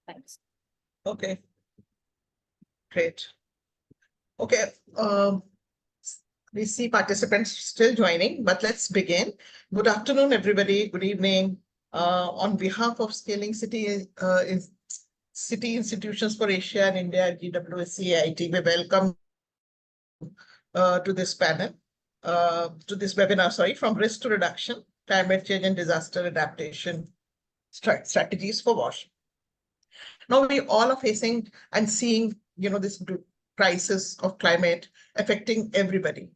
Thanks. Okay, great. Okay, we see participants still joining, but let's begin. Good afternoon, everybody. Good evening. On behalf of Scaling City Institutions for Asia and India, GWSC, we welcome to this panel, to this webinar, sorry, from risk to reduction, climate change and disaster adaptation strategies for WASH. Now we all are facing and seeing, this crisis of climate affecting everybody,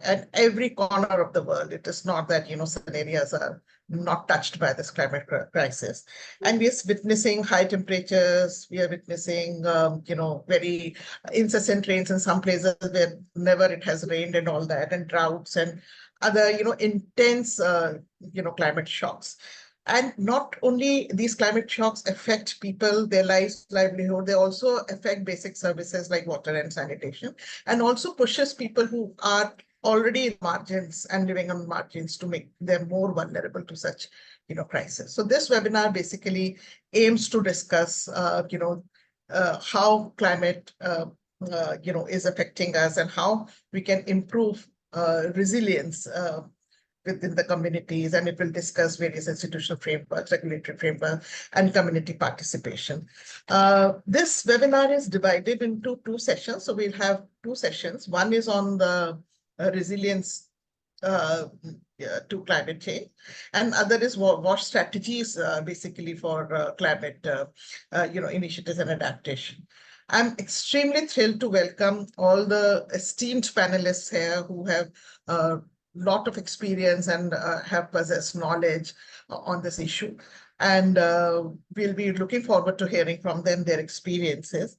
at every corner of the world. It is not that, some areas are not touched by this climate crisis. And we are witnessing high temperatures. We are witnessing, very incessant rains in some places where never it has rained and all that, and droughts and other, intense, climate shocks. And not only these climate shocks affect people, their lives, livelihood, they also affect basic services like water and sanitation, and also pushes people who are already in margins and living on margins to make them more vulnerable to such, crisis. So this webinar basically aims to discuss, how climate, is affecting us and how we can improve resilience within the communities, and it will discuss various institutional frameworks, regulatory frameworks, and community participation. This webinar is divided into two sessions. So we'll have two sessions. One is on the resilience to climate change, and other is WASH strategies, basically for climate, initiatives and adaptation. I'm extremely thrilled to welcome all the esteemed panelists here who have lot of experience and have possessed knowledge on this issue. And we'll be looking forward to hearing from them their experiences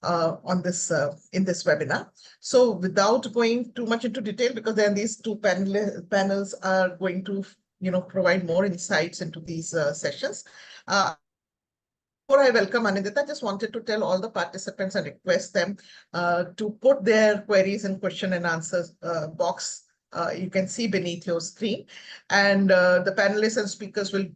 on this in this webinar. So without going too much into detail, because then these two panels are going to provide more insights into these sessions. Before I welcome Anindita, I just wanted to tell all the participants and request them to put their queries in question and answers box. You can see beneath your screen, and the panelists and speakers will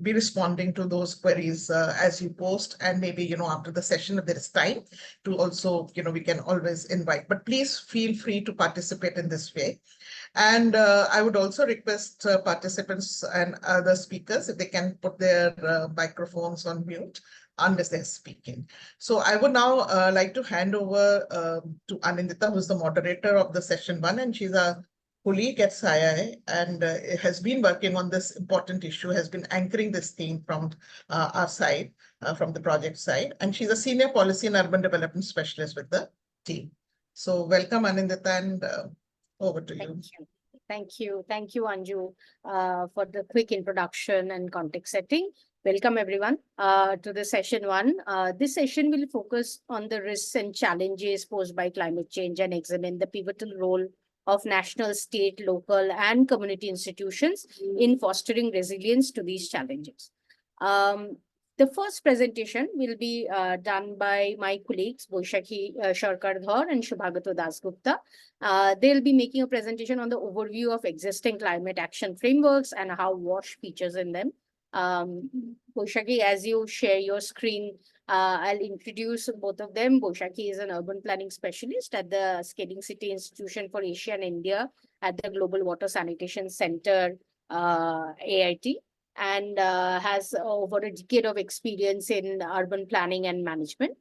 be responding to those queries as you post, and maybe, after the session, if there is time to also, we can always invite, but please feel free to participate in this way. And I would also request participants and other speakers, if they can put their microphones on mute unless they're speaking. So I would now like to hand over to Anindita, who's the moderator of the session one, and she's a colleague at SCI-AI and has been working on this important issue, has been anchoring this theme from our side, from the project side. And she's a senior policy and urban development specialist with the team. So welcome, Anindita, and over to you. Thank you, Anju, for the quick introduction and context setting. Welcome, everyone, to the session one. This session will focus on the risks and challenges posed by climate change and examine the pivotal role of national, state, local, and community institutions in fostering resilience to these challenges. The first presentation will be done by my colleagues, Boishakhi Sharkardhar and Shubhagato Dasgupta. They'll be making a presentation on the overview of existing climate action frameworks and how WASH features in them. Boishakhi, as you share your screen, I'll introduce both of them. Boishakhi is an urban planning specialist at the Scaling City Institution for Asia and India at the Global Water Sanitation Centre, AIT, and has over a decade of experience in urban planning and management.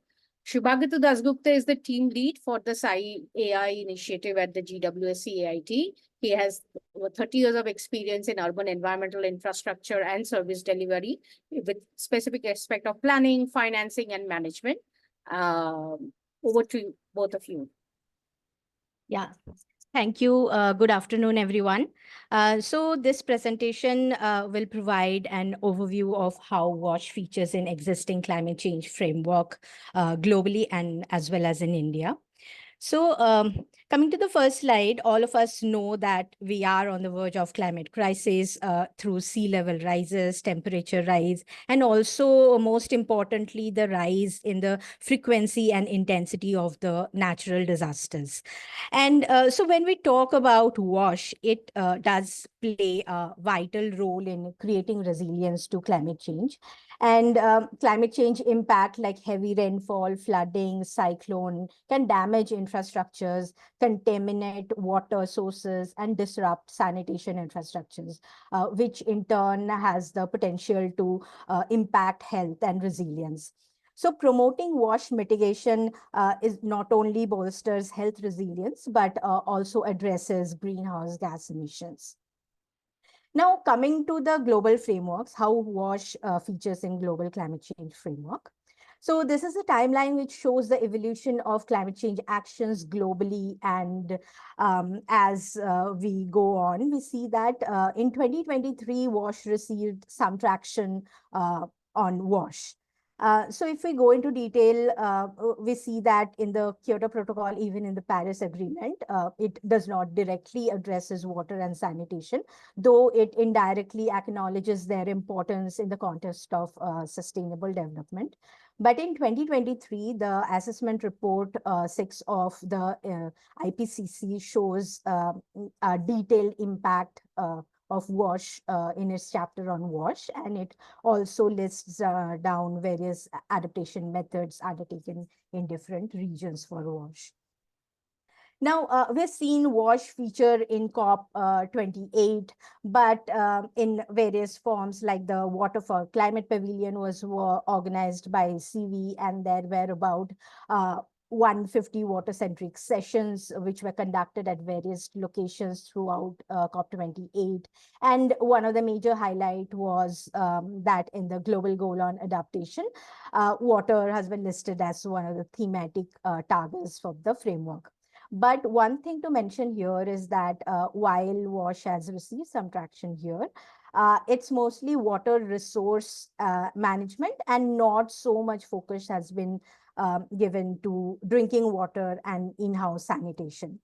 Shubhagato Dasgupta is the team lead for the SCI-AI initiative at the GWSC AIT. He has over 30 years of experience in urban environmental infrastructure and service delivery with specific aspect of planning, financing, and management. Over to both of you. Yeah. Thank you. Good afternoon, everyone. So this presentation will provide an overview of how WASH features in existing climate change framework globally and as well as in India. So coming to the first slide, all of us know that we are on the verge of climate crisis through sea level rises, temperature rise, and also most importantly, the rise in the frequency and intensity of the natural disasters. And so when we talk about WASH, it does play a vital role in creating resilience to climate change. And climate change impact like heavy rainfall, flooding, cyclone can damage infrastructures, contaminate water sources, and disrupt sanitation infrastructures, which in turn has the potential to impact health and resilience. So promoting wash mitigation is not only bolsters health resilience, but also addresses greenhouse gas emissions. Now, coming to the global frameworks, how WASH features in global climate change framework. So this is a timeline which shows the evolution of climate change actions globally. And as we go on, we see that in 2023, WASH received some traction on WASH. So if we go into detail, we see that in the Kyoto Protocol, even in the Paris Agreement, it does not directly addresses water and sanitation, though it indirectly acknowledges their importance in the context of sustainable development. But in 2023, the assessment report 6 of the IPCC shows a detailed impact of WASH in its chapter on WASH, and it also lists down various adaptation methods undertaken in different regions for WASH. Now, we've seen WASH feature in COP28, but in various forms, like the Water for Climate Pavilion was organized by CV, and there were about 150 water-centric sessions, which were conducted at various locations throughout COP28. And one of the major highlight was that in the global goal on adaptation, water has been listed as one of the thematic targets for the framework. But one thing to mention here is that while WASH has received some traction here, it's mostly water resource management, and not so much focus has been given to drinking water and in-house sanitation.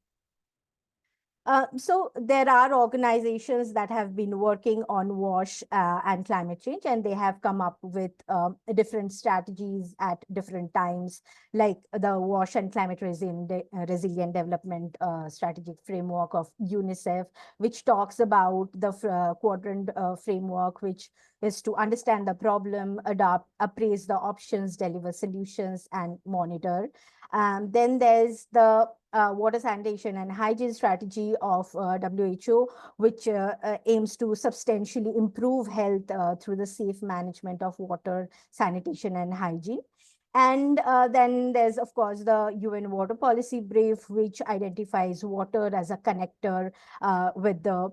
So there are organizations that have been working on WASH and climate change, and they have come up with different strategies at different times, like the WASH and climate resilient development strategic framework of UNICEF, which talks about the quadrant framework, which is to understand the problem, adapt, appraise the options, deliver solutions, and monitor. Then there's the water sanitation and hygiene strategy of WHO, which aims to substantially improve health through the safe management of water, sanitation, and hygiene. And then there's, of course, the UN Water Policy Brief, which identifies water as a connector with the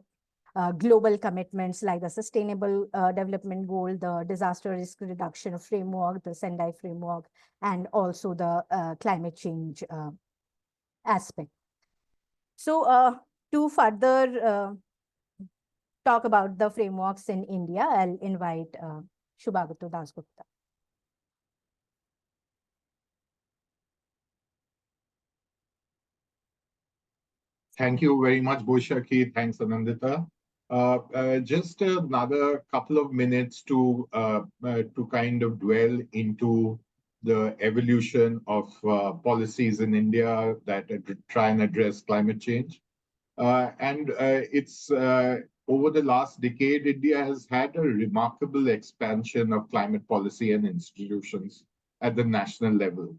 global commitments like the Sustainable Development Goal, the Disaster Risk Reduction Framework, the Sendai Framework, and also the climate change aspect. So to further talk about the frameworks in India, I'll invite Shubhagatu Dasgupta. Thank you very much, Boishaki. Thanks, Anandita. Just another couple of minutes to kind of dwell into the evolution of policies in India that try and address climate change. It's over the last decade, India has had a remarkable expansion of climate policy and institutions at the national level.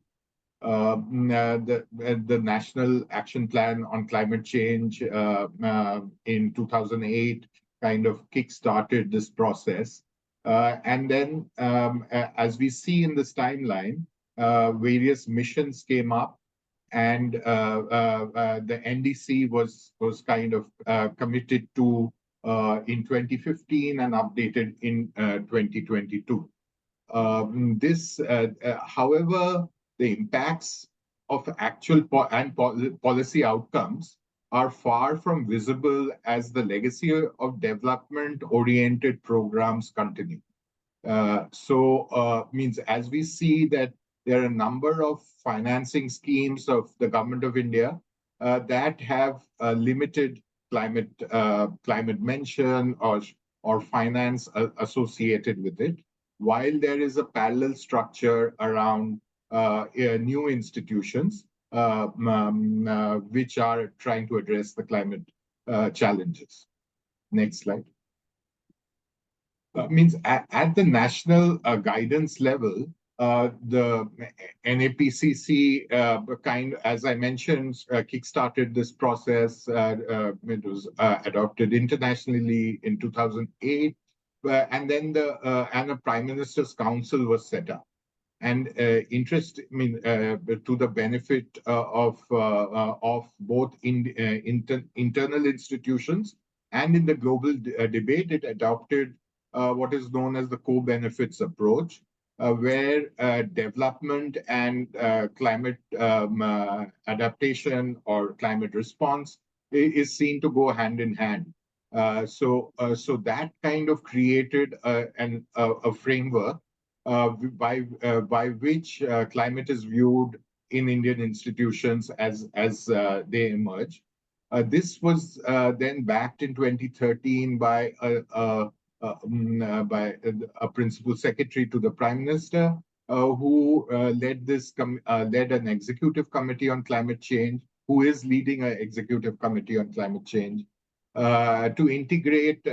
The National Action Plan on Climate Change in 2008 kind of kick-started this process. And then, as we see in this timeline, various missions came up, and the NDC was kind of committed to in 2015 and updated in 2022. However, the impacts of actual policy outcomes are far from visible as the legacy of development-oriented programs continue. Means as we see that there are a number of financing schemes of the government of India that have limited climate mention or finance associated with it, while there is a parallel structure around new institutions which are trying to address the climate challenges. Next slide. Means at the national guidance level, the NAPCC as I mentioned, kickstarted this process. It was adopted internationally in 2008, and then a Prime Minister's Council was set up. And to the benefit of both internal institutions and in the global debate, it adopted what is known as the co-benefits approach, where development and climate adaptation or climate response is seen to go hand in hand. So that kind of created a framework by which climate is viewed in Indian institutions as they emerge. This was then backed in 2013 by a principal secretary to the Prime Minister, who led an executive committee on climate change, who is leading an executive committee on climate change, to integrate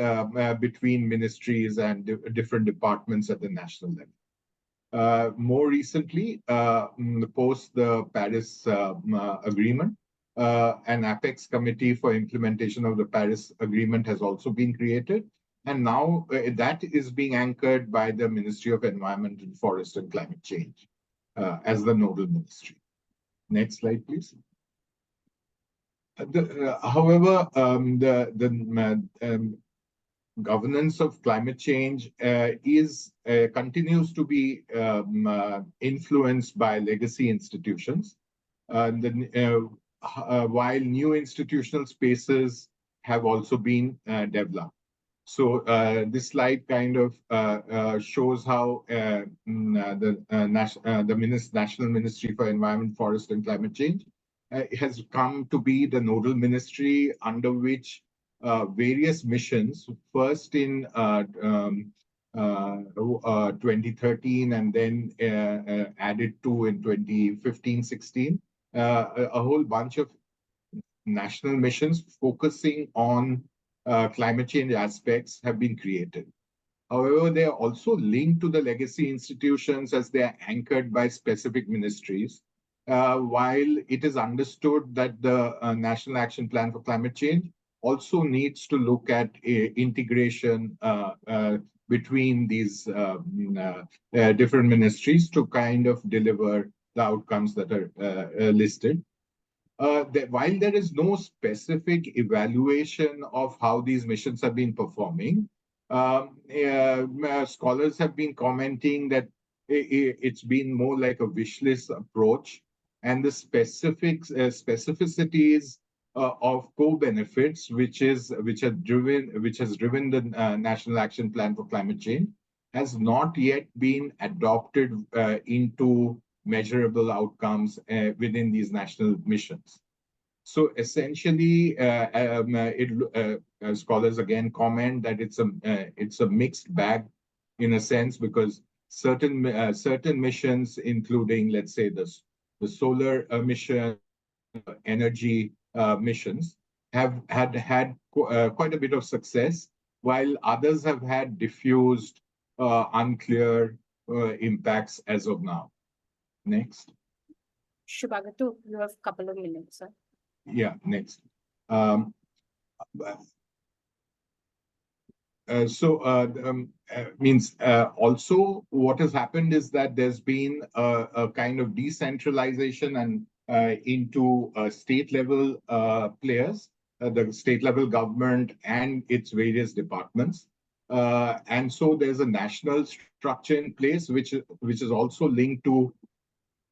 between ministries and different departments at the national level. More recently, post the Paris Agreement, an Apex committee for implementation of the Paris Agreement has also been created. And now that is being anchored by the Ministry of Environment and Forest and Climate Change as the nodal ministry. Next slide, please. However, the governance of climate change continues to be influenced by legacy institutions. While new institutional spaces have also been developed. So this slide kind of shows how the National Ministry for Environment, Forest and Climate Change has come to be the nodal ministry under which various missions, first in 2013 and then added to in 2015-16, a whole bunch of national missions focusing on climate change aspects have been created. However, they are also linked to the legacy institutions as they are anchored by specific ministries. While it is understood that the National Action Plan for Climate Change also needs to look at integration between these different ministries to kind of deliver the outcomes that are listed. While there is no specific evaluation of how these missions have been performing, scholars have been commenting that it's been more like a wish list approach, and the specificities of co-benefits, which has driven the National Action Plan for Climate Change, has not yet been adopted into measurable outcomes within these national missions. So essentially, scholars again comment that it's a mixed bag in a sense, because certain missions, including let's say the solar mission, energy missions, have had quite a bit of success, while others have had diffused, unclear impacts as of now. Next. Shubhagatu, you have a couple of minutes, sir. Yeah, next. Also what has happened is that there's been a kind of decentralization and into state level players, the state level government and its various departments. And so there's a national structure in place, which is also linked to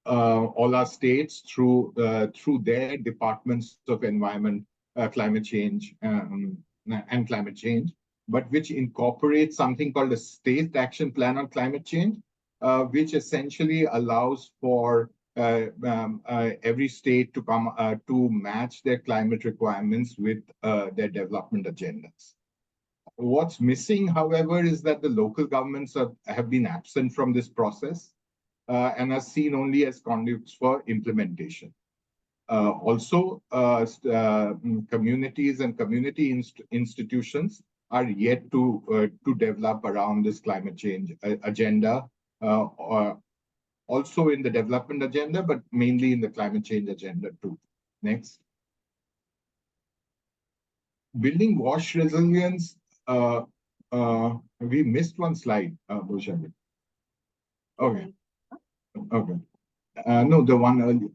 all our states through their departments of environment, climate change, and climate change, but which incorporates something called a state action plan on climate change, which essentially allows for every state to come to match their climate requirements with their development agendas. What's missing, however, is that the local governments have been absent from this process. And are seen only as conduits for implementation. Also, communities and community institutions are yet to develop around this climate change agenda, or also in the development agenda, but mainly in the climate change agenda too. Next. Building WASH resilience. We missed one slide, Bhushan. Okay. Okay. No, the one earlier.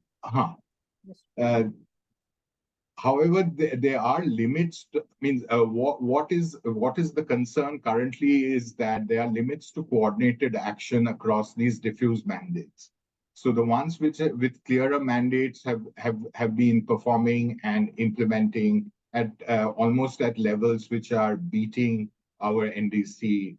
However, there are limits. Means what is the concern currently is that there are limits to coordinated action across these diffuse mandates. So the ones which with clearer mandates have been performing and implementing at almost at levels which are beating our NDC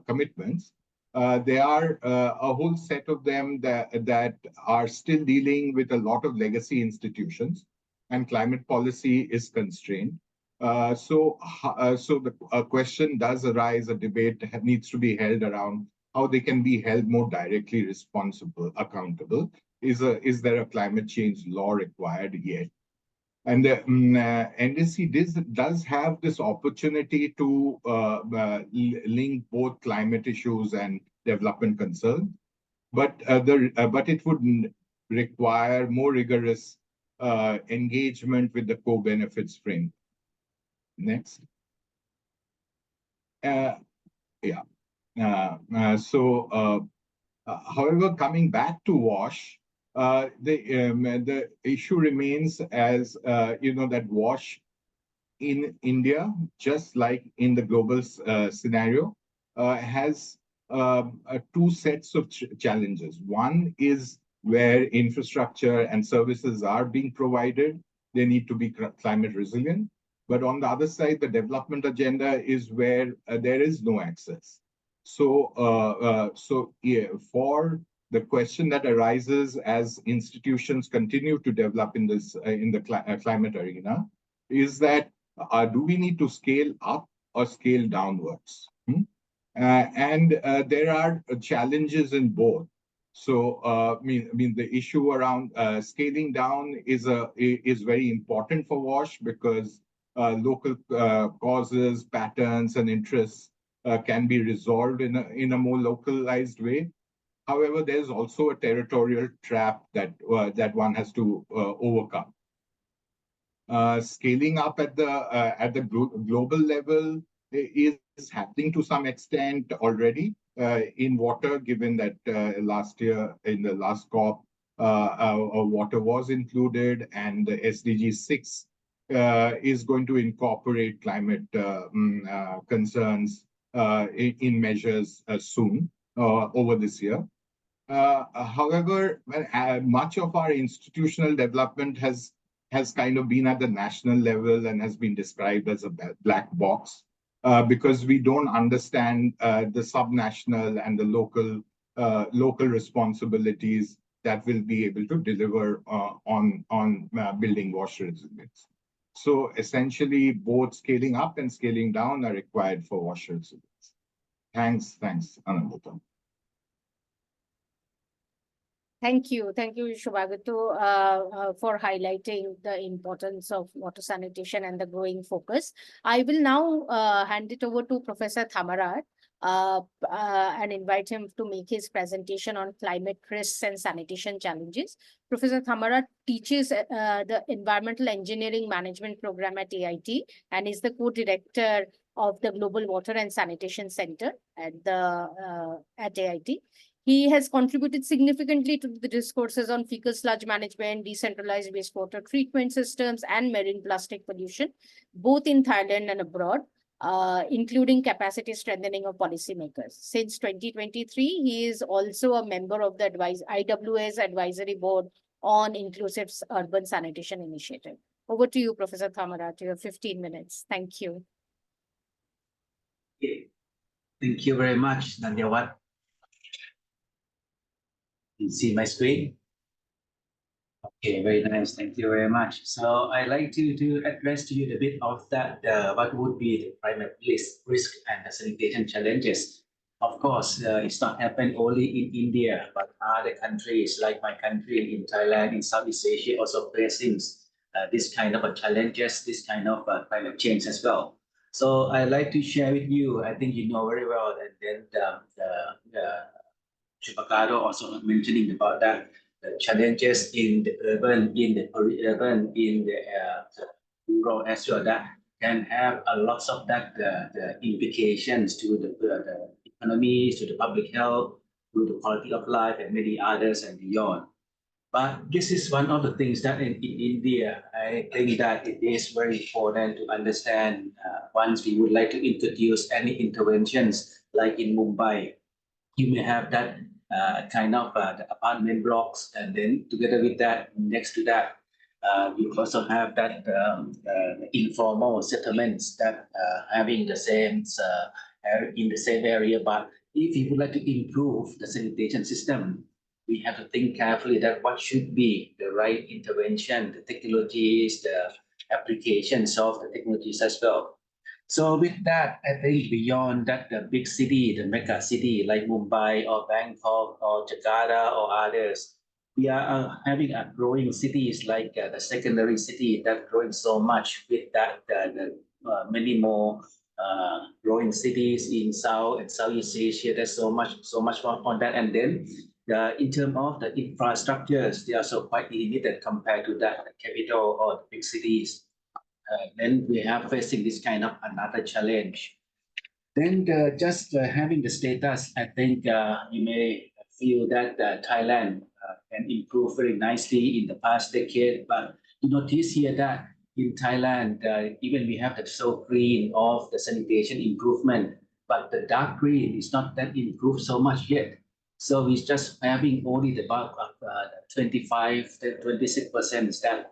commitments. There are a whole set of them that are still dealing with a lot of legacy institutions, and climate policy is constrained. So the question does arise, a debate needs to be held around how they can be held more directly responsible, accountable. Is there a climate change law required yet? And the NDC does have this opportunity to link both climate issues and development concerns, but it would require more rigorous engagement with the co-benefits framework. Next. However, coming back to WASH, the issue remains as that WASH in India, just like in the global scenario, has two sets of challenges. One is where infrastructure and services are being provided, they need to be climate resilient. But on the other side, the development agenda is where there is no access. So, for the question that arises as institutions continue to develop in this in the climate arena, is that do we need to scale up or scale downwards? There are challenges in both. So, the issue around scaling down is very important for WASH because local causes, patterns, and interests can be resolved in a more localized way. However, there's also a territorial trap that one has to overcome. Scaling up at the global level is happening to some extent already in water, given that last year in the last COP, water was included, and the SDG 6 is going to incorporate climate concerns in measures soon over this year. However, much of our institutional development has kind of been at the national level and has been described as a black box because we don't understand the subnational and the local responsibilities that will be able to deliver on building WASH resilience. So essentially, both scaling up and scaling down are required for WASH resilience. Thanks, Anandita. Thank you, Shubhagatu, for highlighting the importance of water sanitation and the growing focus. I will now hand it over to Professor Thamarat and invite him to make his presentation on climate risks and sanitation challenges. Professor Thamarat teaches the Environmental Engineering Management Program at AIT and is the co-director of the Global Water and Sanitation Centre at AIT. He has contributed significantly to the discourses on fecal sludge management, decentralized wastewater treatment systems, and marine plastic pollution, both in Thailand and abroad, including capacity strengthening of policymakers. Since 2023, he is also a member of the IWS Advisory Board on Inclusive Urban Sanitation Initiative. Over to you, Professor Thamarat. You have 15 minutes. Thank you. Thank you very much, Nandiyawat. You see my screen? Okay, very nice. Thank you very much. So I'd like to address to you a bit of that, what would be the climate risk and the sanitation challenges. Of course, it's not happened only in India, but other countries like my country in Thailand, in Southeast Asia, also facing this kind of challenges, this kind of climate change as well. So I like to share with you, I think you know very well, and then Chupacaro also mentioning about that, the challenges in the urban, in the peri-urban, in the rural as well, that can have a lots of that the implications to the economy, to the public health, to the quality of life, and many others and beyond. But this is one of the things that in India, I think that it is very important to understand once we would like to introduce any interventions like in Mumbai. You may have that kind of the apartment blocks, and then together with that, next to that, you also have that informal settlements that having the same in the same area. But if you would like to improve the sanitation system, we have to think carefully that what should be the right intervention, the technologies, the applications of the technologies as well. So with that, I think beyond that, the big city, the mega city like Mumbai or Bangkok or Jakarta or others, we are having a growing cities like the secondary city that growing so much. With that, many more growing cities in South and Southeast Asia. There's so much more on that. And then in terms of the infrastructures, they are so quite limited compared to that the capital or the big cities. Then we are facing this kind of another challenge. Then just having the status, I think you may feel that Thailand can improve very nicely in the past decade. But you notice here that in Thailand, even we have the so green of the sanitation improvement, but the dark green is not that improved so much yet. So we're just having only the bulk of 25 to 26% that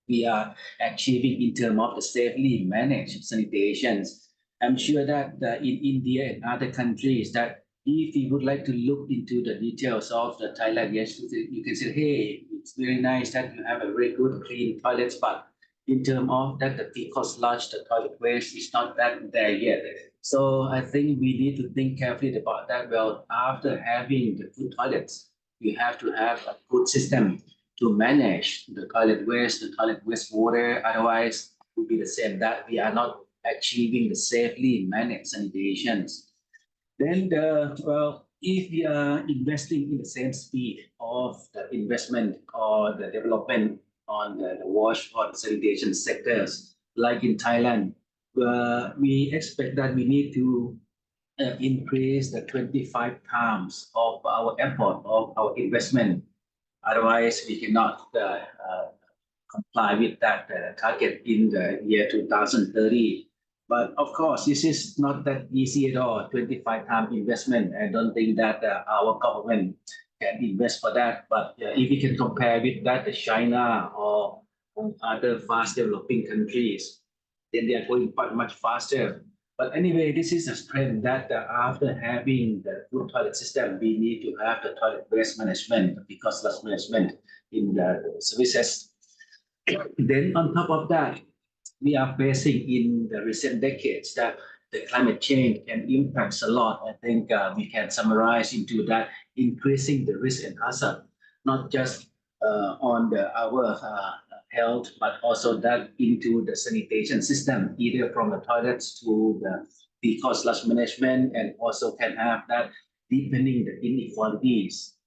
we are achieving in terms of the safely managed sanitations. I'm sure that in India and other countries that if you would like to look into the details of the Thailand, yes, you can say, hey, it's very nice that you have a very good clean toilets, but in terms of that the fecal sludge, the toilet waste is not that there yet. So I think we need to think carefully about that. Well, after having the good toilets, you have to have a good system to manage the toilet wastewater. Otherwise, it will be the same that we are not achieving the safely managed sanitations. Then if we are investing in the same speed of the investment or the development on the wash or the sanitation sectors, like in Thailand, we expect that we need to increase the 25 times of our effort, of our investment. Otherwise, we cannot comply with that target in the year 2030. But of course, this is not that easy at all. 25 times investment. I don't think that our government can invest for that. But if we can compare with that, China or other fast developing countries, then they are going quite much faster. But anyway, this is a trend that after having the good toilet system, we need to have the toilet waste management, because less management in the services. Then on top of that, we are facing in the recent decades that the climate change can impact a lot. I think we can summarize into that increasing the risk and hazard, not just on our health, but also that into the sanitation system, either from the toilets to the fecal sludge management, and also can have that deepening the inequalities.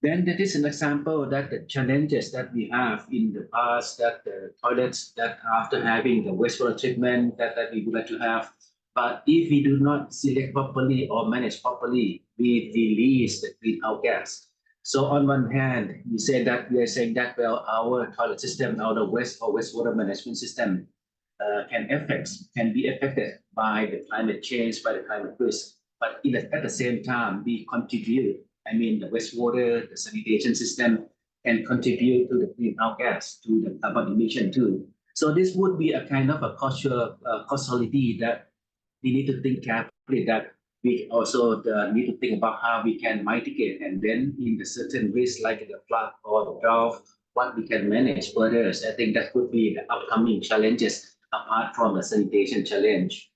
Then that is an example that the challenges that we have in the past, that the toilets that after having the wastewater treatment that we would like to have, but if we do not select properly or manage properly, we release the greenhouse gas. So on one hand, we say that we are saying that well, our toilet system, our wastewater management system can be affected by the climate change, by the climate risk. But at the same time, we contribute. I mean, the wastewater, the sanitation system can contribute to the greenhouse gas, to the carbon emission too. So this would be a kind of a causality that we need to think carefully, that we also need to think about how we can mitigate, and then in the certain risks like the flood or the drought, what we can manage further. I think that could be the upcoming challenges apart from the sanitation challenge.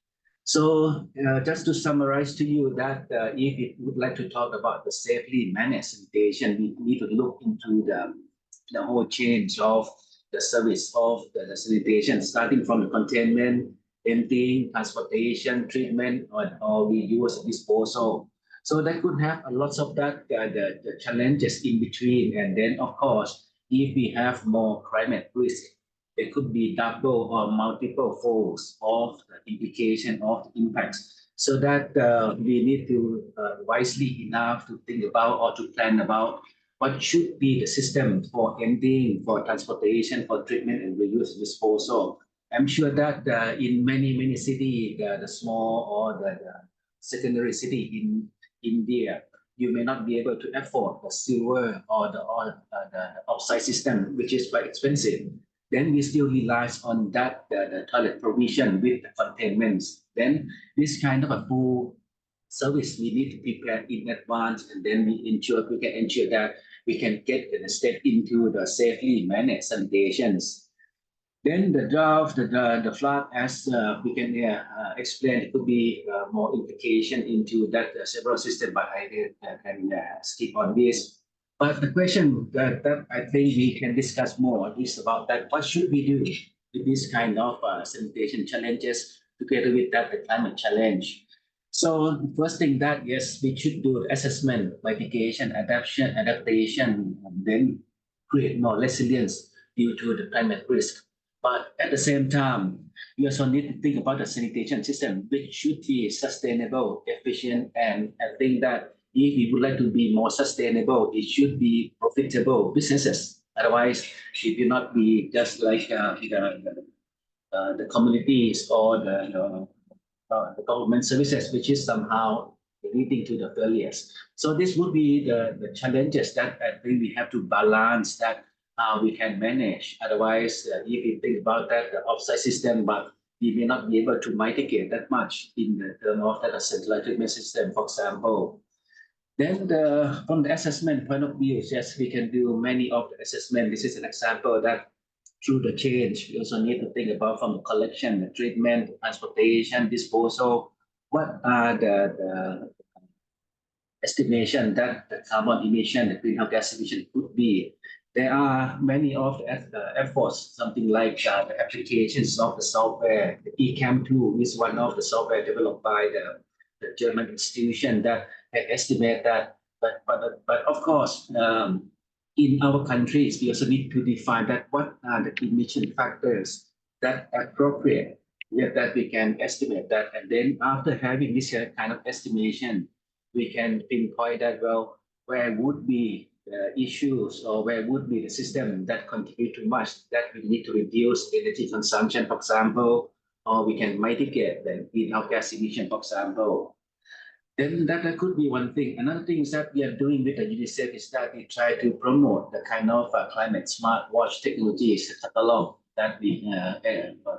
So just to summarize to you that if you would like to talk about the safely managed sanitation, we need to look into the whole change of the service of the sanitation, starting from the containment, emptying, transportation, treatment, or reuse, disposal. So that could have a lots of that the challenges in between. And then of course, if we have more climate risk, there could be double or multiple folds of the implication of the impacts. So that we need to wisely enough to think about or to plan about what should be the system for emptying, for transportation, for treatment and reuse disposal. I'm sure that in many cities, the small or the secondary city in India, you may not be able to afford the silver or the offsite system, which is quite expensive. Then we still rely on that the toilet provision with the containments. Then this kind of a full service we need to prepare in advance, and then we can ensure that we can get the step into the safely managed sanitations. Then the drought, the flood, as we can explain, it could be more implication into that several system, but I can skip on this. But the question that I think we can discuss more is about that what should we do with this kind of sanitation challenges together with that the climate challenge. So the first thing that yes, we should do assessment, mitigation, adaptation, and then create more resilience due to the climate risk. But at the same time, we also need to think about the sanitation system, which should be sustainable, efficient, and I think that if we would like to be more sustainable, it should be profitable businesses. Otherwise, it will not be just like the communities or the government services, which is somehow leading to the failures. So this would be the challenges that I think we have to balance that we can manage. Otherwise, if you think about that, the offsite system, but we may not be able to mitigate that much in the term of that centralized treatment system, for example. Then from the assessment point of view, yes, we can do many of the assessment. This is an example that through the change, we also need to think about from the collection, the treatment, transportation, disposal, what are the estimation that the carbon emission, the greenhouse gas emission could be. There are many of the efforts, something like the applications of the software. The eCam2 is one of the software developed by the German institution that can estimate that. But of course, in our countries, we also need to define that what are the emission factors that are appropriate, that we can estimate that. And then after having this kind of estimation, we can pinpoint that, well, where would be the issues or where would be the system that contribute too much that we need to reduce energy consumption, for example, or we can mitigate the greenhouse gas emission, for example. Then that could be one thing. Another thing is that we are doing with the UNICEF is that we try to promote the kind of climate smart watch technologies catalog that we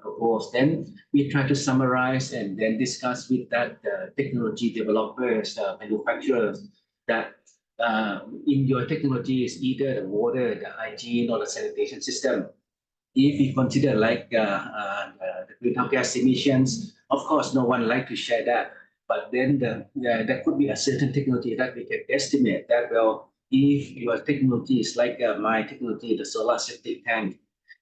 propose. Then we try to summarize and then discuss with that technology developers, manufacturers, that in your technology is either the water, the hygiene, or the sanitation system. If we consider like the greenhouse gas emissions, of course, no one like to share that. But then there could be a certain technology that we can estimate that, well, if your technology is like my technology, the solar septic tank,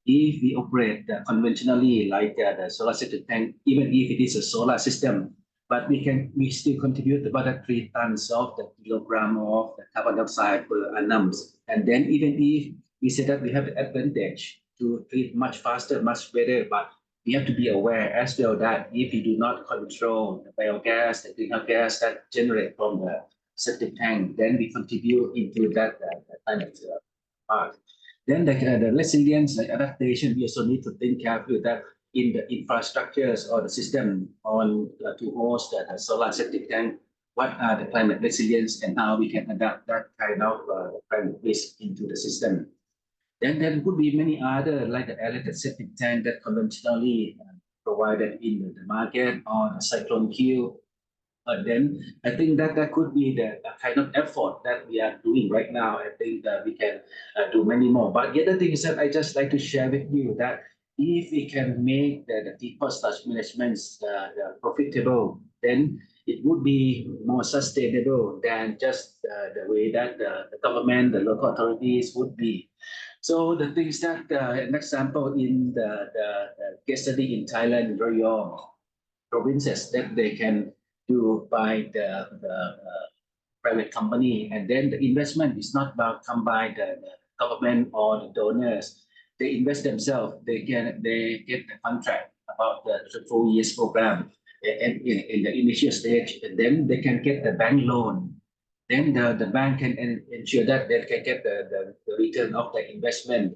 if we operate conventionally like the solar septic tank, even if it is a solar system, but we still contribute about 3 tons of the kilogram of the carbon dioxide per annum. And then even if we say that we have the advantage to treat much faster, much better, but we have to be aware as well that if we do not control the biogas, the greenhouse gas that generate from the septic tank, then we contribute into that climate part. Then the resilience, the adaptation, we also need to think carefully that in the infrastructures or the system on to host the solar septic tank, what are the climate resilience and how we can adapt that kind of climate risk into the system. Then there could be many other like the aerated septic tank that conventionally provided in the market or the cyclone queue. But then I think that could be the kind of effort that we are doing right now. I think that we can do many more. But the other thing is that I just like to share with you that if we can make the deposit management profitable, then it would be more sustainable than just the way that the government, the local authorities would be. So the things that, an example in the case study in Thailand, Rayong provinces that they can do by the private company, and then the investment is not about come by the government or the donors. They invest themselves. They get the contract about the 4 years program, and in the initial stage, and then they can get the bank loan. Then the bank can ensure that they can get the return of the investment.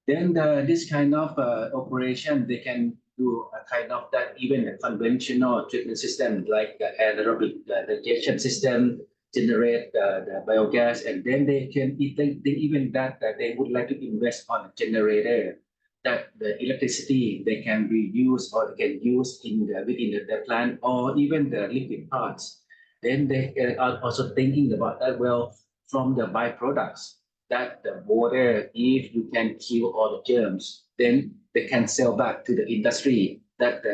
Then this kind of operation, they can do a kind of that, even the conventional treatment system like anaerobic digestion system, generate the biogas, and then they can they even that they would like to invest on a generator that the electricity they can reuse or they can use in within the plant, or even the liquid parts. Then they are also thinking about that, well, from the byproducts that the water, if you can kill all the germs, then they can sell back to the industry. That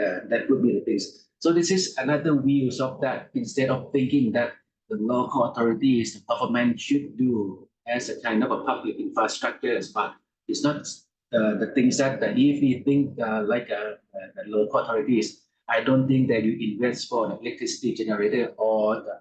would be the things. So this is another views of that. Instead of thinking that the local authorities, the government should do as a kind of a public infrastructures, but it's not the things that if we think like the local authorities, I don't think that you invest for the electricity generator or the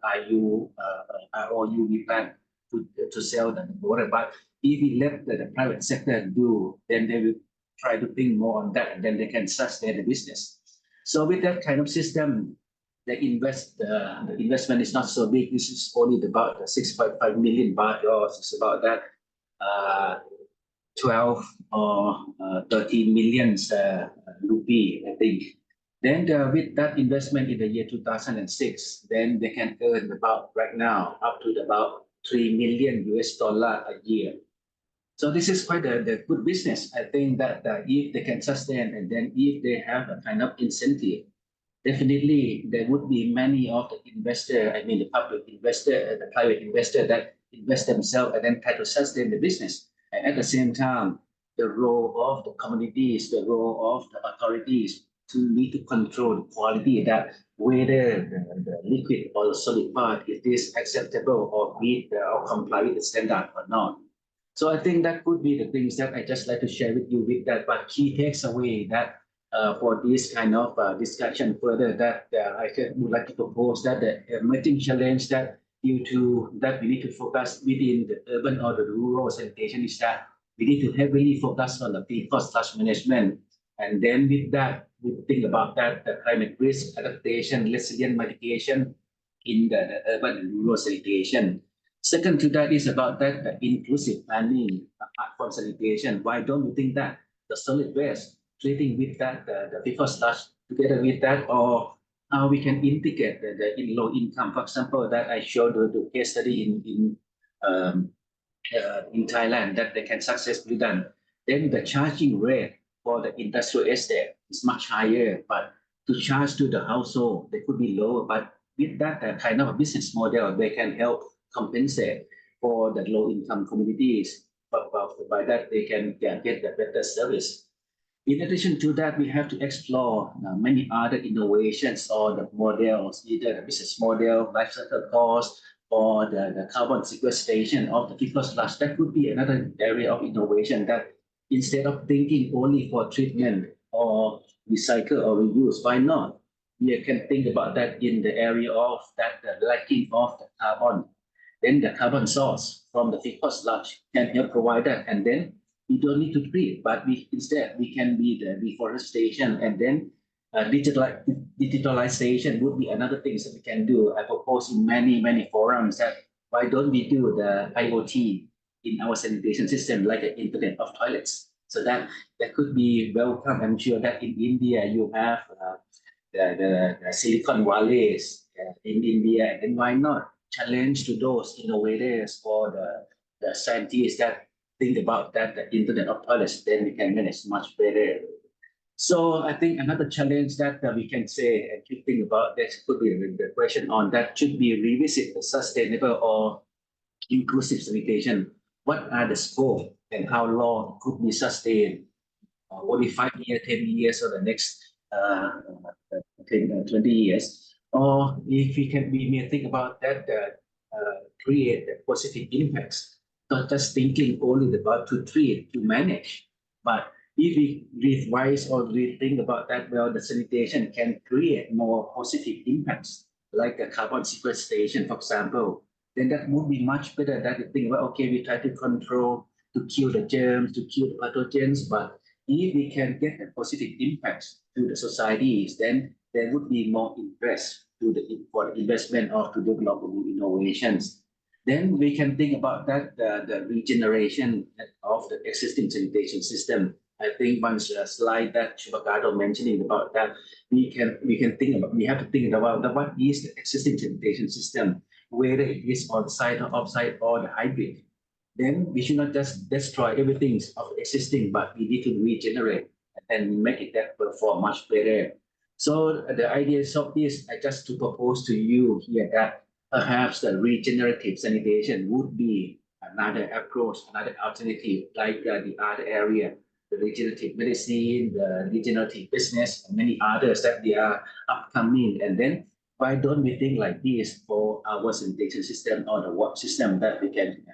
ROU plant to sell the water. But if we let the private sector do, then they will try to think more on that, and then they can sustain the business. So with that kind of system, the investment is not so big. This is only about 6.5 million baht, or it's about that 12 or 13 million rupee, I think. Then with that investment in the year 2006, then they can earn about right now up to about $3 million a year. So this is quite a good business. I think that if they can sustain, and then if they have a kind of incentive, definitely there would be many of the investor, I mean the public investor, the private investor that invest themselves and then try to sustain the business. And at the same time, the role of the communities, the role of the authorities to need to control the quality, that whether the liquid or the solid part, it is acceptable or meet or comply with the standard or not. So I think that could be the things that I just like to share with you with that. But key takes away that for this kind of discussion further, that I would like to propose that the emerging challenge that due to that we need to focus within the urban or the rural sanitation is that we need to heavily focus on the PFAS management. And then with that, we think about that the climate risk adaptation, resilient mitigation in the urban and rural sanitation. Second to that is about that the inclusive planning apart from sanitation. Why don't you think that the solid waste treating with that the PFAS sludge together with that, or how we can integrate the in low income, for example, that I showed the case study in Thailand that they can successfully done. Then the charging rate for the industrial estate is much higher, but to charge to the household, they could be lower. But with that kind of a business model, they can help compensate for the low income communities. But by that, they can get the better service. In addition to that, we have to explore many other innovations or the models, either the business model, life cycle cost, or the carbon sequestration of the PFAS sludge. That could be another area of innovation that instead of thinking only for treatment or recycle or reuse, why not? We can think about that in the area of that the lacking of the carbon. Then the carbon source from the PFAS sludge can help provide that, and then we don't need to treat, but instead we can be the reforestation, and then digitalization would be another thing that we can do. I propose in many forums that why don't we do the IoT in our sanitation system, like an Internet of Toilets? So that could be welcome. I'm sure that in India you have the Silicon Valleys in India, and why not challenge to those innovators or the scientists that think about that the Internet of Toilets, then we can manage much better. So I think another challenge that we can say and keep thinking about this could be the question on that should be revisit the sustainable or inclusive sanitation. What are the scope and how long could be sustained? Only 5 years, 10 years, or the next 10, 20 years? Or if we may think about that create positive impacts not just thinking only about to treat, to manage, but if we revise or rethink about that, well, the sanitation can create more positive impacts, like a carbon sequestration, for example, then that would be much better than to think about, okay, we try to control, to kill the germs, to kill the pathogens, but if we can get a positive impact to the societies, then there would be more interest for the investment or to develop new innovations. Then we can think about that the regeneration of the existing sanitation system. I think one slide that Shubhakado mentioning about that, we can think about, we have to think about what is the existing sanitation system, whether it is on site or off-site or the hybrid. Then we should not just destroy everything of existing, but we need to regenerate and make it that perform much better. So the idea of this, I just to propose to you here that perhaps the regenerative sanitation would be another approach, another alternative, like the other area, the regenerative medicine, the regenerative business, and many others that they are upcoming. And then why don't we think like this for our sanitation system or the water system that we can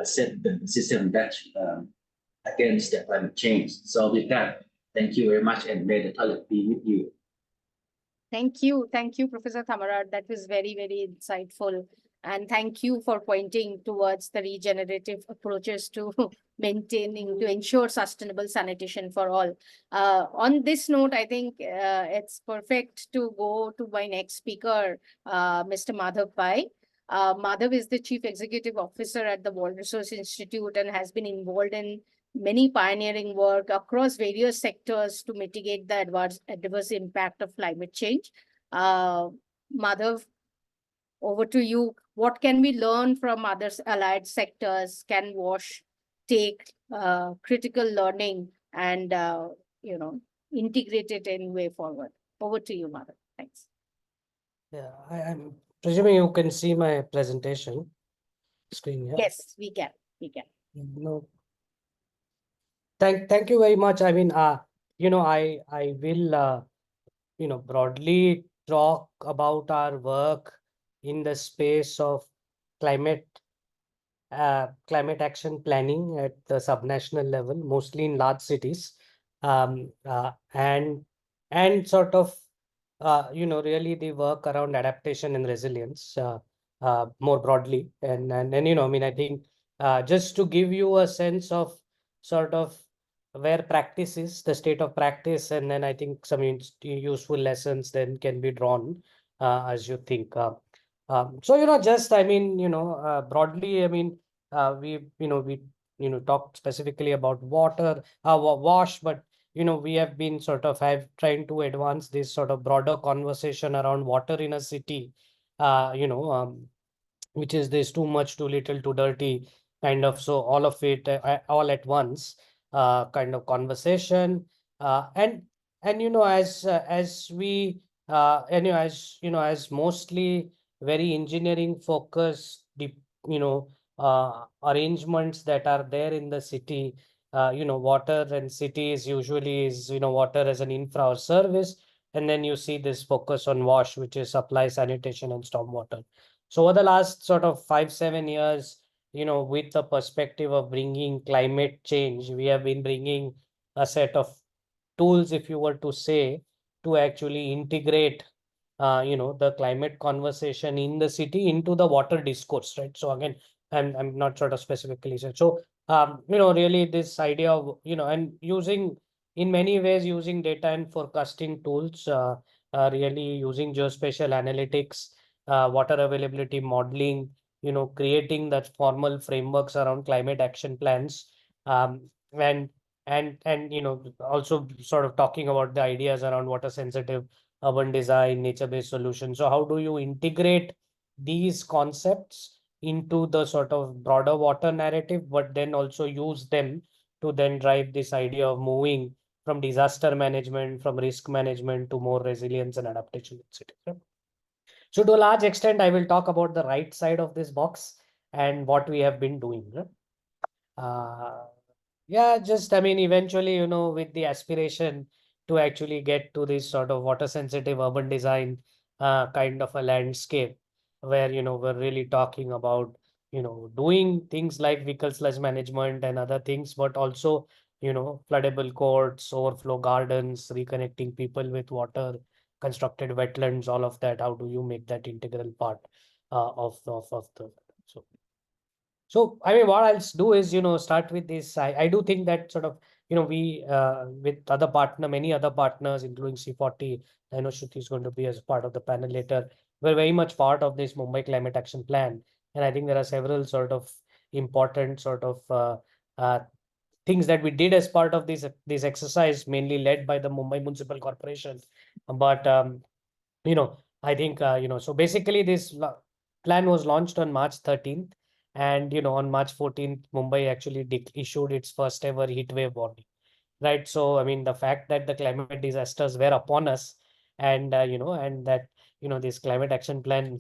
set the system that against the climate change. So with that, thank you very much, and may the toilet be with you. Thank you. Thank you, Professor Thammarat. That was very, very insightful. And thank you for pointing towards the regenerative approaches to maintaining, to ensure sustainable sanitation for all. On this note, I think it's perfect to go to my next speaker, Mr. Madhav Pai. Madhav is the Chief Executive Officer at the Water Resource Institute and has been involved in many pioneering work across various sectors to mitigate the adverse impact of climate change. Madhav, over to you. What can we learn from other allied sectors? Can WASH take critical learning and integrate it in way forward? Over to you, Madhav. Thanks. Yeah, I'm presuming you can see my presentation screen. Yeah. Yes, we can. We can. No. Thank you very much. I mean, I will, broadly talk about our work in the space of climate action planning at the subnational level, mostly in large cities, and sort of, really the work around adaptation and resilience more broadly. And I mean, I think just to give you a sense of sort of where practice is, the state of practice, and then I think some useful lessons then can be drawn as you think. So, just, I mean, broadly, I mean, we talked specifically about water, WASH, but, we have been sort of trying to advance this sort of broader conversation around water in a city, which is there's too much, too little, too dirty, kind of. So all of it all at once, kind of conversation. And as we as mostly very engineering focused, arrangements that are there in the city, water and cities usually is, water as an infra or service. And then you see this focus on WASH, which is supply, sanitation, and stormwater. So over the last sort of 5-7 years, with the perspective of bringing climate change, we have been bringing a set of tools, if you were to say, to actually integrate, the climate conversation in the city into the water discourse, right? So again, I'm not sort of specifically said. So, really this idea of, and in many ways, using data and forecasting tools, really using geospatial analytics, water availability modeling, creating that formal frameworks around climate action plans, and also sort of talking about the ideas around water sensitive urban design, nature-based solutions. So how do you integrate these concepts into the sort of broader water narrative, but then also use them to then drive this idea of moving from disaster management, from risk management to more resilience and adaptation in cities, right? So to a large extent, I will talk about the right side of this box and what we have been doing. Yeah, just, I mean, eventually, with the aspiration to actually get to this sort of water sensitive urban design kind of a landscape where, we're really talking about doing things like vehicle sludge management and other things, but also, floodable courts, overflow gardens, reconnecting people with water, constructed wetlands, all of that. How do you make that integral part of the so I mean, what I'll do is, start with this. I do think that sort of, we with many other partners, including C40, I know Shruti is going to be as part of the panel later. We're very much part of this Mumbai Climate Action Plan. And I think there are several sort of important sort of uh, things that we did as part of this exercise, mainly led by the Mumbai Municipal Corporation. But I think so basically this plan was launched on March 13th, and on March 14th, Mumbai actually issued its first ever heat wave warning. Right. So, I mean, the fact that the climate disasters were upon us, and and that this climate action plan,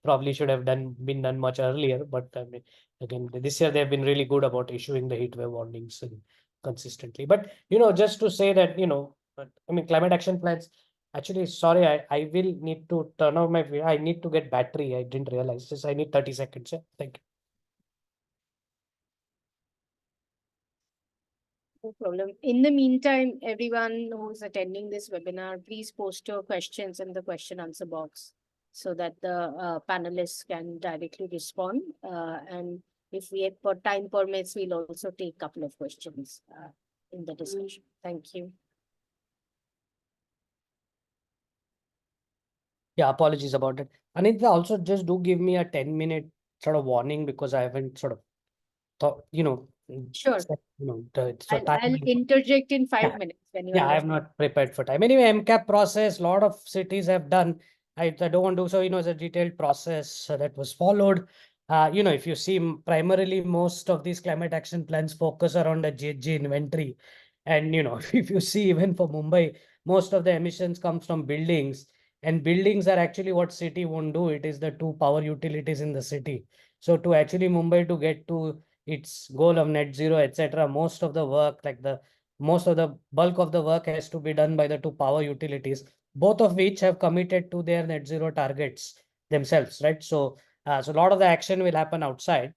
probably should have been done much earlier. But I mean, again, this year they've been really good about issuing the heat wave warnings and consistently. But just to say that I mean, climate action plans. Actually, sorry, I will need to turn off my video. I need to get battery. I didn't realize this. I need 30 seconds. Yeah. Thank you. No problem. In the meantime, everyone who's attending this webinar, please post your questions in the question answer box so that the panelists can directly respond. And if we have for time permits, we'll also take a couple of questions in the discussion. Thank you. Yeah, apologies about that. Anita, also just do give me a 10-minute sort of warning, because I haven't sort of thought, Sure. set, so I'll interject in 5 Yeah. minutes when you Yeah, I are have not prepared for time. Anyway, MCAP process, a lot of cities have done. I don't want to, so, it's a detailed process that was followed. If you see, primarily most of these climate action plans focus around a GHG inventory. And, if you see, even for Mumbai, most of the emissions comes from buildings. And buildings are actually what city won't do. It is the two power utilities in the city. So to actually Mumbai to get to its goal of net zero, etc., most of the work, like most of the bulk of the work has to be done by the two power utilities, both of which have committed to their net zero targets themselves, right? So, so a lot of the action will happen outside.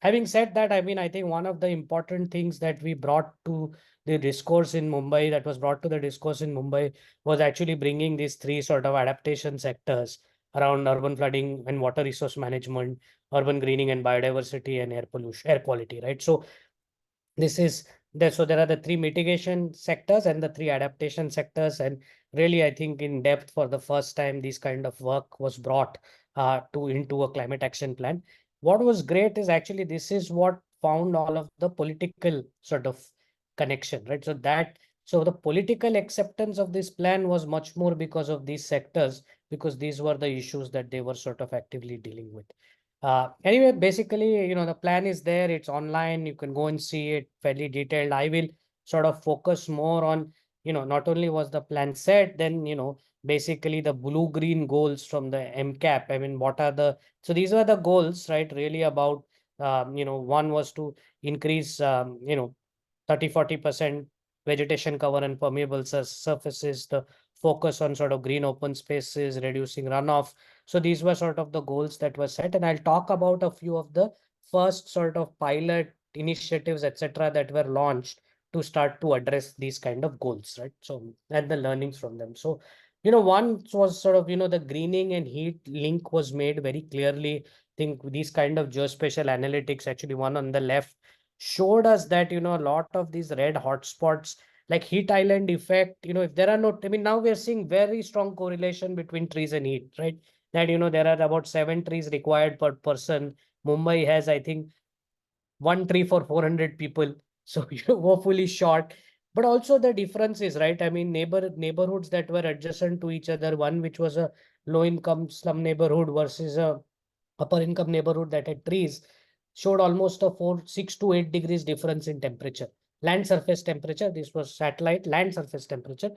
Having said that, I mean, I think one of the important things that we brought to the discourse in Mumbai, that was brought to the discourse in Mumbai, was actually bringing these three sort of adaptation sectors around urban flooding and water resource management, urban greening and biodiversity, and air pollution, air quality, right? So this is there. So there are the three mitigation sectors and the three adaptation sectors. And really, I think in depth for the first time, this kind of work was brought into a climate action plan. What was great is actually this is what found all of the political sort of connection, right? So the political acceptance of this plan was much more because of these sectors, because these were the issues that they were sort of actively dealing with. Anyway, basically, the plan is there. It's online. You can go and see it fairly detailed. I will sort of focus more on, not only was the plan set, then, basically the blue-green goals from the MCAP. I mean, so these were the goals, right? Really about, one was to increase, 30-40% vegetation cover and permeable surfaces, the focus on sort of green open spaces, reducing runoff. So these were sort of the goals that were set, and I'll talk about a few of the first sort of pilot initiatives, etc., that were launched to start to address these kind of goals, right? So, and the learnings from them. So, one was sort of, the greening and heat link was made very clearly. I think these kind of geospatial analytics, actually one on the left, showed us that, a lot of these red hotspots, like heat island effect, if there are no, I mean, now we are seeing very strong correlation between trees and heat, right? That, there are about 7 trees required per person. Mumbai has, I think, 1 tree for 400 people. So, woefully short. But also the differences, right? I mean, neighborhoods that were adjacent to each other, one which was a low income slum neighborhood versus a upper income neighborhood that had trees, showed almost a 6 to 8 degrees difference in temperature. Land surface temperature, this was satellite land surface temperature.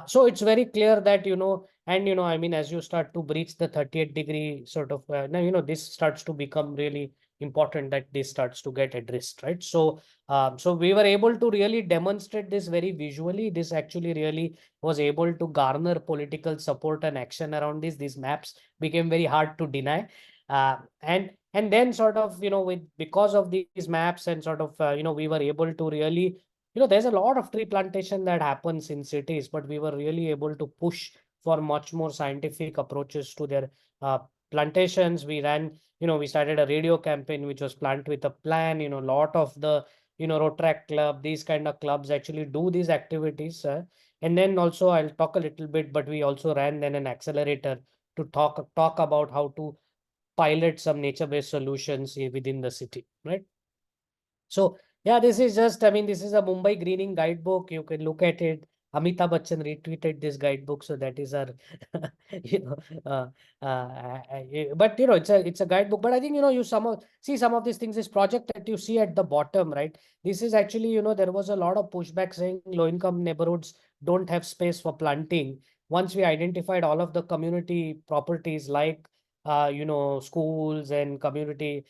So it's very clear that, and, I mean, as you start to breach the 38-degree sort of, now, this starts to become really important, that this starts to get addressed, right? So, so we were able to really demonstrate this very visually. This actually really was able to garner political support and action around this. These maps became very hard to deny. And And then sort of, because of these maps and sort of, we were able to really, there's a lot of tree plantation that happens in cities, but we were really able to push for much more scientific approaches to their plantations. We ran, we started a radio campaign, which was Plant with a Plan. Lot of the, Rotaract Club, these kind of clubs actually do these activities. And then also I'll talk a little bit, but we also ran then an accelerator to talk about how to pilot some nature-based solutions within the city, right? So yeah, this is just, I mean, this is a Mumbai greening guidebook. You can look at it. Amitabh Bachchan retweeted this guidebook, so that is our, you know, but it's a guidebook. But I think you see some of these things. This project that you see at the bottom, right? This is actually there was a lot of pushback saying low-income neighborhoods don't have space for planting. Once we identified all of the community properties like schools and community,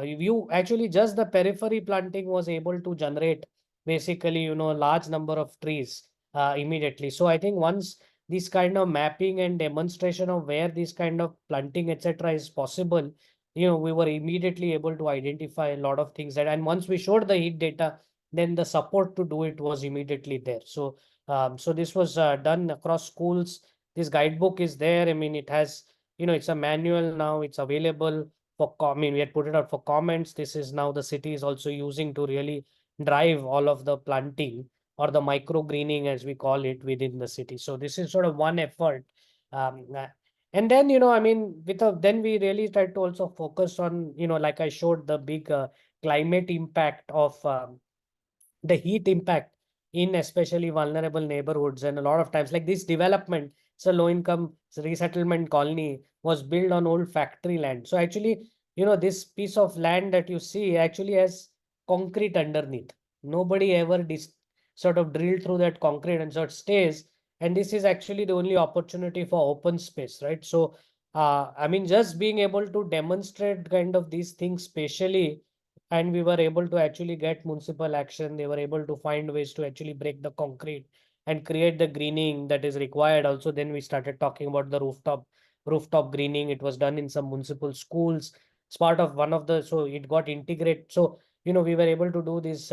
you actually just the periphery planting was able to generate basically large number of trees immediately. So I think once this kind of mapping and demonstration of where this kind of planting etc is possible, we were immediately able to identify a lot of things that, and once we showed the heat data, then the support to do it was immediately there. So so this was done across schools. This guidebook is there. I mean, it has, it's a manual now. It's available for, I mean, we had put it out for comments. This is now the city is also using to really drive all of the planting or the micro greening, as we call it, within the city. So this is sort of one effort. And then, I mean, then we really tried to also focus on, like I showed the big climate impact of the heat impact in especially vulnerable neighborhoods. And a lot of times, like this development, so low income resettlement colony was built on old factory land. So actually, this piece of land that you see actually has concrete underneath. Nobody ever sort of drilled through that concrete, and so it stays. And this is actually the only opportunity for open space, right? So I mean, just being able to demonstrate kind of these things spatially, and we were able to actually get municipal action. They were able to find ways to actually break the concrete and create the greening that is required. Also, then we started talking about the rooftop greening. It was done in some municipal schools. It's part of one of the, so it got integrated. So, we were able to do this,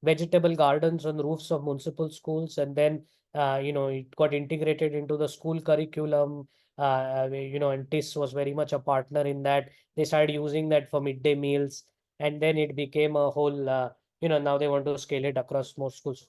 vegetable gardens on the roofs of municipal schools. And then, it got integrated into the school curriculum. And TIS was very much a partner in that. They started using that for midday meals, and then it became a whole, now they want to scale it across more schools.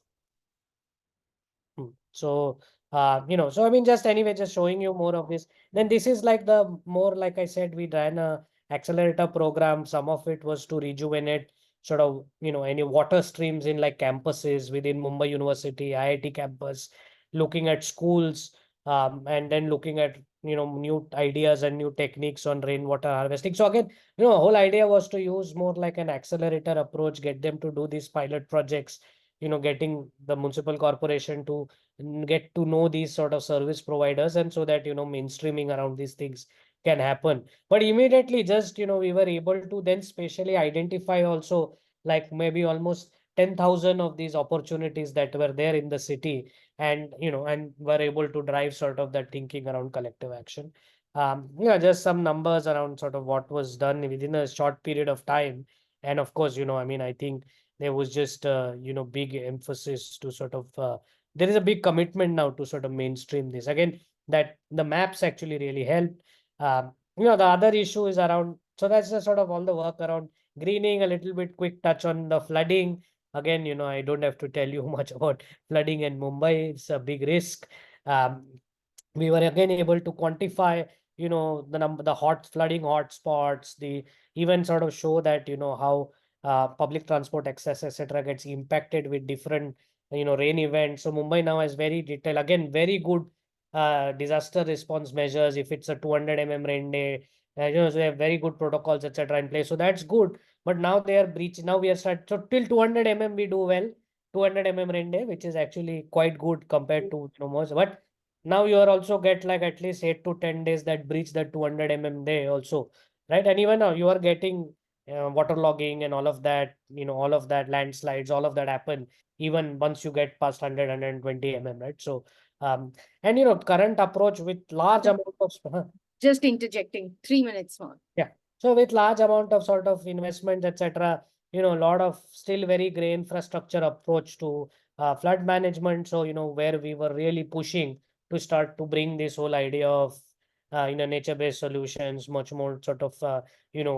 So, so I mean, just anyway, just showing you more of this. Then this is like the more, like I said, we ran a accelerator program. Some of it was to rejuvenate sort of, any water streams in like campuses within Mumbai University, IIT campus, looking at schools, and then looking at, new ideas and new techniques on rainwater harvesting. So again, the whole idea was to use more like an accelerator approach, get them to do these pilot projects, getting the municipal corporation to get to know these sort of service providers, and so that, mainstreaming around these things can happen. But immediately just, we were able to then spatially identify also like maybe almost 10,000 of these opportunities that were there in the city, and, and were able to drive sort of that thinking around collective action. Just some numbers around sort of what was done within a short period of time. And of course, I mean, I think there was just, big emphasis to sort of, there is a big commitment now to sort of mainstream this. Again, that the maps actually really helped. The other issue is around, so that's the sort of all the work around greening, a little bit quick touch on the flooding. Again, I don't have to tell you much about flooding in Mumbai. It's a big risk. We were again able to quantify, the number, the flooding hotspots, the even sort of show that, how public transport access, etc., gets impacted with different, rain events. So Mumbai now has very detailed, again, very good disaster response measures. If it's a 200 rain day, so they have very good protocols, etc., in place. So that's good. But now they are breaching. Now we are start. So till 200 we do well. 200 rain day, which is actually quite good compared to, most. But now you are also get like at least 8 to 10 days that breach the 200 day also, right? And even now you are getting waterlogging and all of that, all of that landslides, all of that happen even once you get past 100, 120 right? So, and current approach with large amount of, Just interjecting, 3 minutes more. yeah. So with large amount of sort of investment, etc., a lot of still very grey infrastructure approach to flood management. So, where we were really pushing to start to bring this whole idea of, nature-based solutions, much more sort of,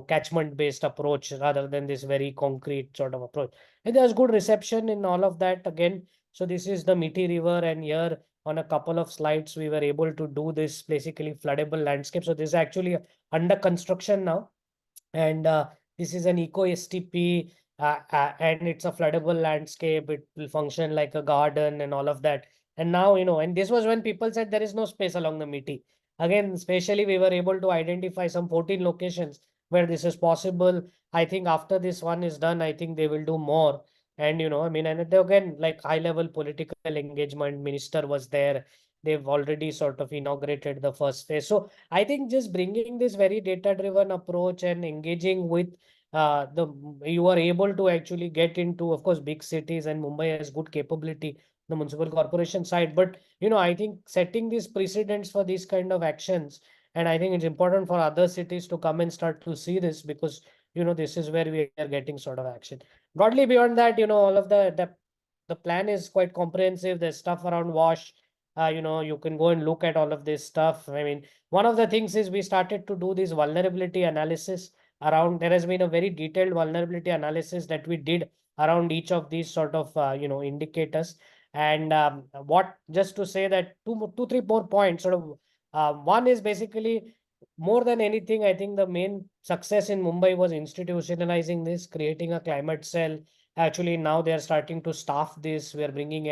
catchment-based approach rather than this very concrete sort of approach. And there's good reception in all of that again. So this is the Miti River, and here on a couple of slides, we were able to do this basically floodable landscape. So this is actually under construction now. And this is an eco STP, and it's a floodable landscape. It will function like a garden and all of that. And now, and this was when people said there is no space along the Miti. Again, especially we were able to identify some 14 locations where this is possible. I think after this one is done, I think they will do more. And, I mean, and again, like high level political engagement, minister was there. They've already sort of inaugurated the first phase. So I think just bringing this very data-driven approach and engaging with you are able to actually get into, of course, big cities, and Mumbai has good capability, the municipal corporation side. But, I think setting these precedents for these kind of actions, and I think it's important for other cities to come and start to see this because, this is where we are getting sort of action. Broadly beyond that, all of the plan is quite comprehensive. There's stuff around WASH. You can go and look at all of this stuff. I mean, one of the things is we started to do this vulnerability analysis around. There has been a very detailed vulnerability analysis that we did around each of these sort of indicators. And what just to say that two, 3 more points. Sort of one is basically more than anything, I think the main success in Mumbai was institutionalizing this, creating a climate cell. Actually, now they are starting to staff this. They're bringing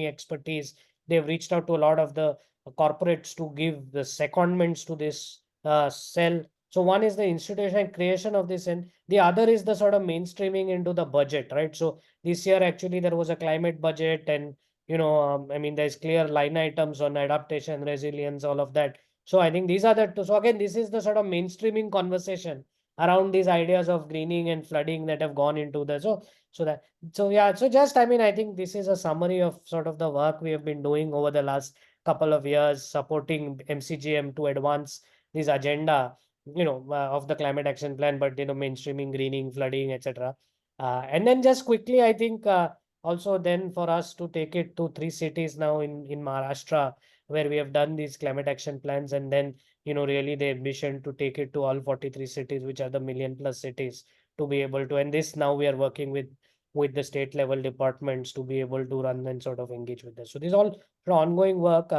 expertise. They've reached out to a lot of the corporates to give the secondments to this cell. So one is the institutional creation of this, and the other is the sort of mainstreaming into the budget, right? So this year, actually, there was a climate budget, and I mean, there's clear line items on adaptation, resilience, all of that. So I think these are the two. So again, this is the sort of mainstreaming conversation around these ideas of greening and flooding that have gone into the so just, I mean, I think this is a summary of sort of the work we have been doing over the last couple of years, supporting MCGM to advance this agenda, of the climate action plan, but, mainstreaming, greening, flooding, etc. And then just quickly, I think also then for us to take it to 3 cities now in Maharashtra, where we have done these climate action plans, and then, really the ambition to take it to all 43 cities, which are the million+ cities, to be able to, and this now we are working with the state level departments to be able to run and sort of engage with this. So this is all ongoing work.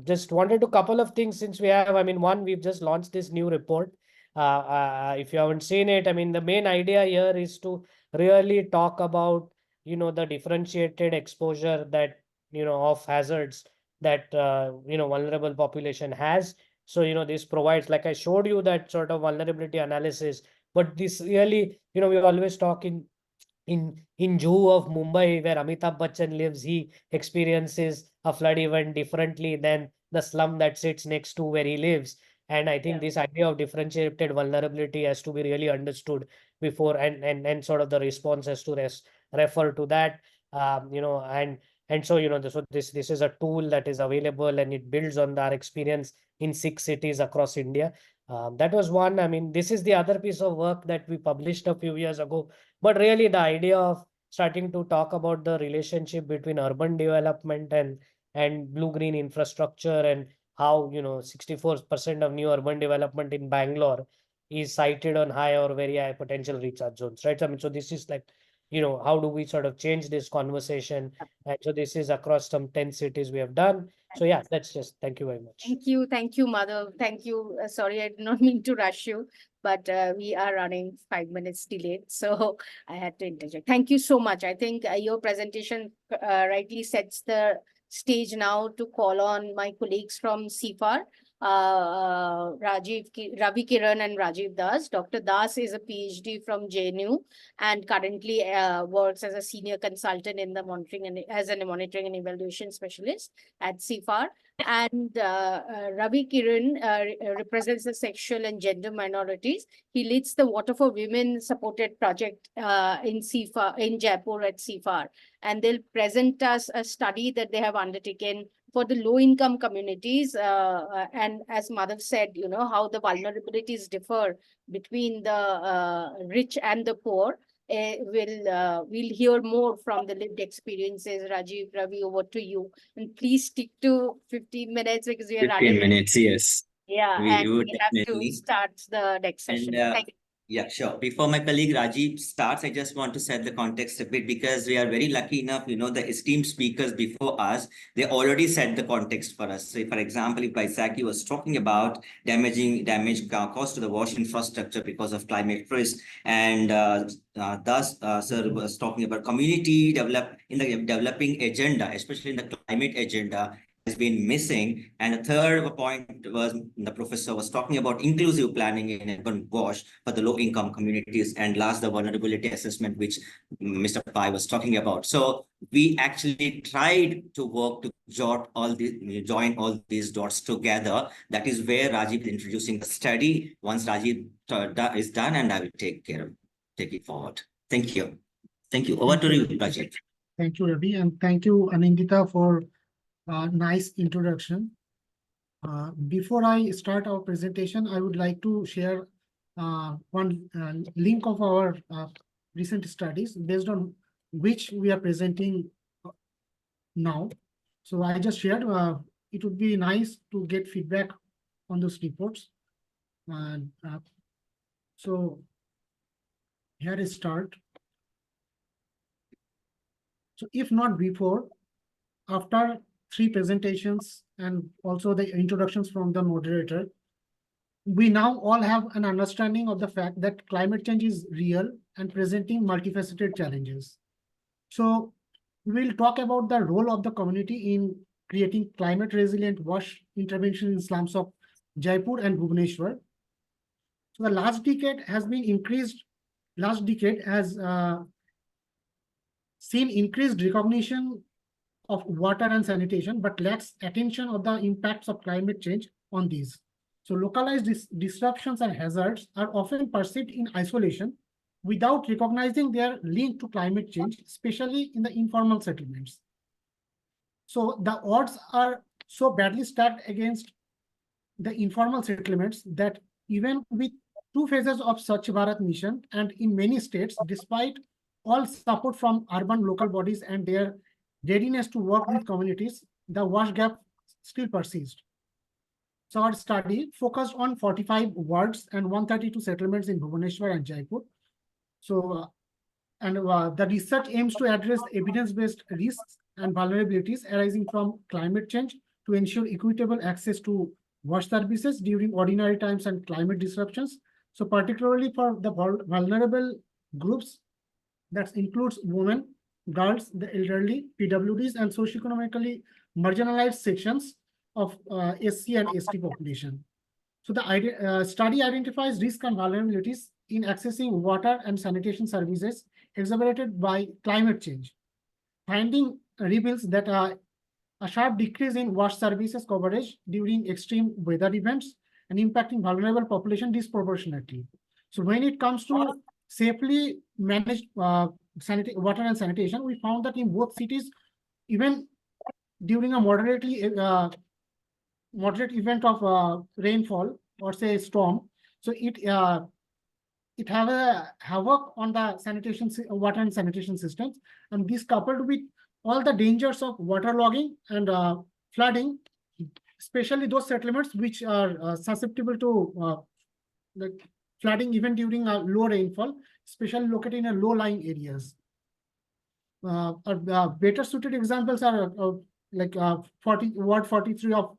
Just wanted to couple of things since we have, I mean, one, we've just launched this new report. If you haven't seen it, I mean, the main idea here is to really talk about, the differentiated exposure that, of hazards that, vulnerable population has. So, this provides, like I showed you that sort of vulnerability analysis, but this really, we always talk in Juhu of Mumbai, where Amitabh Bachchan lives, he experiences a flood event differently than the slum that sits next to where he lives. And I think this idea of differentiated vulnerability has to be really understood before, and sort of the response has to refer to that. And so, so this is a tool that is available, and it builds on our experience in 6 cities across India. That was one. I mean, this is the other piece of work that we published a few years ago. But really, the idea of starting to talk about the relationship between urban development and blue-green infrastructure, and how 64% of new urban development in Bangalore is sited on high or very high potential recharge zones, right? I mean, so this is like, how do we sort of change this conversation? And so this is across some 10 cities we have done. So yeah, that's just, thank you very much. Thank you, Madhav. Thank you. Sorry, I did not mean to rush you, but we are running 5 minutes delayed, so I had to interject. Thank you so much. I think your presentation rightly sets the stage now to call on my colleagues from CFAR, Ravi Kiran and Rajiv Das. Dr. Das is a PhD from JNU and currently works as a senior consultant in the monitoring and as a monitoring and evaluation specialist at CFAR. And Ravi Kiran represents the sexual and gender minorities. He leads the Water for Women supported project in CFAR, in Jaipur at CFAR. And they'll present us a study that they have undertaken for the low-income communities, and as Madhav said, how the vulnerabilities differ between the rich and the poor. We'll hear more from the lived experiences. Rajiv, Ravi, over to you. And please stick to 15 minutes because we are 15 running. minutes, yes. Yeah, We and would we have to definitely. start the next session. Thank you. Yeah, sure. Before my colleague Rajiv starts, I just want to set the context a bit because we are very lucky enough, the esteemed speakers before us, they already set the context for us. So, for example, if Baisakhi was talking about damage caused to the wash infrastructure because of climate risk, and thus, sir was talking about community in the developing agenda, especially in the climate agenda, has been missing. And the third point was the professor was talking about inclusive planning in urban wash for the low-income communities. And last, the vulnerability assessment, which Mr. Pai was talking about. So we actually tried to work to join all these dots together. That is where Rajiv is introducing the study. Once Rajiv is done, and I will take it forward. Thank you. Thank you. Over to you, Rajiv. Thank you, Ravi, and thank you, Anindita, for nice introduction. Before I start our presentation, I would like to share one link of our recent studies based on which we are presenting now. So I just shared, it would be nice to get feedback on those reports. And so here is start. So if not before, after 3 presentations and also the introductions from the moderator, we now all have an understanding of the fact that climate change is real and presenting multifaceted challenges. So we'll talk about the role of the community in creating climate resilient wash intervention in slums of Jaipur and Bhubaneswar. So the last decade has seen increased recognition of water and sanitation, but lacks attention of the impacts of climate change on these. So localized disruptions and hazards are often perceived in isolation without recognizing their link to climate change, especially in the informal settlements. So the odds are so badly stacked against the informal settlements that even with 2 phases of Swachh Bharat mission, and in many states, despite all support from urban local bodies and their readiness to work with communities, the wash gap still persists. So our study focused on 45 wards and 132 settlements in Bhubaneswar and Jaipur. So, the research aims to address evidence-based risks and vulnerabilities arising from climate change to ensure equitable access to wash services during ordinary times and climate disruptions. So particularly for the vulnerable groups, that includes women, girls, the elderly, PWDs, and socioeconomically marginalized sections of SC and ST population. So the study identifies risk and vulnerabilities in accessing water and sanitation services exacerbated by climate change. Finding reveals that a sharp decrease in wash services coverage during extreme weather events and impacting vulnerable population disproportionately. So when it comes to safely managed water and sanitation, we found that in both cities, even during a moderate event of rainfall or say storm, so it have a havoc on the water and sanitation systems, and this coupled with all the dangers of waterlogging and flooding, especially those settlements which are susceptible to like flooding even during a low rainfall, especially located in a low-lying areas. Better suited examples are Ward 43 of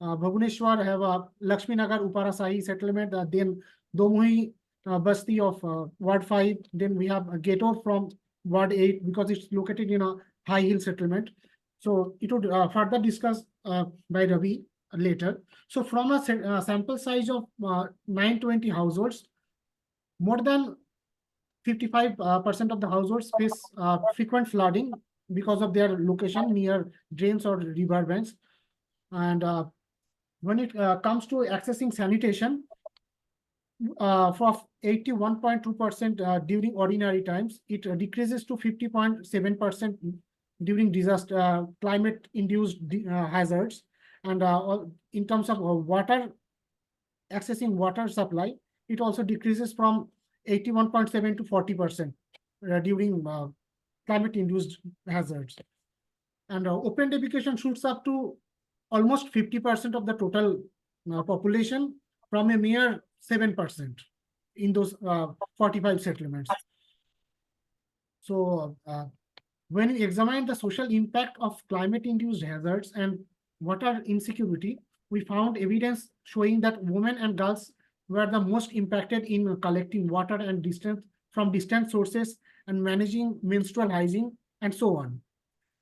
Bhubaneswar have a Lakshmi Nagar Uparasahi settlement, then Domuhi Basti of Ward 5, then we have Gator from Ward 8 because it's located in a high hill settlement. So it would further discuss by Ravi later. So from a sample size of 920 households, more than 55% of the households face frequent flooding because of their location near drains or river banks. And when it comes to accessing sanitation, for 81.2% during ordinary times, it decreases to 50.7% during disaster, climate-induced hazards, and in terms of water, accessing water supply, it also decreases from 81.7 to 40% during climate-induced hazards. And open defecation shoots up to almost 50% of the total population from a mere 7% in those 45 settlements. So when we examine the social impact of climate-induced hazards and water insecurity, we found evidence showing that women and girls were the most impacted in collecting water and from distant sources and managing menstrual hygiene and so on.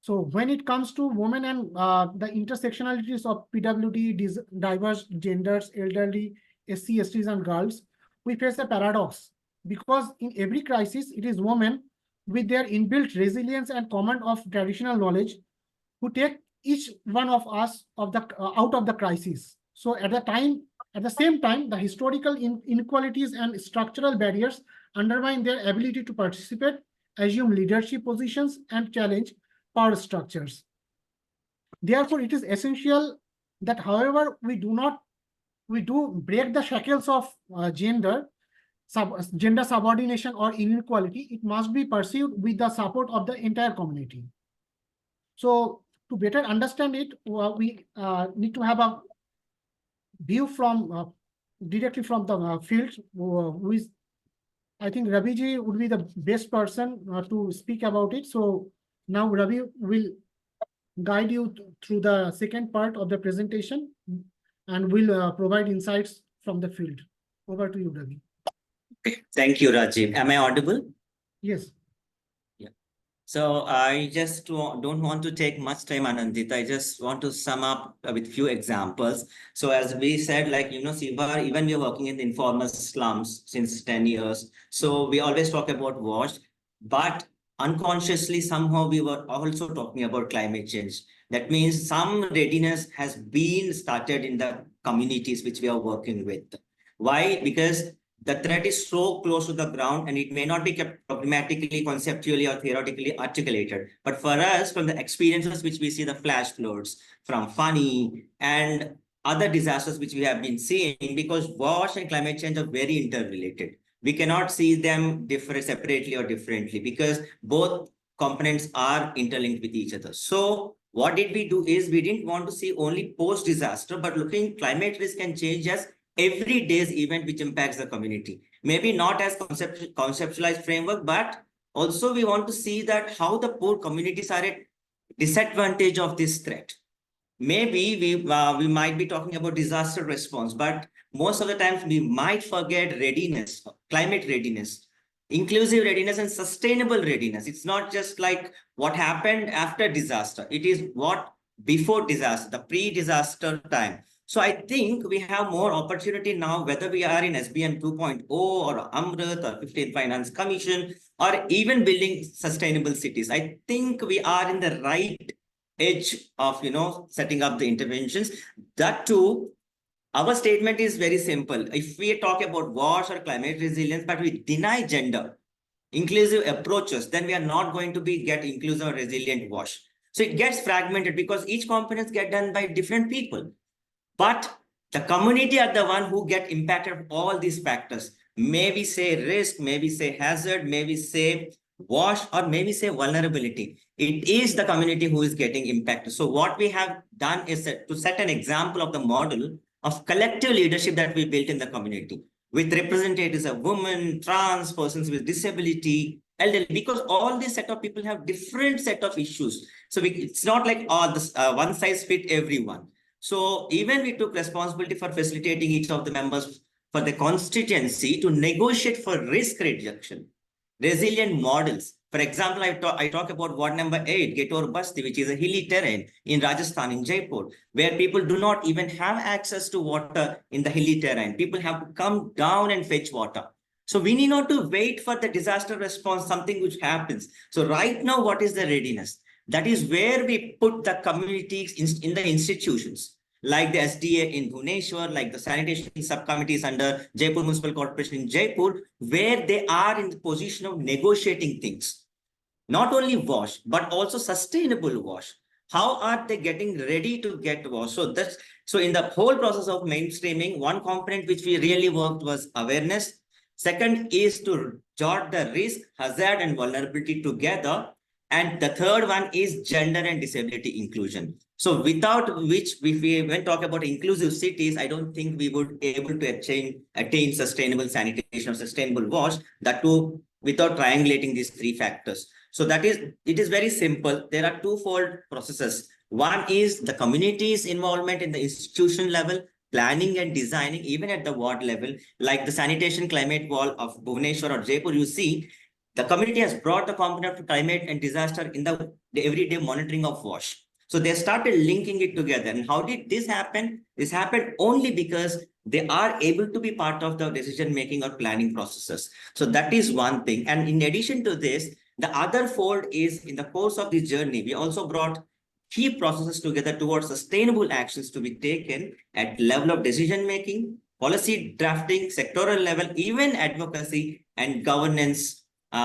So when it comes to women and the intersectionalities of PWD, diverse genders, elderly, SC, STs, and girls, we face a paradox because in every crisis, it is women with their inbuilt resilience and command of traditional knowledge who take each one of us out of the crisis. So at the same time, the historical inequalities and structural barriers undermine their ability to participate, assume leadership positions, and challenge power structures. Therefore, it is essential that however we do break the shackles of gender subordination or inequality, it must be pursued with the support of the entire community. So to better understand it, we need to have a view from directly from the field, who is, I think Ravi ji would be the best person to speak about it. So now Ravi will guide you through the second part of the presentation and will provide insights from the field. Over to you, Ravi. Thank you, Rajiv. Am I audible? Yes. Yeah. So I just don't want to take much time, Anandita. I just want to sum up with few examples. So as we said, like, Siva, even we are working in the informal slums since 10 years. So we always talk about WASH, but unconsciously, somehow we were also talking about climate change. That means some readiness has been started in the communities which we are working with. Why? Because the threat is so close to the ground and it may not be kept problematically, conceptually, or theoretically articulated. But for us, from the experiences which we see, the flash floods, from Fani and other disasters which we have been seeing, because WASH and climate change are very interrelated. We cannot see them separately or differently because both components are interlinked with each other. So what did we do is we didn't want to see only post-disaster, but looking climate risk and change as every day's event which impacts the community. Maybe not as conceptualized framework, but also we want to see that how the poor communities are at disadvantage of this threat. Maybe we might be talking about disaster response, but most of the times we might forget readiness, climate readiness, inclusive readiness, and sustainable readiness. It's not just like what happened after disaster. It is what before disaster, the pre-disaster time. So I think we have more opportunity now, whether we are in SBM 2.0 or Amrit or 15th Finance Commission, or even building sustainable cities. I think we are in the right edge of, setting up the interventions. That too, our statement is very simple. If we talk about WASH or climate resilience, but we deny gender inclusive approaches, then we are not going to get inclusive or resilient WASH. So it gets fragmented because each components get done by different people. But the community are the one who get impacted of all these factors. Maybe say risk, maybe say hazard, maybe say WASH, or maybe say vulnerability. It is the community who is getting impacted. So what we have done is to set an example of the model of collective leadership that we built in the community with representatives of women, trans, persons with disability, elderly, because all these set of people have different set of issues. So it's not like all this one size fit everyone. So even we took responsibility for facilitating each of the members for the constituency to negotiate for risk reduction, resilient models. For example, I talk about ward number 8, Getor Basti, which is a hilly terrain in Rajasthan, in Jaipur, where people do not even have access to water in the hilly terrain. People have to come down and fetch water. So we need not to wait for the disaster response, something which happens. So right now, what is the readiness? That is where we put the communities in the institutions, like the SDA in Bhubaneswar, like the sanitation subcommittees under Jaipur Municipal Corporation in Jaipur, where they are in the position of negotiating things. not only wash, but also sustainable wash. How are they getting ready to get washed? So in the whole process of mainstreaming, one component which we really worked was awareness. Second is to jot the risk, hazard, and vulnerability together. And the third one is gender and disability inclusion. So without which, if we even talk about inclusive cities, I don't think we would be able to attain sustainable sanitation or sustainable wash, that too without triangulating these three factors. So it is very simple. There are twofold processes. One is the community's involvement in the institution level, planning and designing, even at the ward level, like the sanitation climate wall of Bhubaneswar or Jaipur, you see, the community has brought the component of climate and disaster in the everyday monitoring of wash. So they started linking it together. And how did this happen? This happened only because they are able to be part of the decision-making or planning processes. So that is one thing. And in addition to this, the other fold is in the course of this journey, we also brought key processes together towards sustainable actions to be taken at level of decision-making, policy drafting, sectoral level, even advocacy and governance.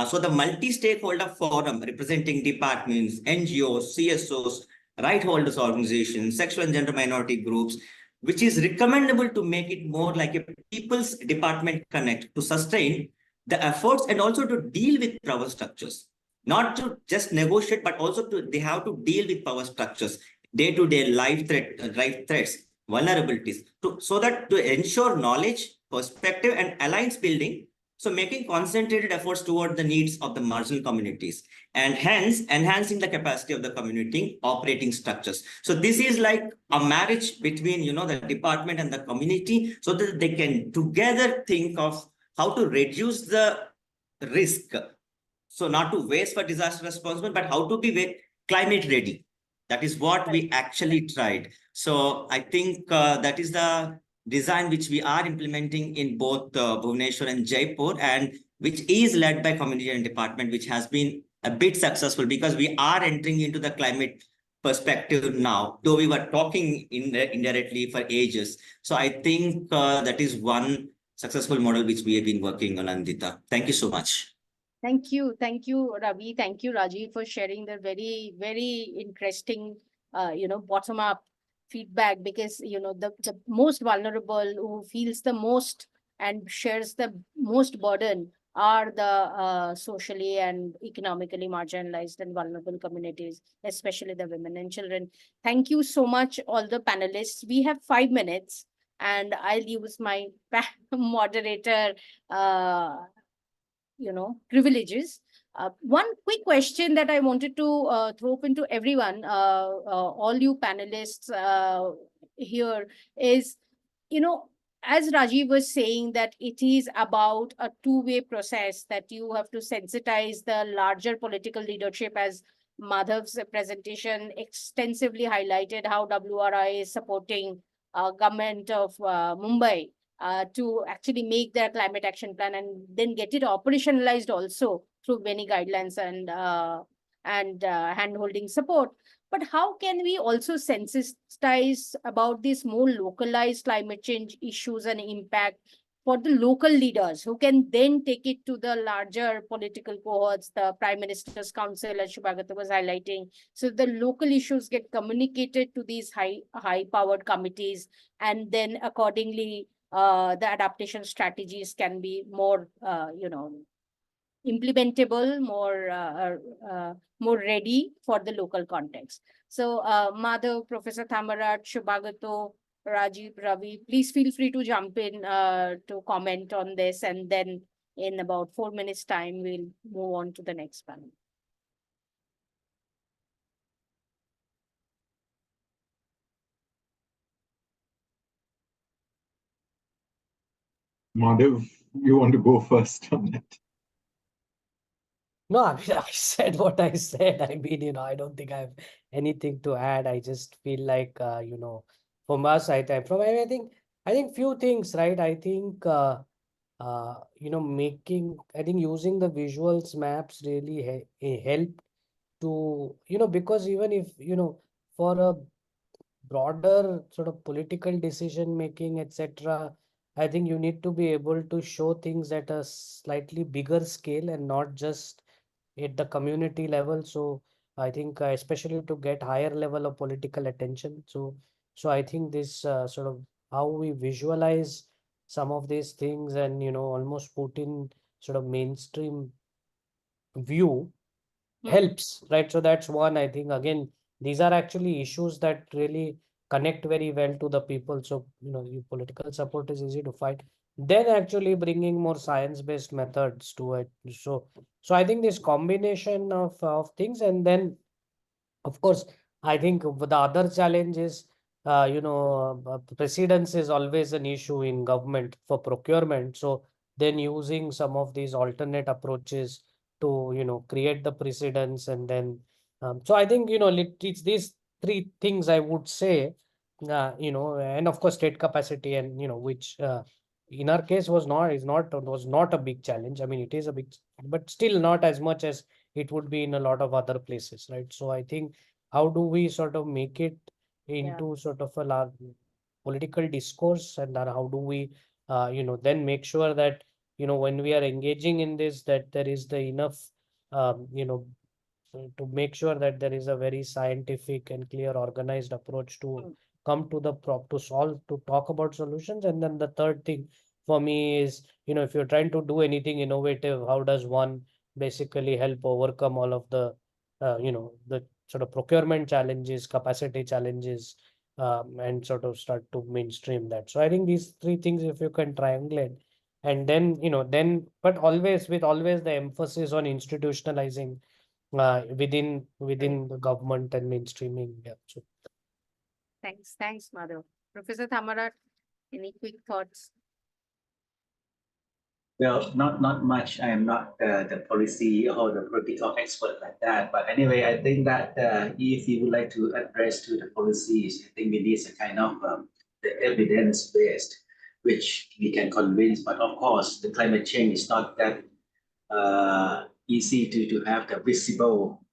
So the multi-stakeholder forum representing departments, NGOs, CSOs, right holders organizations, sexual and gender minority groups, which is recommendable to make it more like a people's department connect to sustain the efforts and also to deal with power structures. Not to just negotiate, but also they have to deal with power structures, day-to-day life threats, vulnerabilities, so that to ensure knowledge, perspective, and alliance building. So making concentrated efforts toward the needs of the marginal communities and hence enhancing the capacity of the community operating structures. So this is like a marriage between, the department and the community so that they can together think of how to reduce the risk. So not to waste for disaster responsible, but how to be climate ready. That is what we actually tried. So I think that is the design which we are implementing in both Bhubaneswar and Jaipur, and which is led by community and department, which has been a bit successful because we are entering into the climate perspective now, though we were talking indirectly for ages. So I think that is one successful model which we have been working on, Andita. Thank you so much. Thank you, Ravi. Thank you, Rajiv, for sharing the very, very interesting, bottom-up feedback, because the most vulnerable, who feels the most and shares the most burden, are the socially and economically marginalized and vulnerable communities, especially the women and children. Thank you so much, all the panelists. We have 5 minutes, and I'll use my moderator privileges. One quick question that I wanted to throw up into everyone, all you panelists here, is, as Rajiv was saying, that it is about a two-way process, that you have to sensitize the larger political leadership, as Madhav's presentation extensively highlighted how WRI is supporting government of Mumbai to actually make their climate action plan and then get it operationalized also through many guidelines and hand-holding support. But how can we also sensitize about these more localized climate change issues and impact for the local leaders, who can then take it to the larger political cohorts, the Prime Minister's Council, as Shubhagata was highlighting. So the local issues get communicated to these high-powered committees, and then accordingly, the adaptation strategies can be more, implementable, more ready for the local context. So, Madhav, Professor Thammarat, Shubhagato, Rajiv, Ravi, please feel free to jump in to comment on this, and then in about 4 minutes' time, we'll move on to the next panel. Madhav, you want to go first on that? No, I mean, I said what I said. I mean, I don't think I have anything to add. I just feel like, from our side, I think few things, right? I think, I think using the visuals maps really helped to, because even if, for a broader sort of political decision making, etc., I think you need to be able to show things at a slightly bigger scale and not just, at the community level. So I think especially to get higher level of political attention. So I think this sort of how we visualize some of these things and almost put in sort of mainstream view helps, right? So that's one, I think, again, these are actually issues that really connect very well to the people. So, your political support is easy to find. Then actually bringing more science-based methods to it. So I think this combination of things, and then of course, I think the other challenge is, precedence is always an issue in government for procurement. So then using some of these alternate approaches to, create the precedence and then, so I think, it's these three things I would say, and of course state capacity and, which in our case was not a big challenge. I mean, it is a big, but still not as much as it would be in a lot of other places, right? So I think how do we sort of make it into sort of a large political discourse, and then how do we, then make sure that, when we are engaging in this, that there is the enough, to make sure that there is a very scientific and clear organized approach to come to the to solve, to talk about solutions. And then the third thing for me is, if you're trying to do anything innovative, how does one basically help overcome all of the, the sort of procurement challenges, capacity challenges, and sort of start to mainstream that. So I think these three things, if you can triangulate, and then, but always with always the emphasis on institutionalizing within the government and mainstreaming. Yeah. So Thanks, Madhav. Professor Thamarat, any quick thoughts? Well, not much. I am not the policy or the political expert like that. But anyway, I think that if you would like to address to the policies, I think we need a kind of the evidence based, which we can convince. But of course, the climate change is not that easy to have the visible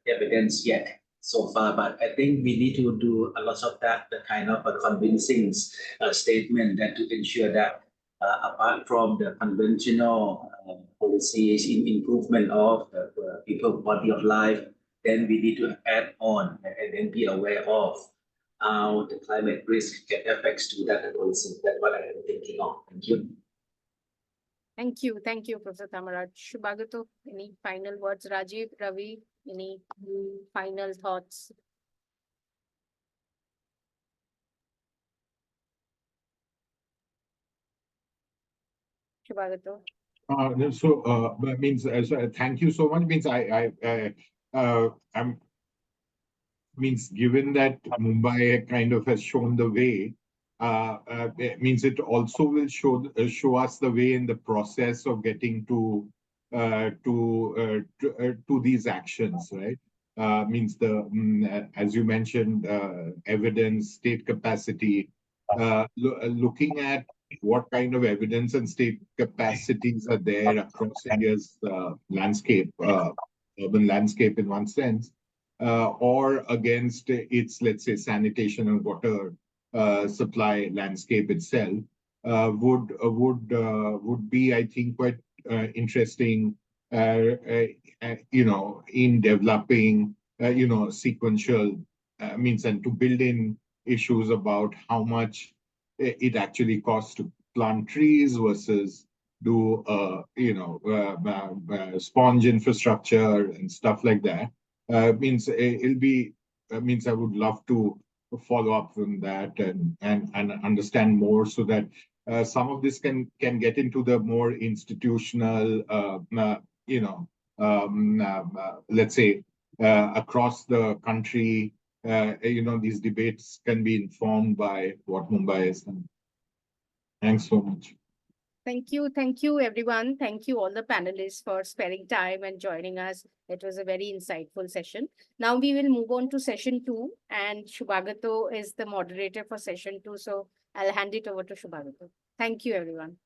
evidence yet so far. But I think we need to do a lot of that, the kind of a convincing statement that to ensure that apart from the conventional policies in improvement of the people's quality of life, then we need to add on and then be aware of how the climate risk can affect to that policy. That's what I am thinking of. Thank you. Thank you, Professor Thamarat. Shubhagato, any final words? Rajiv, Ravi, any final thoughts? Shubhagato. That means so thank you so much. Means I'm means given that Mumbai kind of has shown the way, it means it also will show us the way in the process of getting to these actions, right? Means as you mentioned, evidence, state capacity, looking at what kind of evidence and state capacities are there across India's landscape, urban landscape in one sense, or against its, let's say, sanitation and water supply landscape itself, would be, I think, quite interesting, in developing, sequential means, and to build in issues about how much it actually costs to plant trees versus do sponge infrastructure and stuff like that. Means it'll be means I would love to follow up from that and understand more, so that some of this can get into the more institutional, let's say, across the country. These debates can be informed by what Mumbai is. Thanks so much. Thank you, everyone. Thank you, all the panelists, for sparing time and joining us. It was a very insightful session. Now we will move on to session 2, and Shubhagato is the moderator for session 2. So I'll hand it over to Shubhagato. Thank you, everyone.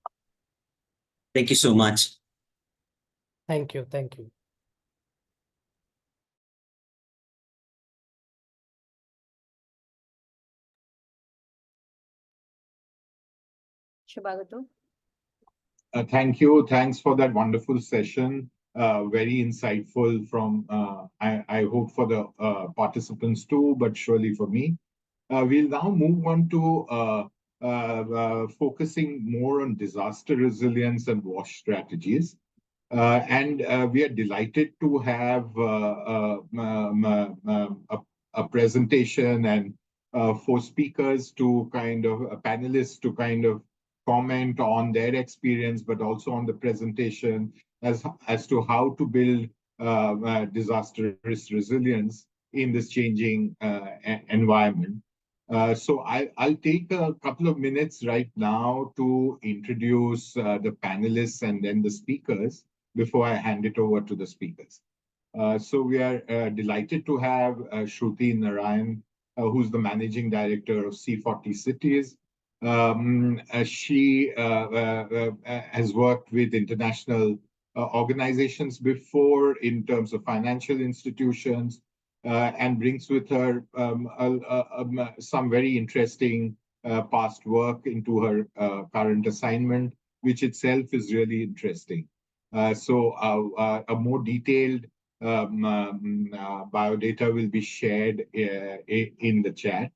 Thank you so much. thank you. Shubhagato. Thank you. Thanks for that wonderful session. very insightful from, I hope for the participants too, but surely for me. We'll now move on to focusing more on disaster resilience and WASH strategies. And we are delighted to have a presentation and 4 speakers to kind of panelists to kind of comment on their experience, but also on the presentation as to how to build disaster risk resilience in this changing environment. So I'll take a couple of minutes right now to introduce the panelists and then the speakers before I hand it over to the speakers. So we are delighted to have Shruti Narayan, who's the Managing Director of C40 Cities. She has worked with international organizations before in terms of financial institutions, and brings with her some very interesting past work into her current assignment, which itself is really interesting. So a more detailed biodata will be shared in the chat.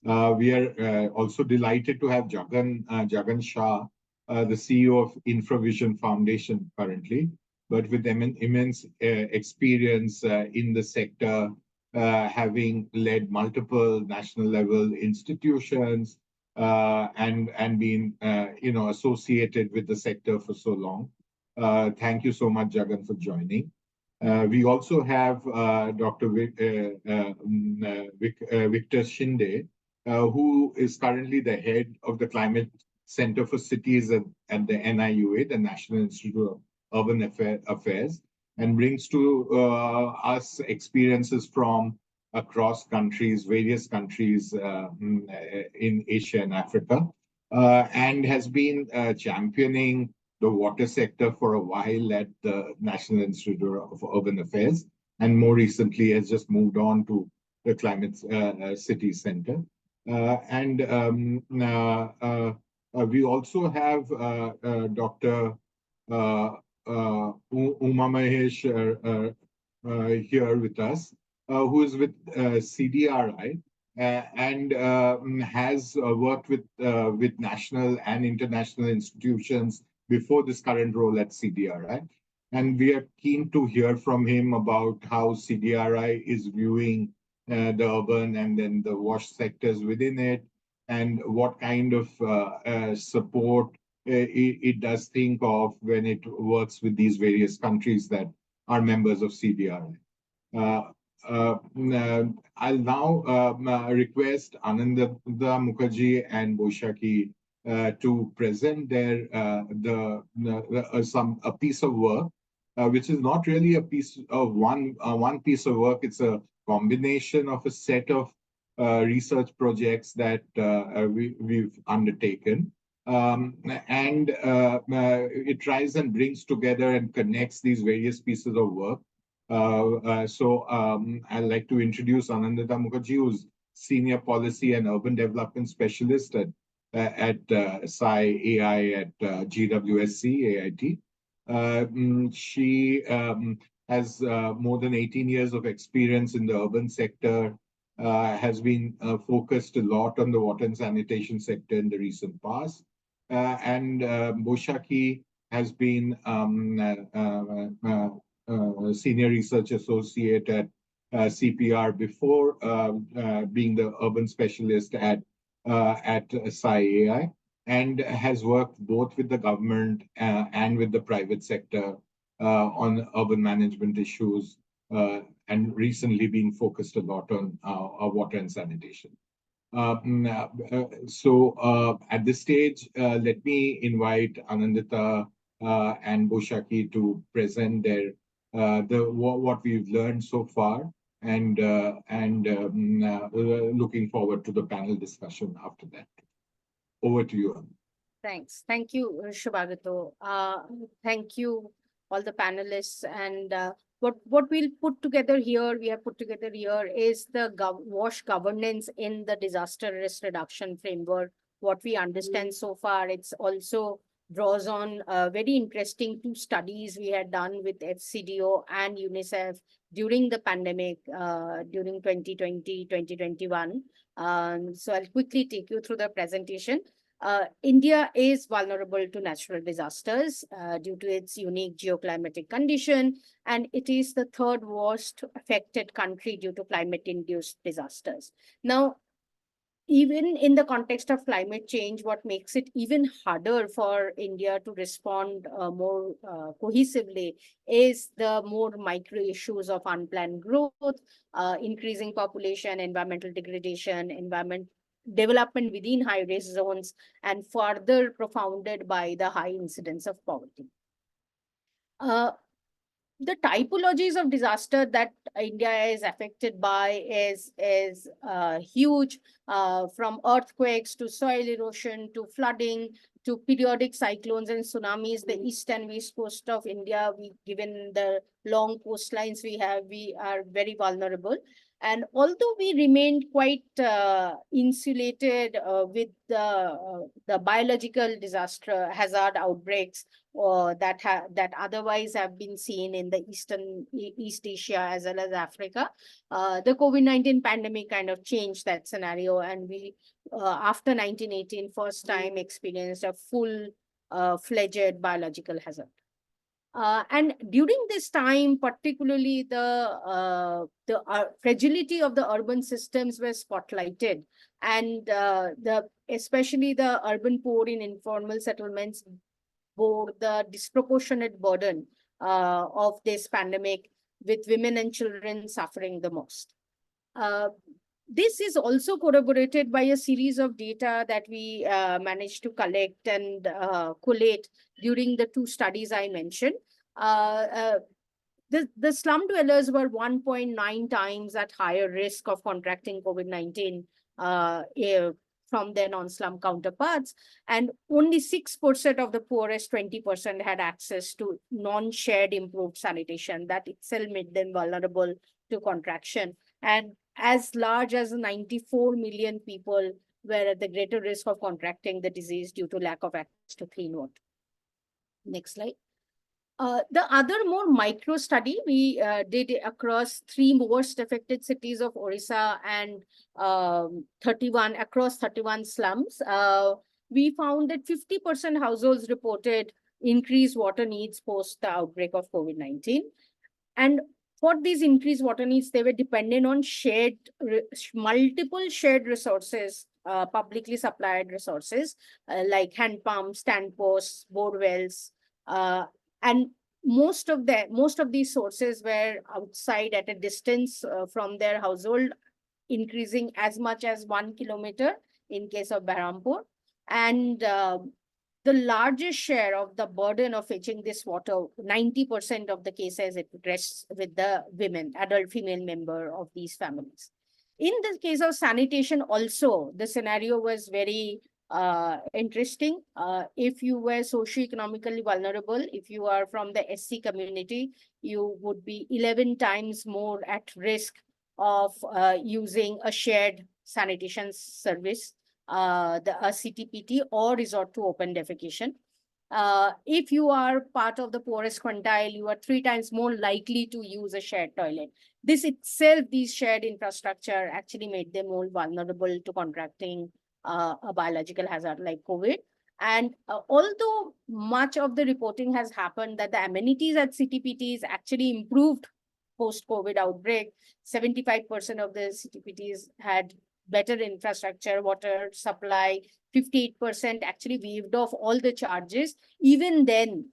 We are also delighted to have Jagan Shah, the CEO of InfraVision Foundation currently, but with immense experience in the sector, having led multiple national level institutions and been associated with the sector for so long. Thank you so much, Jagan, for joining. We also have Dr. Victor Shinde, who is currently the head of the Climate Center for Cities at the NIUA, the National Institute of Urban Affairs, and brings to us experiences from across countries, various countries in Asia and Africa, and has been championing the water sector for a while at the National Institute of Urban Affairs, and more recently has just moved on to the Climate City Center. We also have Dr. Uma Mahesh here with us, who is with CDRI and has worked with national and international institutions before this current role at CDRI. And we are keen to hear from him about how CDRI is viewing the urban and then the WASH sectors within it, and what kind of support it does think of when it works with these various countries that are members of CDRI. I'll now request Ananda Mukherjee and Boishaki to present their a piece of work, which is not really a piece of one piece of work. It's a combination of a set of research projects that we've undertaken. And it tries and brings together and connects these various pieces of work. So I'd like to introduce Anandita Mukherjee, who's Senior Policy and Urban Development Specialist at SCI-AI at GWSC, AIT. She has more than 18 years of experience in the urban sector, has been focused a lot on the water and sanitation sector in the recent past. And Boishaki has been Senior Research Associate at CPR before being the urban specialist at SCI-AI, and has worked both with the government and with the private sector on urban management issues, and recently being focused a lot on water and sanitation. So at this stage, let me invite Anandita and Boishaki to present their what we've learned so far, and looking forward to the panel discussion after that. Over to you. Thanks. Thank you, Shubhagato. Thank you, all the panelists. And what we'll put together here, we have put together here is the WASH governance in the disaster risk reduction framework. What we understand so far, it's also draws on very interesting two studies we had done with FCDO and UNICEF during the pandemic, during 2020, 2021. So I'll quickly take you through the presentation. India is vulnerable to natural disasters due to its unique geoclimatic condition, and it is the third worst affected country due to climate-induced disasters. Now, even in the context of climate change, what makes it even harder for India to respond more cohesively is the more micro issues of unplanned growth, increasing population, environmental degradation, environment development within high-risk zones, and further profounded by the high incidence of poverty. The typologies of disaster that India is affected by is huge, from earthquakes to soil erosion to flooding to periodic cyclones and tsunamis. The east and west coast of India, given the long coastlines we have, we are very vulnerable. And although we remained quite insulated with the biological disaster hazard outbreaks that otherwise have been seen in the East Asia as well as Africa, the COVID-19 pandemic kind of changed that scenario, and we after 1918 first time experienced a full fledged biological hazard. And during this time, particularly the fragility of the urban systems were spotlighted, and especially the urban poor in informal settlements bore the disproportionate burden of this pandemic, with women and children suffering the most. This is also corroborated by a series of data that we managed to collect and collate during the two studies I mentioned. The slum dwellers were 1.9 times at higher risk of contracting COVID-19 from their non-slum counterparts, and only 6% of the poorest 20% had access to non-shared improved sanitation. That itself made them vulnerable to contraction. And as large as 94 million people were at the greater risk of contracting the disease due to lack of access to clean water. Next slide. The other more micro study we did across 3 worst affected cities of Orissa and across 31 slums. We found that 50% households reported increased water needs post the outbreak of COVID-19. And for these increased water needs, they were dependent on multiple shared resources, publicly supplied resources like hand pumps, stand posts, bore wells, and most of these sources were outside at a distance from their household, increasing as much as 1 kilometer in case of Bahrampur. And the largest share of the burden of fetching this water, 90% of the cases, it rests with the women, adult female member of these families. In the case of sanitation also, the scenario was very interesting. If you were socioeconomically vulnerable, if you are from the SC community, you would be 11 times more at risk of using a shared sanitation service, a CTPT, or resort to open defecation. If you are part of the poorest quintile, you are 3 times more likely to use a shared toilet. This itself, these shared infrastructure actually made them more vulnerable to contracting a biological hazard like COVID. And although much of the reporting has happened that the amenities at CTPTs actually improved post-COVID outbreak, 75% of the CTPTs had better infrastructure, water supply, 58% actually waived off all the charges. Even then,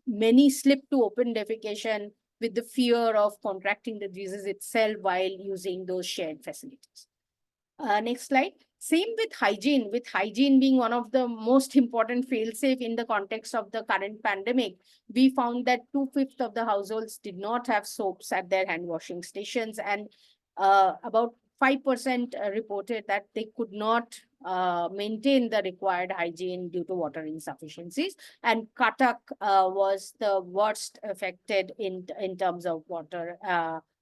many slipped to open defecation with the fear of contracting the disease itself while using those shared facilities. Next slide. Same with hygiene being one of the most important fail-safe in the context of the current pandemic. We found that 2/5 of the households did not have soaps at their hand washing stations, and about 5% reported that they could not maintain the required hygiene due to water insufficiencies. And Cuttack was the worst affected in terms of water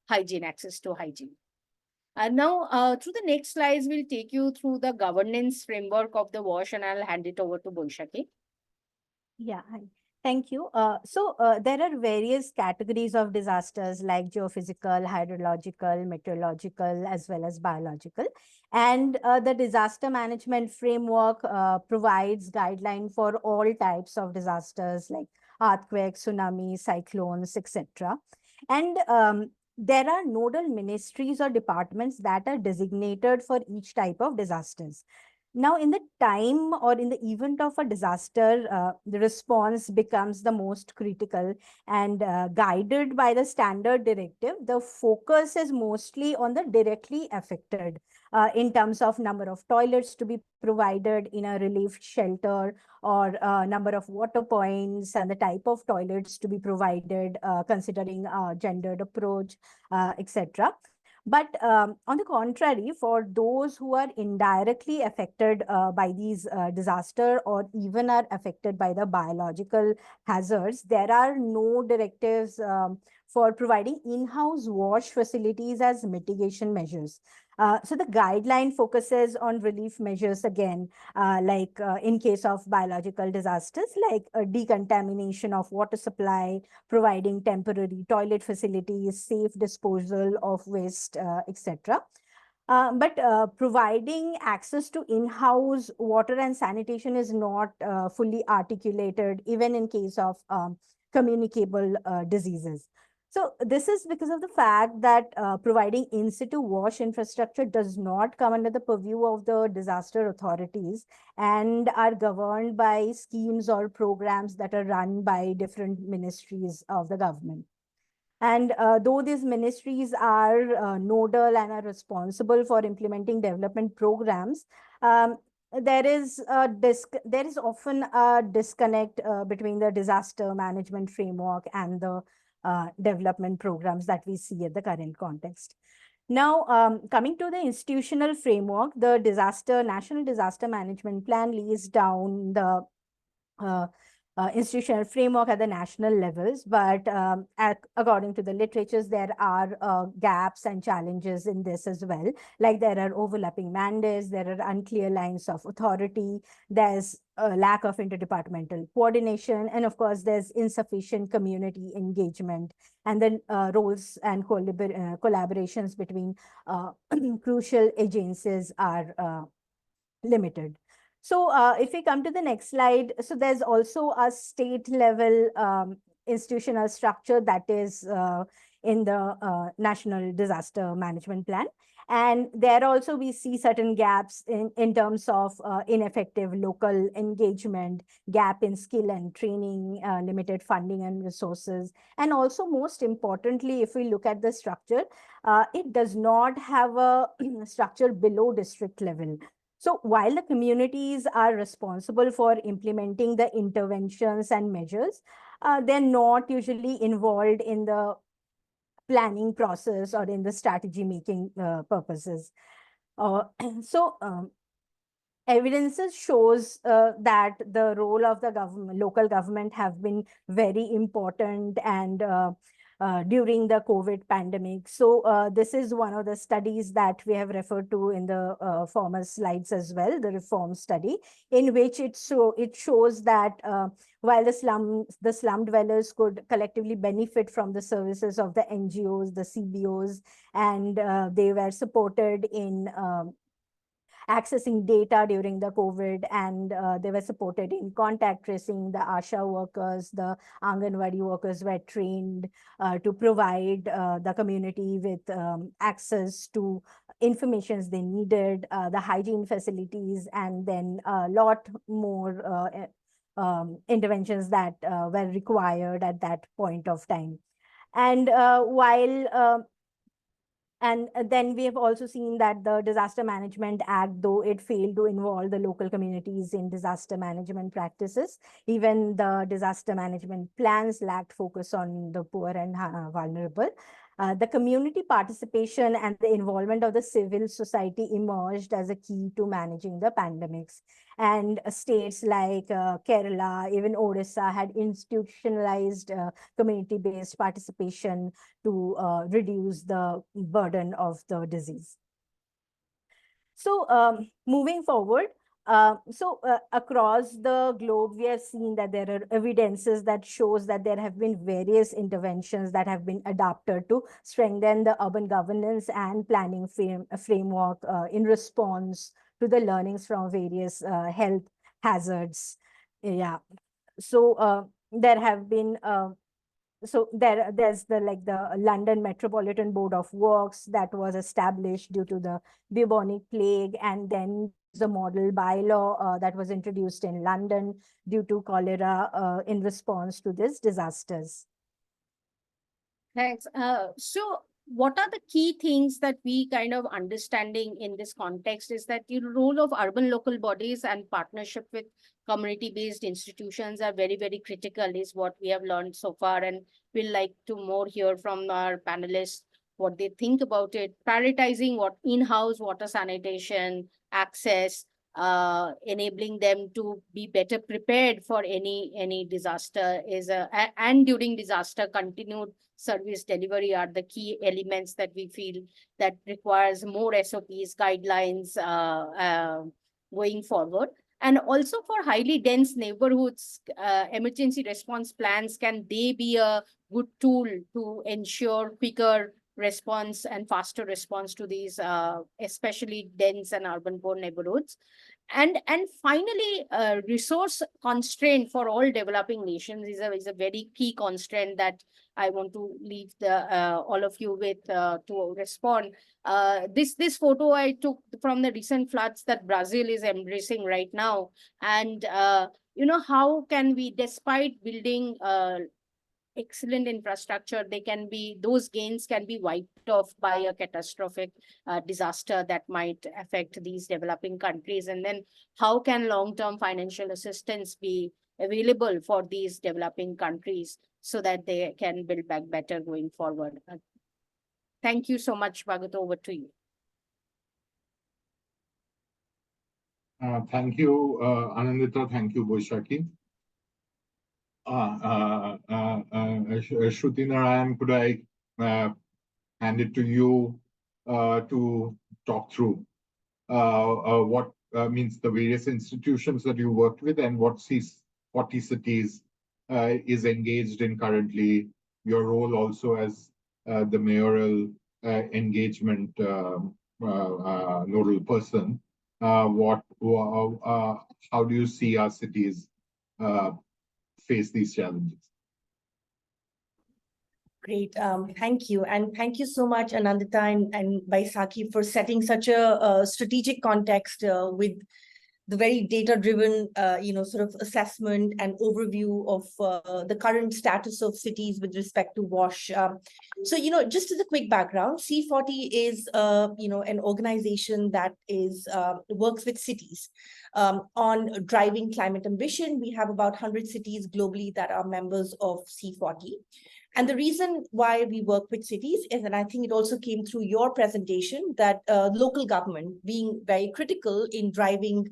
hygiene, access to hygiene. And now, through the next slides, we'll take you through the governance framework of the WASH, and I'll hand it over to Boishaki. Yeah, hi. Thank you. There are various categories of disasters like geophysical, hydrological, meteorological, as well as biological. And the disaster management framework provides guideline for all types of disasters like earthquakes, tsunamis, cyclones, etc. And there are nodal ministries or departments that are designated for each type of disasters. Now, in the time or in the event of a disaster, the response becomes the most critical, and guided by the standard directive, the focus is mostly on the directly affected in terms of number of toilets to be provided in a relief shelter, or number of water points and the type of toilets to be provided, considering gendered approach, etc. But on the contrary, for those who are indirectly affected by these disaster, or even are affected by the biological hazards, there are no directives for providing in-house wash facilities as mitigation measures. So the guideline focuses on relief measures again, like in case of biological disasters, like decontamination of water supply, providing temporary toilet facilities, safe disposal of waste, etc. But providing access to in-house water and sanitation is not fully articulated, even in case of communicable diseases. So this is because of the fact that providing in situ wash infrastructure does not come under the purview of the disaster authorities, and are governed by schemes or programs that are run by different ministries of the government. And though these ministries are nodal and are responsible for implementing development programs, there is often a disconnect between the disaster management framework and the development programs that we see at the current context. Now, coming to the institutional framework, the National Disaster Management Plan lays down the uh, institutional framework at the national levels, but according to the literatures, there are gaps and challenges in this as well. Like there are overlapping mandates, there are unclear lines of authority, there's a lack of interdepartmental coordination, and of course, there's insufficient community engagement, and then roles and collaborations between crucial agencies are limited. So if we come to the next slide, so there's also a state level institutional structure that is in the National Disaster Management Plan. And there also we see certain gaps in terms of ineffective local engagement, gap in skill and training, limited funding and resources. And also most importantly, if we look at the structure, it does not have a structure below district level. So while the communities are responsible for implementing the interventions and measures, they're not usually involved in the planning process or in the strategy making purposes. So evidences shows that the role of the government, local government, have been very important, and during the COVID pandemic. So this is one of the studies that we have referred to in the former slides as well, the reform study, in which it shows that while the slum dwellers could collectively benefit from the services of the NGOs, the CBOs, and they were supported in accessing data during the COVID, and they were supported in contact tracing. The ASHA workers, the Anganwadi workers were trained to provide the community with access to information they needed, the hygiene facilities, and then a lot more interventions that were required at that point of time. And and then we have also seen that the Disaster Management Act, though it failed to involve the local communities in disaster management practices, even the disaster management plans lacked focus on the poor and vulnerable. The community participation and the involvement of the civil society emerged as a key to managing the pandemics. And states like Kerala, even Odisha, had institutionalized community-based participation to reduce the burden of the disease. So moving forward, Across the globe, we have seen that there are evidences that shows that there have been various interventions that have been adopted to strengthen the urban governance and planning framework in response to the learnings from various health hazards. Yeah. So there have been there's the London Metropolitan Board of Works that was established due to the bubonic plague, and then the model bylaw that was introduced in London due to cholera in response to these disasters. Thanks. So what are the key things that we kind of understanding in this context is that the role of urban local bodies and partnership with community-based institutions are very, very critical is what we have learned so far. And we'd like to more hear from our panelists what they think about it, prioritizing what in-house water sanitation, access, enabling them to be better prepared for any disaster is and during disaster continued service delivery are the key elements that we feel that requires more SOPs, guidelines going forward. And also for highly dense neighborhoods, emergency response plans, can they be a good tool to ensure quicker response and faster response to these, especially dense and urban-poor neighborhoods? And finally, resource constraint for all developing nations is a very key constraint that I want to leave all of you with to respond. This photo I took from the recent floods that Brazil is embracing right now, and how can we, despite building excellent infrastructure, those gains can be wiped off by a catastrophic disaster that might affect these developing countries. And then how can long-term financial assistance be available for these developing countries so that they can build back better going forward? Thank you so much, Bhagat. Over to you. Thank you, Anandita. Thank you, Boishaki. Shruti Narayan, could I hand it to you to talk through what means the various institutions that you worked with and what 40 cities is engaged in currently, your role also as the mayoral engagement nodal person. How do you see our cities face these challenges? Great. Thank you. And thank you so much, Anandita and Baisakhi, for setting such a strategic context with the very data-driven, sort of assessment and overview of the current status of cities with respect to WASH. So, just as a quick background, C40 is, an organization that works with cities on driving climate ambition. We have about 100 cities globally that are members of C40. And the reason why we work with cities is, and I think it also came through your presentation, that local government being very critical in driving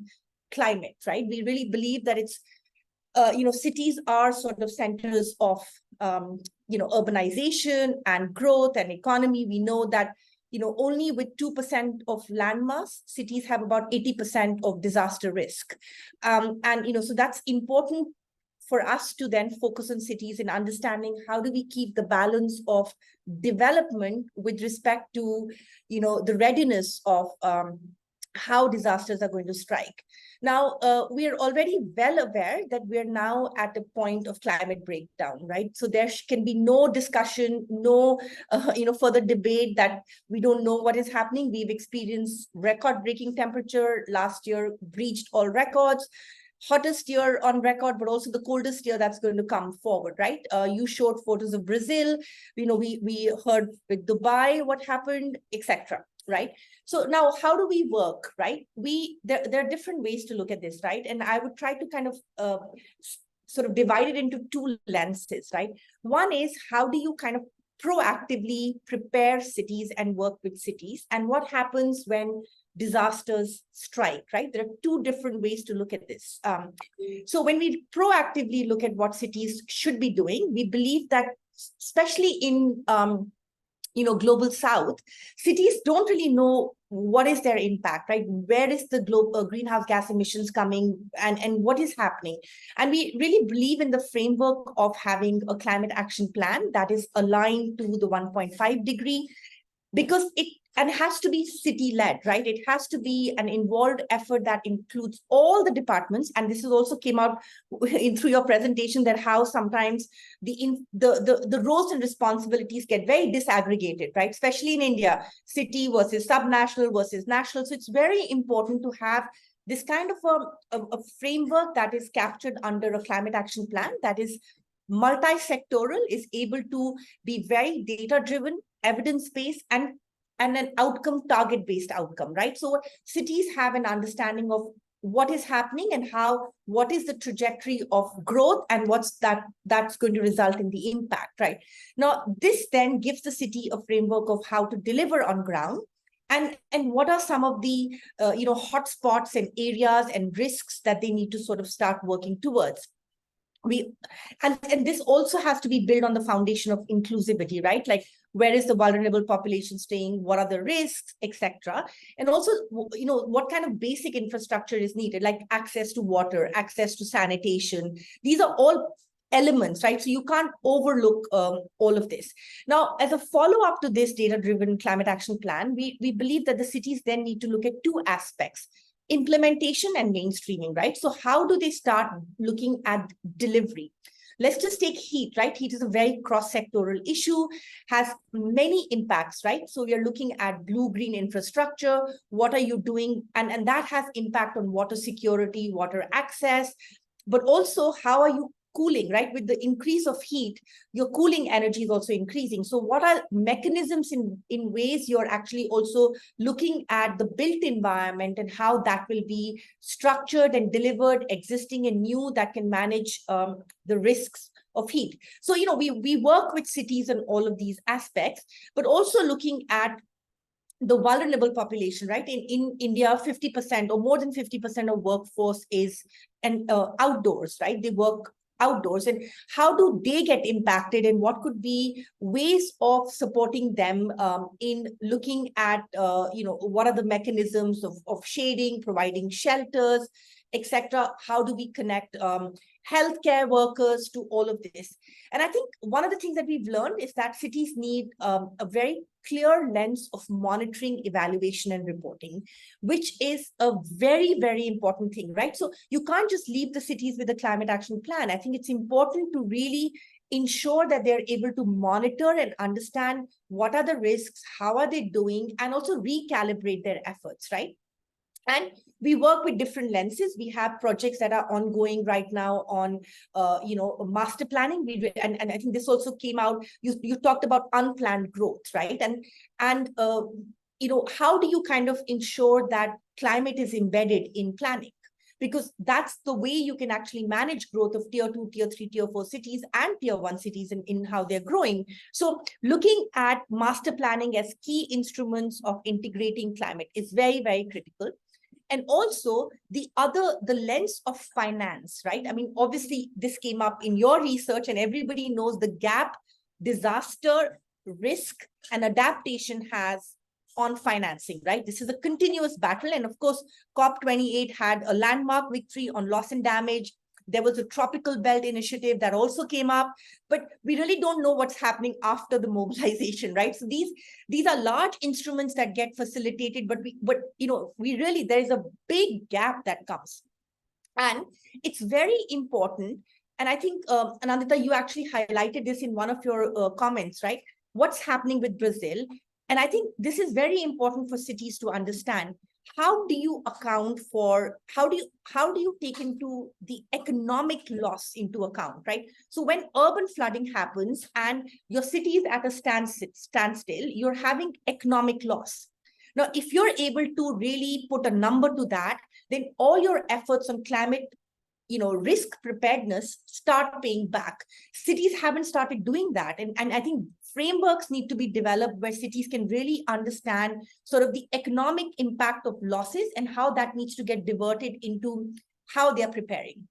climate, right? We really believe that it's, cities are sort of centers of, urbanization and growth and economy. We know that, only with 2% of landmass, cities have about 80% of disaster risk. So that's important for us to then focus on cities and understanding how do we keep the balance of development with respect to, the readiness of how disasters are going to strike. Now, we are already well aware that we are now at a point of climate breakdown, right? So there can be no discussion, no, further debate that we don't know what is happening. We've experienced record-breaking temperature. Last year breached all records. Hottest year on record, but also the coldest year that's going to come forward, right? You showed photos of Brazil. We heard with Dubai what happened, etc. Right? So now, how do we work, right? There are different ways to look at this, right? And I would try to kind of sort of divide it into two lenses, right? One is, how do you kind of proactively prepare cities and work with cities? And what happens when disasters strike, right? There are two different ways to look at this. So when we proactively look at what cities should be doing, we believe that, especially in global south, cities don't really know what is their impact, right? Where is the global greenhouse gas emissions coming, and what is happening? And we really believe in the framework of having a climate action plan that is aligned to the 1.5 degree, because it has to be city-led, right? It has to be an involved effort that includes all the departments. And this is also came out through your presentation, that how sometimes the roles and responsibilities get very disaggregated, right? Especially in India, city versus subnational versus national. So it's very important to have this kind of a framework that is captured under a climate action plan that is multi-sectoral, is able to be very data-driven, evidence-based, and an outcome, target-based outcome, right? So cities have an understanding of what is happening and what is the trajectory of growth, and that's going to result in the impact, right? Now, this then gives the city a framework of how to deliver on ground, and what are some of the hotspots and areas and risks that they need to sort of start working towards. And this also has to be built on the foundation of inclusivity, right? Like, where is the vulnerable population staying? What are the risks, etc.? And also, what kind of basic infrastructure is needed, like access to water, access to sanitation. These are all elements, right? So you can't overlook all of this. Now, as a follow-up to this data-driven climate action plan, we believe that the cities then need to look at two aspects: implementation and mainstreaming, right? So how do they start looking at delivery? Let's just take heat, right? Heat is a very cross-sectoral issue, has many impacts, right? So we are looking at blue-green infrastructure. What are you doing? And that has impact on water security, water access, but also how are you cooling, right? With the increase of heat, your cooling energy is also increasing. So what are mechanisms in ways you're actually also looking at the built environment and how that will be structured and delivered, existing and new, that can manage the risks of heat. So, we work with cities on all of these aspects, but also looking at the vulnerable population, right? In India, 50% or more than 50% of workforce is outdoors, right? They work outdoors, and how do they get impacted, and what could be ways of supporting them in looking at what are the mechanisms of shading, providing shelters, etc. How do we connect healthcare workers to all of this? And I think one of the things that we've learned is that cities need a very clear lens of monitoring, evaluation, and reporting, which is a very, very important thing, right? So you can't just leave the cities with a climate action plan. I think it's important to really ensure that they're able to monitor and understand what are the risks, how are they doing, and also recalibrate their efforts, right? And we work with different lenses. We have projects that are ongoing right now on, master planning. And I think this also came out. You talked about unplanned growth, right? And how do you kind of ensure that climate is embedded in planning? Because that's the way you can actually manage growth of tier 2, tier 3, tier 4 cities and tier 1 cities in how they're growing. So looking at master planning as key instruments of integrating climate is very, very critical. And also the lens of finance, right? I mean, obviously this came up in your research, and everybody knows the gap disaster risk and adaptation has on financing, right? This is a continuous battle. And of course, COP28 had a landmark victory on loss and damage. There was a tropical belt initiative that also came up, but we really don't know what's happening after the mobilization, right? So these are large instruments that get facilitated, but there is a big gap that comes. And it's very important. And I think, Anandita, you actually highlighted this in one of your comments, right? What's happening with Brazil? And I think this is very important for cities to understand. How do you account for, how do you take into the economic loss into account, right? So when urban flooding happens and your city is at a standstill, you're having economic loss. Now, if you're able to really put a number to that, then all your efforts on climate risk preparedness start paying back. Cities haven't started doing that. And I think frameworks need to be developed where cities can really understand sort of the economic impact of losses and how that needs to get diverted into how they're preparing.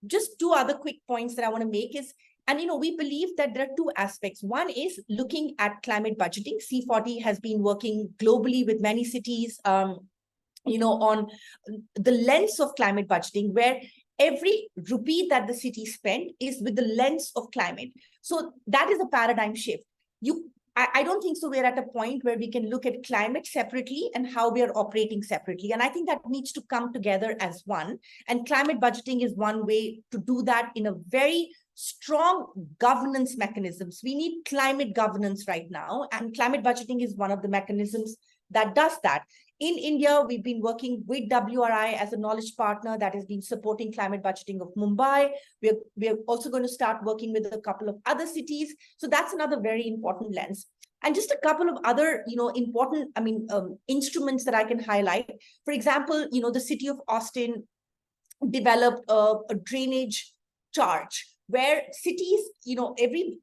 Just two other quick points that I want to make is And we believe that there are two aspects. One is looking at climate budgeting. C40 has been working globally with many cities, on the lens of climate budgeting, where every rupee that the city spend is with the lens of climate. So that is a paradigm shift. I don't think so we're at a point where we can look at climate separately and how we are operating separately. And I think that needs to come together as one. And climate budgeting is one way to do that in a very strong governance mechanisms. We need climate governance right now, and climate budgeting is one of the mechanisms that does that. In India, we've been working with WRI as a knowledge partner that has been supporting climate budgeting of Mumbai. We're also going to start working with a couple of other cities. So that's another very important lens. And just a couple of other, important, instruments that I can highlight. For example, the city of Austin developed a drainage charge where cities,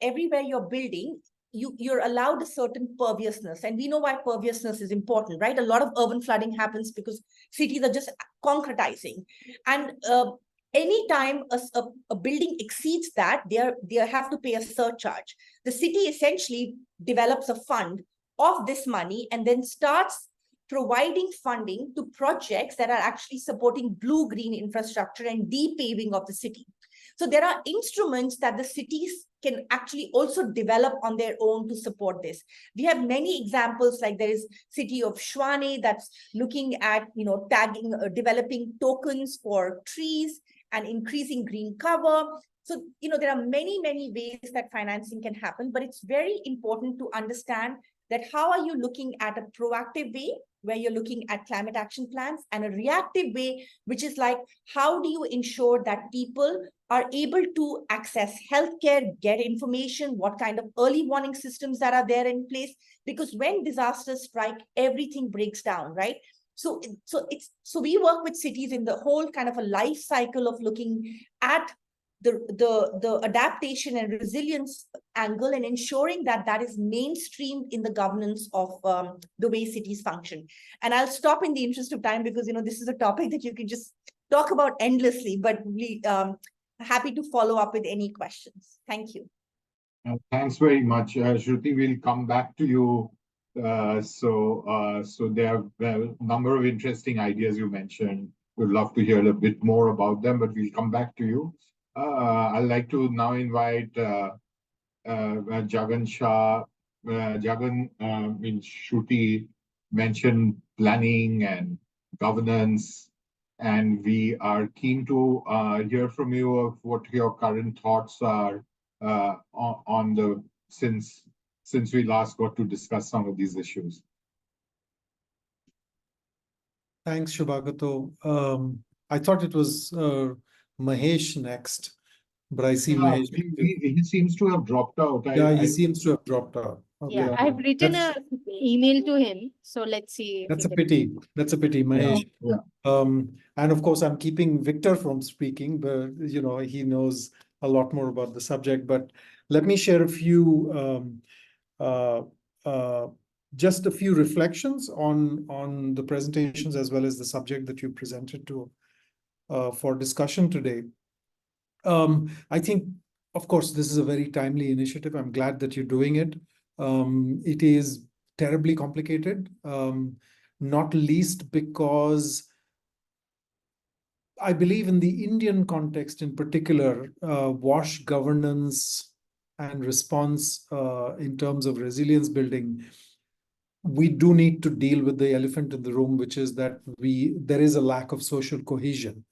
everywhere you're building, you're allowed a certain perviousness. And we know why perviousness is important, right? A lot of urban flooding happens because cities are just concretizing. And anytime a building exceeds that, they have to pay a surcharge. The city essentially develops a fund of this money and then starts providing funding to projects that are actually supporting blue-green infrastructure and de-paving of the city. So there are instruments that the cities can actually also develop on their own to support this. We have many examples, like there is city of Shwane that's looking at, tagging, developing tokens for trees and increasing green cover. So, there are many, many ways that financing can happen, but it's very important to understand that how are you looking at a proactive way where you're looking at climate action plans, and a reactive way, which is like, how do you ensure that people are able to access healthcare, get information, what kind of early warning systems that are there in place? Because when disasters strike, everything breaks down, right? So we work with cities in the whole kind of a life cycle of looking at the adaptation and resilience angle and ensuring that that is mainstreamed in the governance of the way cities function. And I'll stop in the interest of time because, this is a topic that you can just talk about endlessly, but we happy to follow up with any questions. Thank you. Thanks very much, Shruti. We'll come back to you. So there are a number of interesting ideas you mentioned. We'd love to hear a bit more about them, but we'll come back to you. I'd like to now invite Jagan Shah. Jagan, Shruti mentioned planning and governance, and we are keen to hear from you of what your current thoughts are on the since we last got to discuss some of these issues. Thanks, Shubhagato. I thought it was Mahesh next, but I see Mahesh. He seems to have dropped out. He seems to have dropped out. Okay. Yeah, I've written an email to him, so let's see. That's a pity. That's a pity, Mahesh. Yeah. And of course, I'm keeping Victor from speaking, but he knows a lot more about the subject. But let me share a few, just a few reflections on the presentations as well as the subject that you presented to for discussion today. I think, of course, this is a very timely initiative. I'm glad that you're doing it. It is terribly complicated, not least because I believe in the Indian context in particular, WASH governance and response in terms of resilience building, we do need to deal with the elephant in the room, which is that there is a lack of social cohesion.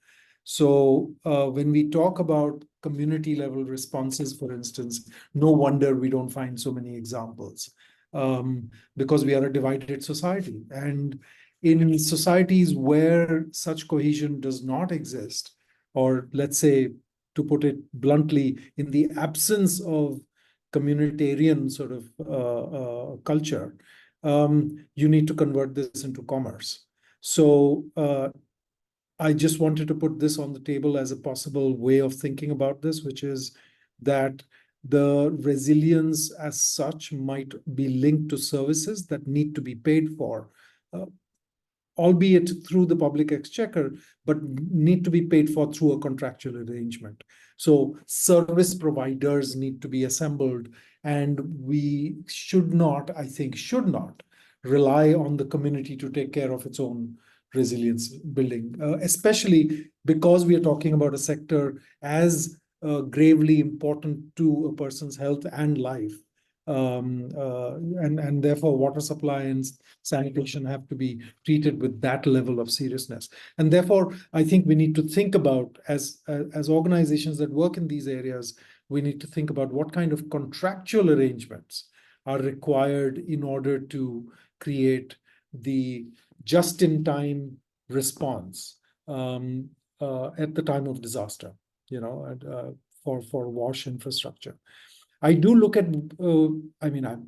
So when we talk about community level responses, for instance, no wonder we don't find so many examples because we are a divided society. And in societies where such cohesion does not exist, or let's say, to put it bluntly, in the absence of communitarian sort of culture, you need to convert this into commerce. So I just wanted to put this on the table as a possible way of thinking about this, which is that the resilience as such might be linked to services that need to be paid for. albeit through the public exchequer, but need to be paid for through a contractual arrangement. So service providers need to be assembled, and we should not, I think, should not rely on the community to take care of its own resilience building, especially because we are talking about a sector as gravely important to a person's health and life. And therefore water supply and sanitation have to be treated with that level of seriousness. And therefore, I think we need to think about, as organizations that work in these areas, we need to think about what kind of contractual arrangements are required in order to create the just-in-time response at the time of disaster, for WASH infrastructure. I do look at,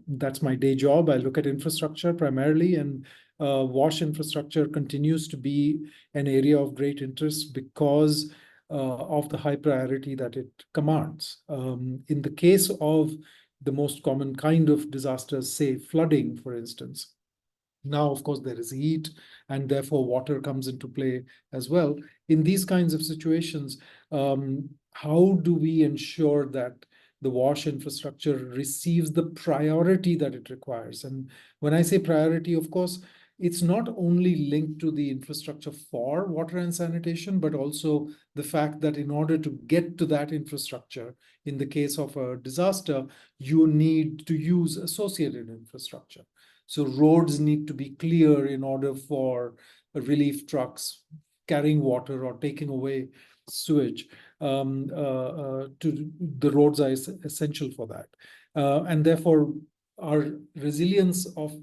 that's my day job. I look at infrastructure primarily, and WASH infrastructure continues to be an area of great interest because of the high priority that it commands. In the case of the most common kind of disasters, say flooding, for instance, now, of course, there is heat, and therefore water comes into play as well. In these kinds of situations, how do we ensure that the WASH infrastructure receives the priority that it requires? And when I say priority, of course, it's not only linked to the infrastructure for water and sanitation, but also the fact that in order to get to that infrastructure, in the case of a disaster, you need to use associated infrastructure. So roads need to be clear in order for relief trucks carrying water or taking away sewage. To the roads are essential for that, and therefore our resilience of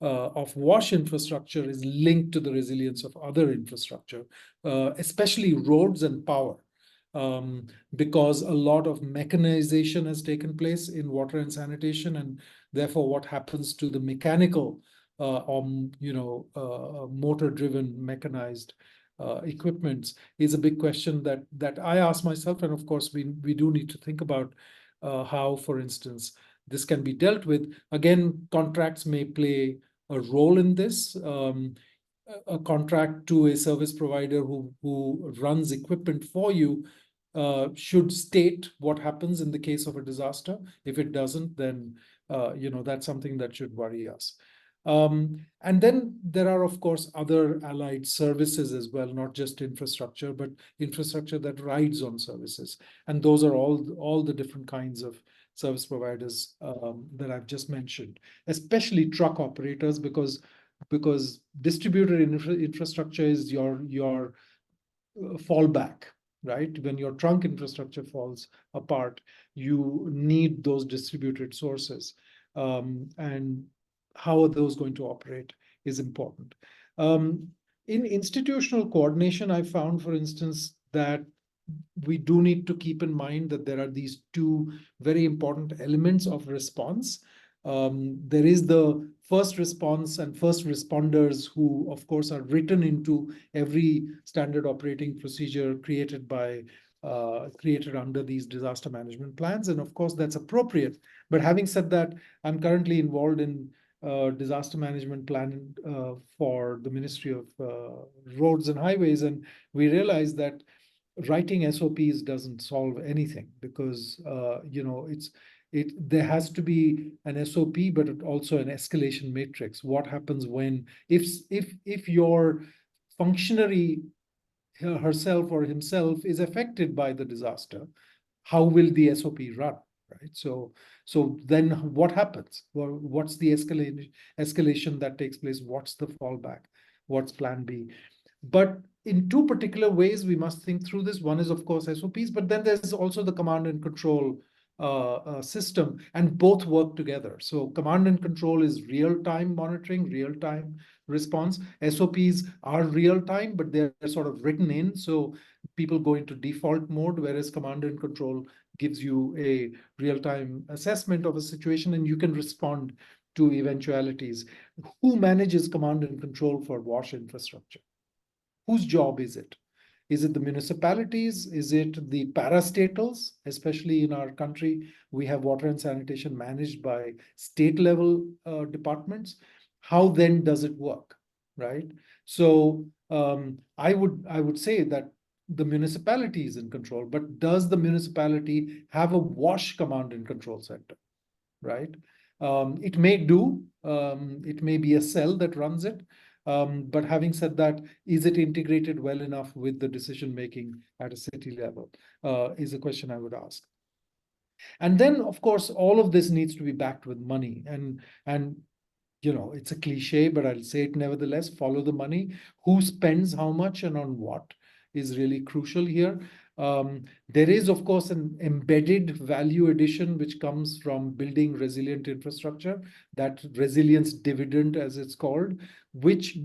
WASH infrastructure is linked to the resilience of other infrastructure, especially roads and power. Because a lot of mechanization has taken place in water and sanitation, and therefore what happens to the mechanical motor-driven mechanized equipments is a big question that I ask myself, and of course we do need to think about how, for instance, this can be dealt with. Again, contracts may play a role in this. A contract to a service provider who runs equipment for you should state what happens in the case of a disaster. If it doesn't, then that's something that should worry us. And then there are, of course, other allied services as well, not just infrastructure, but infrastructure that rides on services. And those are all the different kinds of service providers that I've just mentioned, especially truck operators, because distributed infrastructure is your fallback, right? When your trunk infrastructure falls apart, you need those distributed sources. And how are those going to operate is important. In institutional coordination, I found, for instance, that we do need to keep in mind that there are these two very important elements of response. There is the first response and first responders who, of course, are written into every standard operating procedure created under these disaster management plans. And of course, that's appropriate. But having said that, I'm currently involved in disaster management plan for the Ministry of Roads and Highways. And we realized that writing SOPs doesn't solve anything, because there has to be an SOP, but also an escalation matrix. What happens when if your functionary herself or himself is affected by the disaster, how will the SOP run, right? So then what happens? Well, what's the escalation that takes place? What's the fallback? What's plan B? But in two particular ways, we must think through this. One is, of course, SOPs, but then there's also the command and control system, and both work together. So command and control is real-time monitoring, real-time response. SOPs are real-time, but they're sort of written in, so people go into default mode, whereas command and control gives you a real-time assessment of a situation, and you can respond to eventualities. Who manages command and control for WASH infrastructure? Whose job is it? Is it the municipalities? Is it the parastatals? Especially in our country, we have water and sanitation managed by state level departments. How then does it work, right? So I would say that the municipality is in control, but does the municipality have a WASH command and control center, right? It may do, it may be a cell that runs it. But having said that, is it integrated well enough with the decision making at a city level? Is a question I would ask. And then, of course, all of this needs to be backed with money. And you know, it's a cliche, but I'll say it nevertheless, follow the money. Who spends how much and on what is really crucial here. There is, of course, an embedded value addition which comes from building resilient infrastructure, that resilience dividend, as it's called, which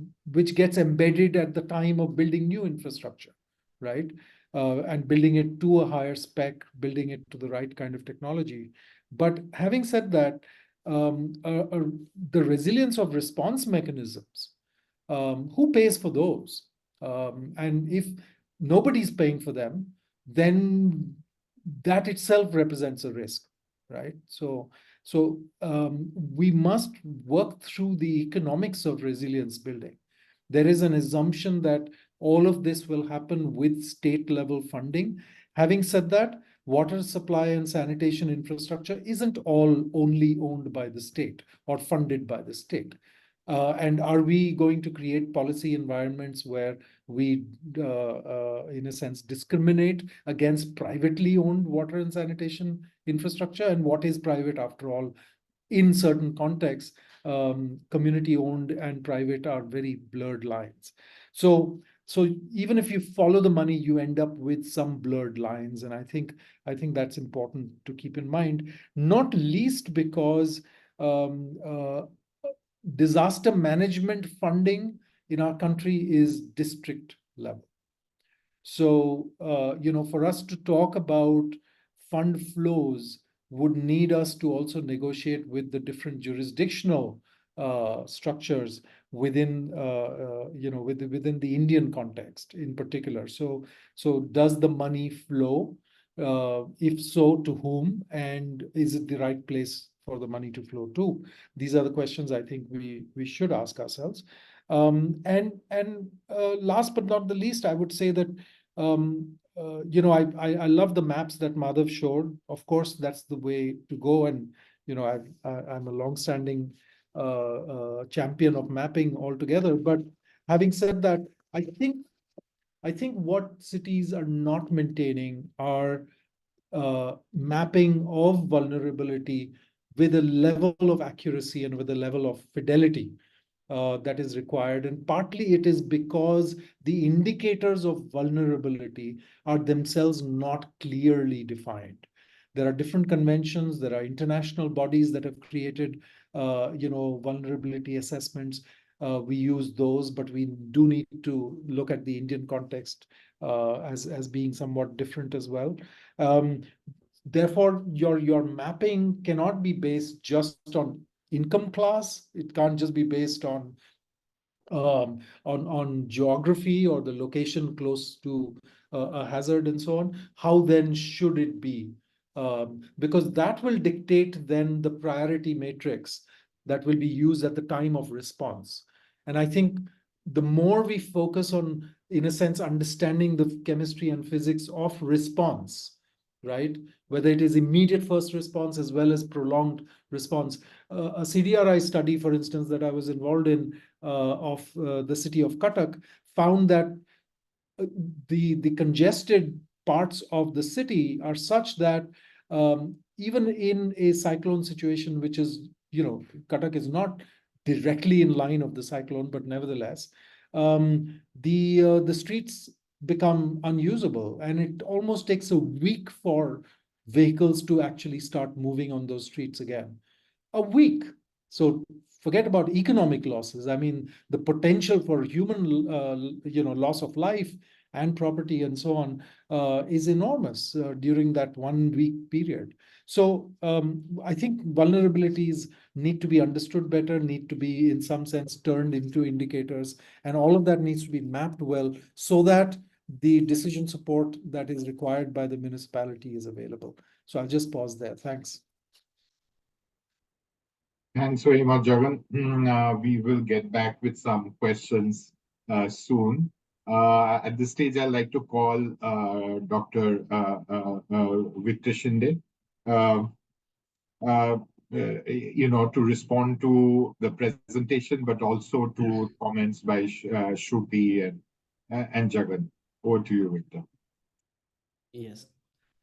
gets embedded at the time of building new infrastructure, right? And building it to a higher spec, building it to the right kind of technology. But having said that, the resilience of response mechanisms, who pays for those? And if nobody's paying for them, then that itself represents a risk, right? So we must work through the economics of resilience building. There is an assumption that all of this will happen with state level funding. Having said that, water supply and sanitation infrastructure isn't all only owned by the state or funded by the state. And are we going to create policy environments where we, in a sense, discriminate against privately owned water and sanitation infrastructure? And what is private after all? In certain contexts, community owned and private are very blurred lines. So even if you follow the money, you end up with some blurred lines. And I think that's important to keep in mind, not least because disaster management funding in our country is district level. So, you know, for us to talk about fund flows would need us to also negotiate with the different jurisdictional structures within, you know, within the Indian context in particular. So does the money flow? If so, to whom? And is it the right place for the money to flow to? These are the questions I think we should ask ourselves. And last but not the least, I would say that you know, I love the maps that Madhav showed. Of course, that's the way to go. And you know, I'm a long-standing champion of mapping altogether. But having said that, I think what cities are not maintaining are mapping of vulnerability with a level of accuracy and with a level of fidelity that is required. And partly it is because the indicators of vulnerability are themselves not clearly defined. There are different conventions, there are international bodies that have created, you know, vulnerability assessments. We use those, but we do need to look at the Indian context as being somewhat different as well. Therefore, your mapping cannot be based just on income class. It can't just be based on geography or the location close to a hazard and so on. How then should it be? Because that will dictate then the priority matrix that will be used at the time of response. And I think the more we focus on, in a sense, understanding the chemistry and physics of response, right? Whether it is immediate first response as well as prolonged response. A CDRI study, for instance, that I was involved in of the city of Cuttack found that the congested parts of the city are such that even in a cyclone situation, which is, you know, Cuttack is not directly in line of the cyclone, but nevertheless, the streets become unusable, and it almost takes a week for vehicles to actually start moving on those streets again. A week. So forget about economic losses. I mean, the potential for human, you know, loss of life and property and so on is enormous during that 1 week period. So I think vulnerabilities need to be understood better, need to be in some sense turned into indicators, and all of that needs to be mapped well so that the decision support that is required by the municipality is available. So I'll just pause there. Thanks. Thanks very much, Jagan. We will get back with some questions soon. At this stage, I'd like to call Dr. Victor Shinde, uh, to respond to the presentation, but also to comments by Shruti and Jagan. Over to you, Victor. Yes,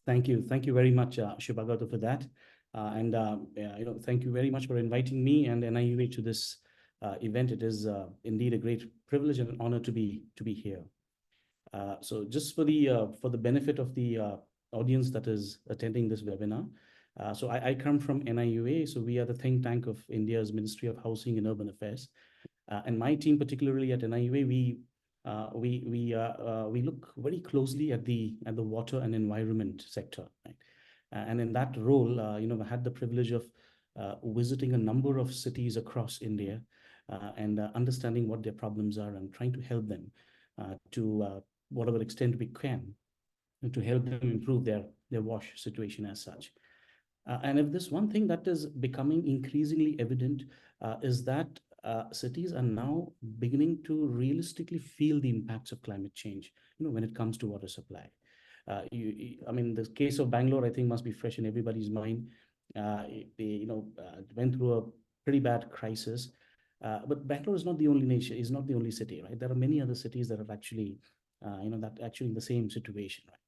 thank you. Thank you very much, Shubhagata, for that. Thank you very much for inviting me and NIUA to this event. It is indeed a great privilege and an honor to be here. So just for the benefit of the audience that is attending this webinar, so I come from NIUA. So we are the think tank of India's Ministry of Housing and Urban Affairs, and my team, particularly at NIUA, we look very closely at the water and environment sector, right? And in that role, I had the privilege of visiting a number of cities across India and understanding what their problems are and trying to help them to whatever extent we can to help them improve their wash situation as such. And if there's one thing that is becoming increasingly evident is that cities are now beginning to realistically feel the impacts of climate change, when it comes to water supply. The case of Bangalore, I think, must be fresh in everybody's mind. They went through a pretty bad crisis. But Bangalore is not the only nation, is not the only city, right? There are many other cities that are actually, in the same situation, right?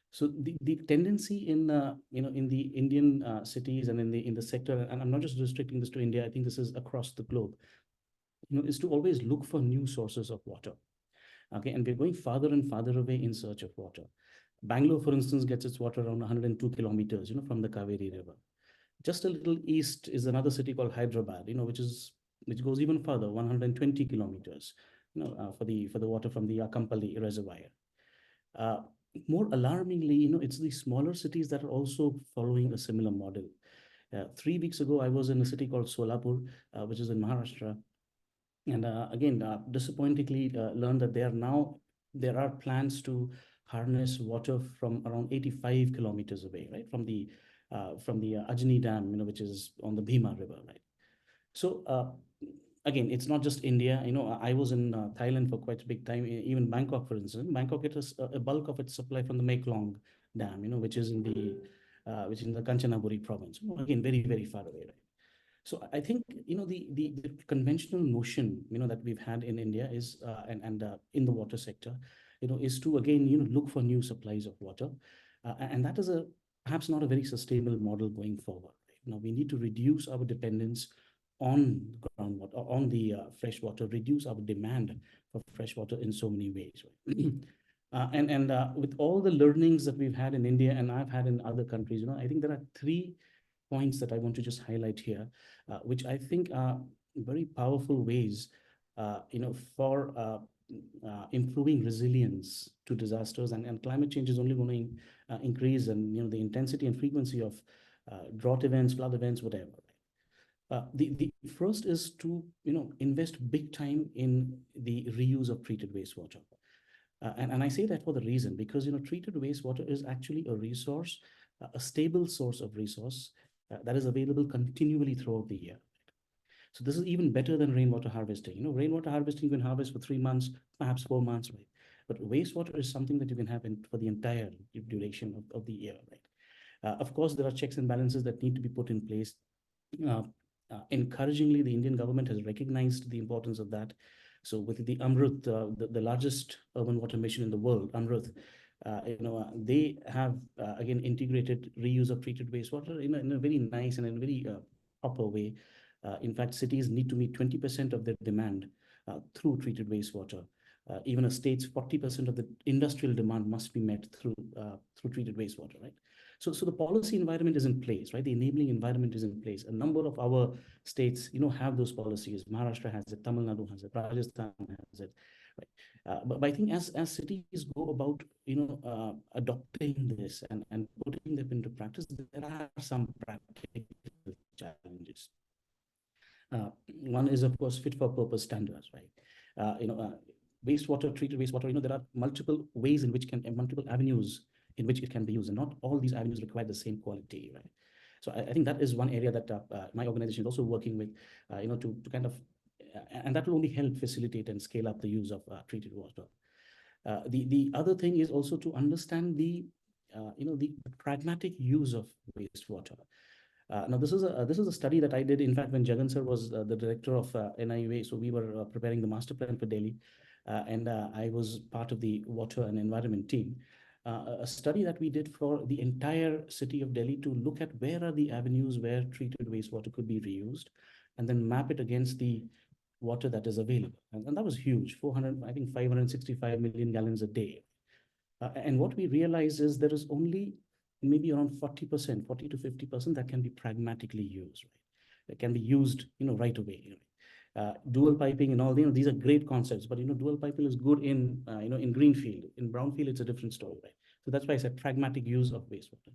So the tendency in the Indian cities and in the sector, and I'm not just restricting this to India, I think this is across the globe, is to always look for new sources of water. Okay, and we're going farther and farther away in search of water. Bangalore, for instance, gets its water around 102 kilometers, from the Kaveri River. Just a little east is another city called Hyderabad, which goes even further, 120 kilometers, for the water from the Akampally Reservoir. More alarmingly, it's the smaller cities that are also following a similar model. 3 weeks ago, I was in a city called Solapur, which is in Maharashtra. And again, disappointingly learned that there are plans to harness water from around 85 kilometers away, right? From the Ajni Dam, which is on the Bhima River, right? So again, it's not just India. I was in Thailand for quite a big time. Even Bangkok, for instance, Bangkok gets a bulk of its supply from the Meklong Dam, which is in the Kanchanaburi province. Again, very, very far away, right? So I think the conventional notion that we've had in India is and in the water sector is to again look for new supplies of water, and that is perhaps not a very sustainable model going forward. Right? We need to reduce our dependence on groundwater, on the fresh water, reduce our demand for fresh water in so many ways. Right? And with all the learnings that we've had in India and I've had in other countries, I think there are 3 points that I want to just highlight here, which I think are very powerful ways, for improving resilience to disasters, and climate change is only going to increase, and the intensity and frequency of drought events, flood events, whatever. The first is to invest big time in the reuse of treated wastewater. And I say that for the reason, because treated wastewater is actually a resource, a stable source of resource that is available continually throughout the year. So this is even better than rainwater harvesting. Rainwater harvesting you can harvest for 3 months, perhaps 4 months, right? But wastewater is something that you can have for the entire duration of the year, right? Of course, there are checks and balances that need to be put in place. Encouragingly, the Indian government has recognized the importance of that. So with the Amrut, the largest urban water mission in the world, Amrut, they have again integrated reuse of treated wastewater in a very nice and in a very proper way. In fact, cities need to meet 20% of their demand through treated wastewater. Even a state's 40% of the industrial demand must be met through treated wastewater, right? So the policy environment is in place, right? The enabling environment is in place. A number of our states, have those policies. Maharashtra has it, Tamil Nadu has it, Rajasthan has it, right? But I think as cities go about, adopting this and putting them into practice, there are some practical challenges. One is, of course, fit for purpose standards, right? Treated wastewater, there are multiple ways in which multiple avenues in which it can be used, and not all these avenues require the same quality, right? So I think that is one area that my organization is also working with, to kind of, and that will only help facilitate and scale up the use of treated water. The other thing is also to understand the pragmatic use of wastewater. Now, this is a study that I did, in fact, when Jagan sir was the director of NIUA. So we were preparing the master plan for Delhi, and I was part of the water and environment team. A study that we did for the entire city of Delhi to look at where are the avenues where treated wastewater could be reused, and then map it against the water that is available. And that was huge, 565 million gallons a day. And what we realized is there is only maybe around 40%, 40 to 50% that can be pragmatically used, right? That can be used, right away. Dual piping and all, these are great concepts, but dual piping is good in, in greenfield. In brownfield, it's a different story, right? So that's why I said pragmatic use of wastewater.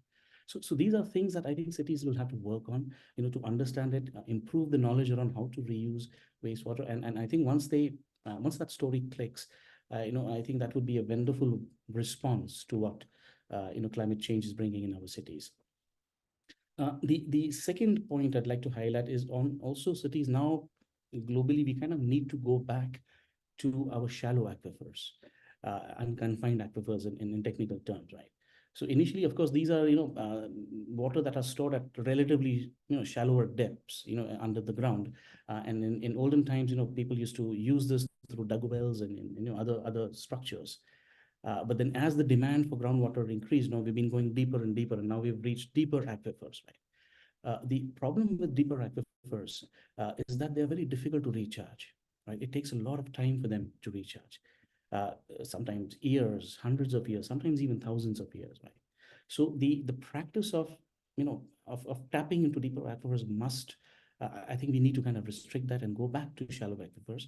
So these are things that I think cities will have to work on, to understand it, improve the knowledge around how to reuse wastewater. And I think once that story clicks, I think that would be a wonderful response to what climate change is bringing in our cities. The second point I'd like to highlight is on also cities now globally, we kind of need to go back to our shallow aquifers, unconfined aquifers in technical terms, right? So initially, of course, these are water that are stored at relatively shallower depths, under the ground. And in olden times, people used to use this through dug wells and other structures. But then as the demand for groundwater increased, now we've been going deeper and deeper, and now we've reached deeper aquifers, right? The problem with deeper aquifers is that they're very difficult to recharge, right? It takes a lot of time for them to recharge. Sometimes years, hundreds of years, sometimes even thousands of years, right? So the practice of tapping into deeper aquifers must, I think we need to kind of restrict that and go back to shallow aquifers,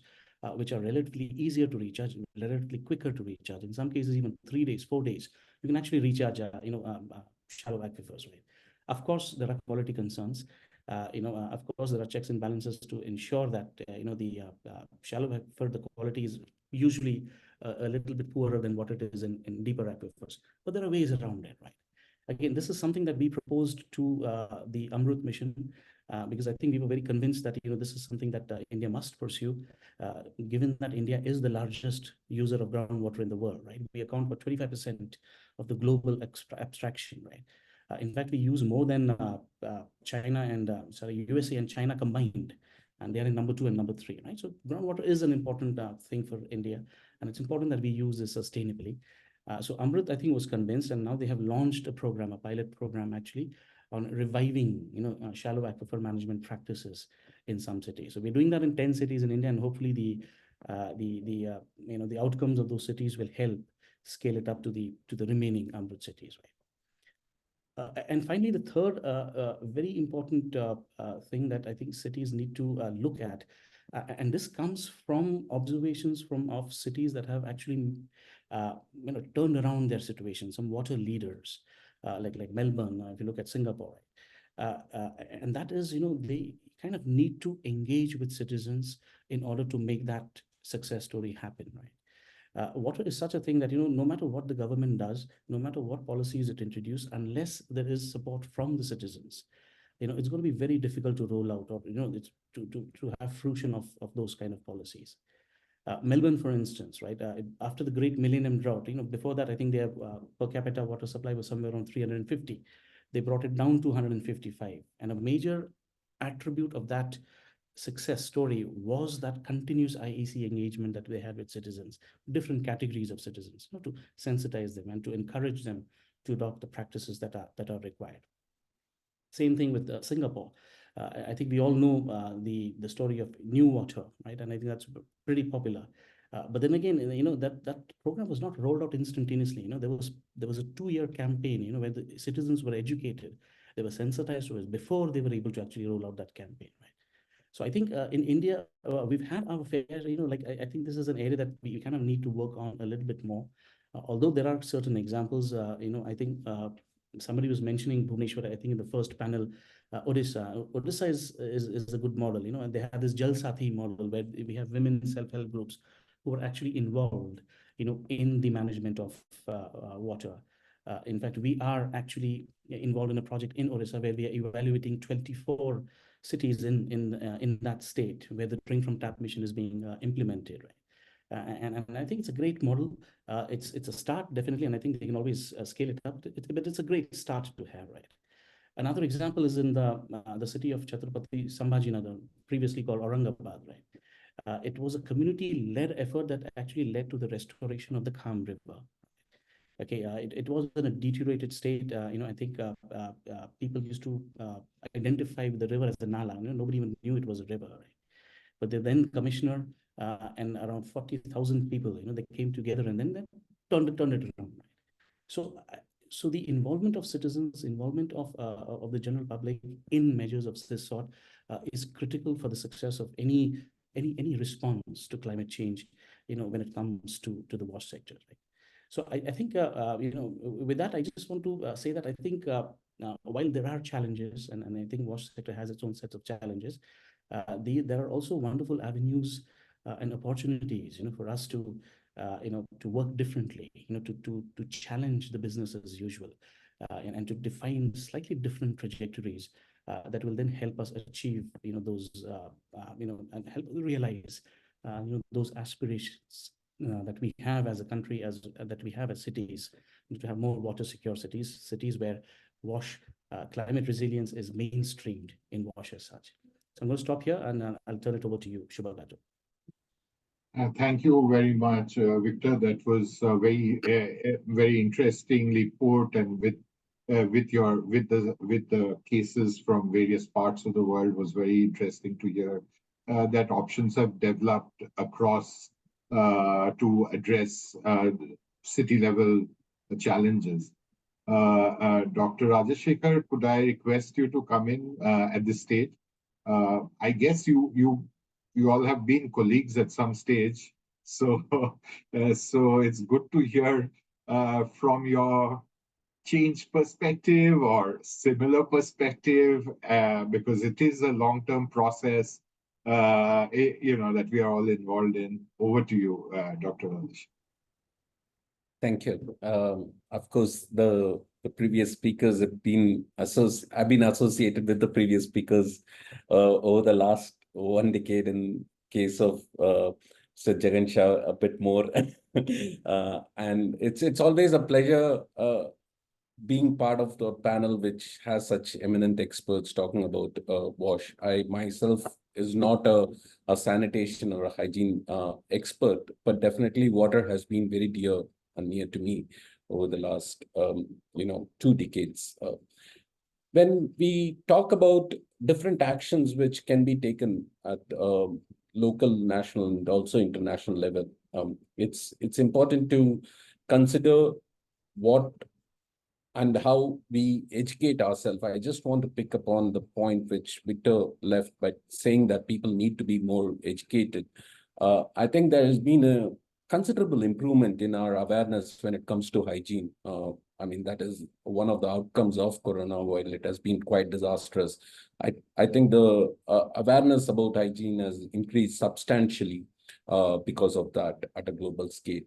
which are relatively easier to recharge, relatively quicker to recharge. In some cases, even 3 days, 4 days, you can actually recharge, shallow aquifers, right? Of course, there are quality concerns. Of course, there are checks and balances to ensure that, the shallow aquifer, the quality is usually a little bit poorer than what it is in deeper aquifers. But there are ways around it, right? Again, this is something that we proposed to the Amrut mission, because I think we were very convinced that this is something that India must pursue, given that India is the largest user of groundwater in the world, right? We account for 25% of the global abstraction, right? In fact, we use more than China and USA and China combined, and they are in number 2 and number 3, right? So groundwater is an important thing for India, and it's important that we use this sustainably. So Amrit, I think, was convinced, and now they have launched a program, a pilot program actually, on reviving, shallow aquifer management practices in some cities. So we're doing that in 10 cities in India, and hopefully the outcomes of those cities will help scale it up to the remaining Amrit cities, right? And finally, the third very important thing that I think cities need to look at, and this comes from observations of cities that have actually turned around their situation, some water leaders, like Melbourne, if you look at Singapore, and that is, they kind of need to engage with citizens in order to make that success story happen, right? Water is such a thing that, no matter what the government does, no matter what policies it introduces, unless there is support from the citizens, it's going to be very difficult to roll out, or, it's to have fruition of those kind of policies. Melbourne, for instance, right, after the Great Millennium Drought, before that, I think their per capita water supply was somewhere around 350. They brought it down to 155. And a major attribute of that success story was that continuous IEC engagement that they had with citizens, different categories of citizens, to sensitize them and to encourage them to adopt the practices that are required. Same thing with Singapore. I think we all know the story of New Water, right? And I think that's pretty popular. But then again, that program was not rolled out instantaneously. There was a 2-year campaign, where the citizens were educated, they were sensitized to it before they were able to actually roll out that campaign, right? So I think in India, we've had our fair, I think this is an area that we kind of need to work on a little bit more. Although there are certain examples, I think somebody was mentioning Bhubaneswar, I think in the first panel, Odisha. Odisha is a good model, and they have this Jal Sathi model where we have women self-help groups who are actually involved, in the management of water. In fact, we are actually involved in a project in Orissa where we are evaluating 24 cities in that state where the drink from tap mission is being implemented, right? And I think it's a great model. It's a start, definitely, and I think they can always scale it up. But it's a great start to have, right? Another example is in the city of Chhatrapati Sambhajinagar, previously called Aurangabad, right? It was a community-led effort that actually led to the restoration of the Kham River. Okay, it was in a deteriorated state. I think people used to identify the river as the Nala. Nobody even knew it was a river, right? But the then commissioner and around 40,000 people, they came together and then they turned it around. Right? So the involvement of citizens, involvement of the general public in measures of this sort is critical for the success of any response to climate change, when it comes to the wash sector. Right? So I think, with that, I just want to say that I think while there are challenges, and I think wash sector has its own set of challenges, there are also wonderful avenues and opportunities, for us to work differently, to challenge the business as usual, and to define slightly different trajectories that will then help us achieve, those, and help realize, those aspirations that we have as a country, that we have as cities, to have more water secure cities where wash climate resilience is mainstreamed in wash as such. So I'm going to stop here and I'll turn it over to you, Shubha Gato. Thank you very much, Victor. That was very interestingly put, and with the cases from various parts of the world was very interesting to hear that options have developed across to address city level challenges. Dr. Rajashekar, could I request you to come in at this stage? I guess you all have been colleagues at some stage, so it's good to hear from your change perspective or similar perspective, because it is a long-term process, that we are all involved in. Over to you, Dr. Rajesh. Thank you. Of course, the previous speakers have been I've been associated with the previous speakers over the last 1 decade. In case of Mr. Jagan Shah, a bit more, and it's always a pleasure being part of the panel which has such eminent experts talking about wash. I myself is not a sanitation or a hygiene expert, but definitely water has been very dear and near to me over the last 2 decades. When we talk about different actions which can be taken at local, national, and also international level, it's important to consider what and how we educate ourselves. I just want to pick up on the point which Victor left by saying that people need to be more educated. I think there has been a considerable improvement in our awareness when it comes to hygiene. That is one of the outcomes of Corona, while it has been quite disastrous. I think the awareness about hygiene has increased substantially because of that at a global scale.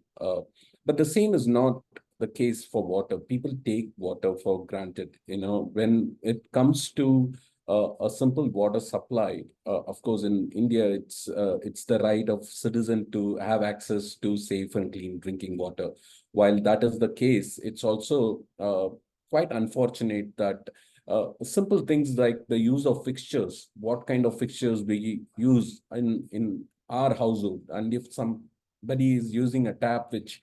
But the same is not the case for water. People take water for granted. When it comes to a simple water supply, of course, in India, it's the right of citizen to have access to safe and clean drinking water. While that is the case, it's also quite unfortunate that simple things like the use of fixtures, what kind of fixtures we use in our household, and if somebody is using a tap which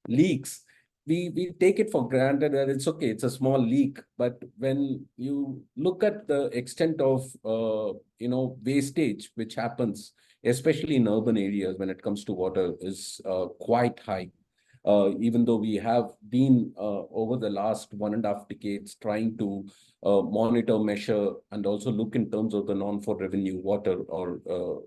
leaks, we take it for granted that it's okay, it's a small leak. But when you look at the extent of wastage which happens, especially in urban areas when it comes to water, is quite high. Even though we have been over the last 1.5 decades trying to monitor, measure, and also look in terms of the non-for revenue water, or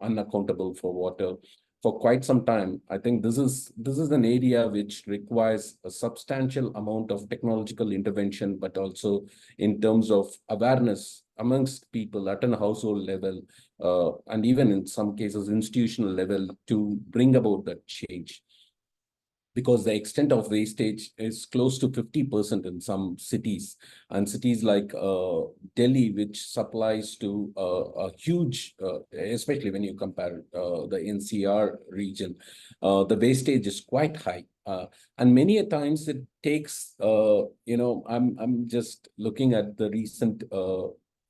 unaccountable for water for quite some time. I think this is an area which requires a substantial amount of technological intervention, but also in terms of awareness amongst people at a household level, and even in some cases institutional level, to bring about that change. because the extent of wastage is close to 50% in some cities. And cities like Delhi, which supplies to a huge, especially when you compare the NCR region, the wastage is quite high. And many a times it takes, I'm just looking at the recent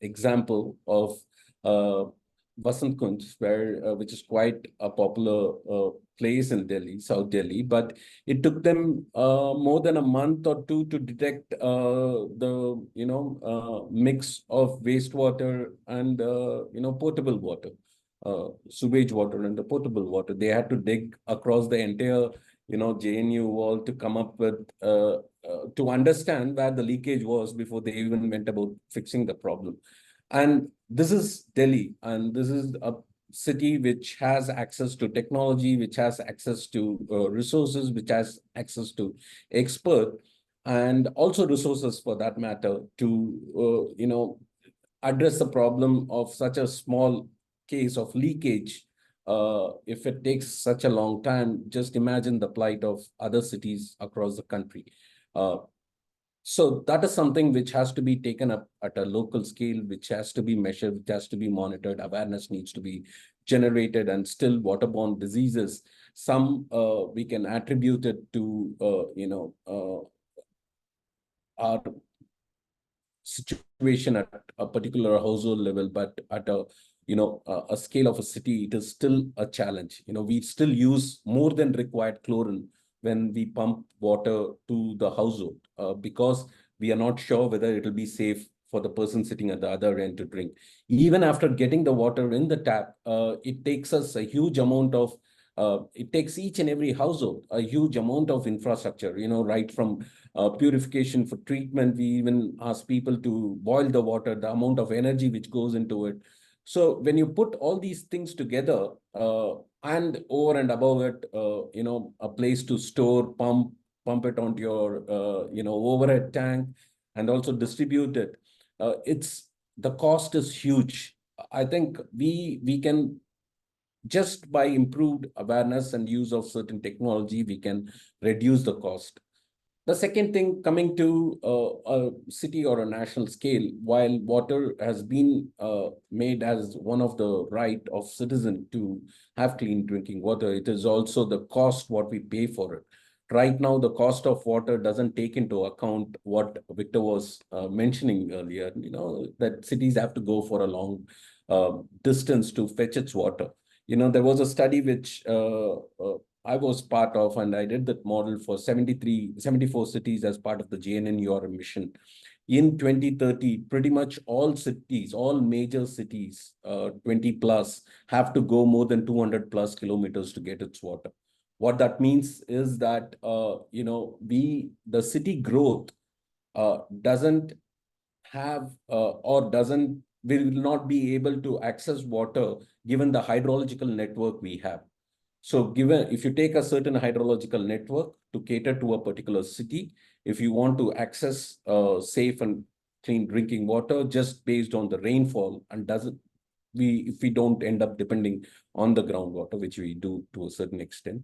example of Vasant Kunj, which is quite a popular place in Delhi, South Delhi, but it took them more than a month or two to detect the mix of wastewater and potable water, sewage water and the potable water. They had to dig across the entire JNU wall to come up with to understand where the leakage was before they even went about fixing the problem. And this is Delhi, and this is a city which has access to technology, which has access to resources, which has access to expert, and also resources for that matter to address the problem of such a small case of leakage. If it takes such a long time, just imagine the plight of other cities across the country. So that is something which has to be taken up at a local scale, which has to be measured, which has to be monitored. Awareness needs to be generated, and still waterborne diseases. Some we can attribute it to our situation at a particular household level, but at a scale of a city, it is still a challenge. We still use more than required chlorine when we pump water to the household because we are not sure whether it will be safe for the person sitting at the other end to drink. Even after getting the water in the tap, it takes us a huge amount of it takes each and every household a huge amount of infrastructure, right from purification for treatment. We even ask people to boil the water, the amount of energy which goes into it. So when you put all these things together and over and above it, a place to store, pump it onto your, overhead tank and also distribute it, the cost is huge. I think we can, just by improved awareness and use of certain technology, we can reduce the cost. The second thing, coming to a city or a national scale, while water has been made as one of the right of citizen to have clean drinking water, it is also the cost what we pay for it. Right now, the cost of water doesn't take into account what Victor was mentioning earlier, that cities have to go for a long distance to fetch its water. There was a study which I was part of, and I did that model for 74 cities as part of the GNNUR mission. In 2030, pretty much all cities, all major cities, 20 plus, have to go more than 200 plus kilometers to get its water. What that means is that, the city growth doesn't have will not be able to access water given the hydrological network we have. So if you take a certain hydrological network to cater to a particular city, if you want to access safe and clean drinking water just based on the rainfall, and if we don't end up depending on the groundwater, which we do to a certain extent,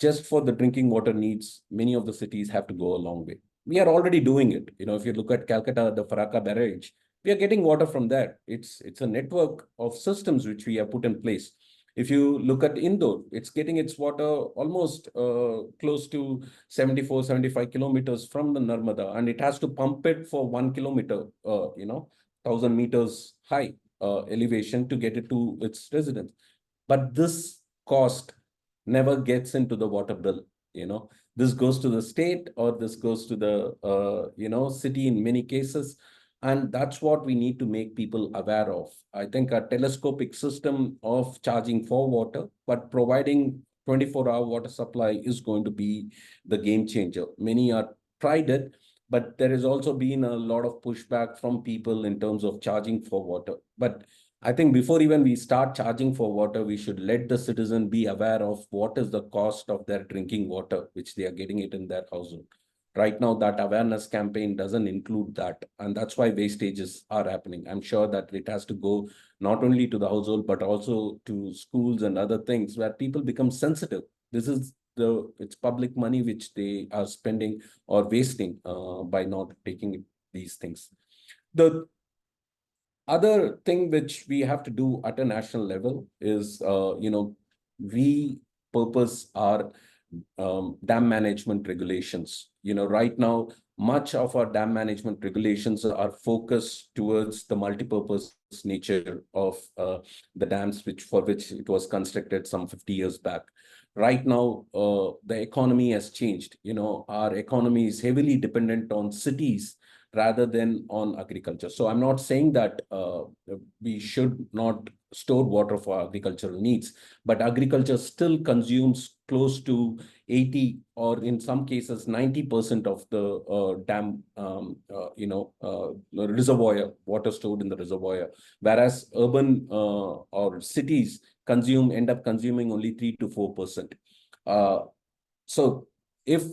just for the drinking water needs, many of the cities have to go a long way. We are already doing it. If you look at Calcutta, the Faraka barrage, we are getting water from there. It's a network of systems which we have put in place. If you look at Indore, it's getting its water almost close to 74, 75 kilometers from the Narmada, and it has to pump it for 1 kilometer, 1,000 meters high elevation to get it to its residents. But this cost never gets into the water bill. This goes to the state, or this goes to the city in many cases, and that's what we need to make people aware of. I think a telescopic system of charging for water, but providing 24-hour water supply is going to be the game changer. Many are tried it, but there has also been a lot of pushback from people in terms of charging for water. But I think before even we start charging for water, we should let the citizen be aware of what is the cost of their drinking water, which they are getting it in their household. Right now, that awareness campaign doesn't include that. And that's why wastages are happening. I'm sure that it has to go not only to the household, but also to schools and other things where people become sensitive. It's public money which they are spending or wasting by not taking these things. The other thing which we have to do at a national level is, repurpose our dam management regulations. Right now, much of our dam management regulations are focused towards the multi-purpose nature of the dams, for which it was constructed some 50 years back. Right now, the economy has changed. Our economy is heavily dependent on cities rather than on agriculture. So I'm not saying that we should not store water for agricultural needs, but agriculture still consumes close to 80 or in some cases 90% of the dam, reservoir, water stored in the reservoir, whereas urban or cities end up consuming only 3 to 4%. So if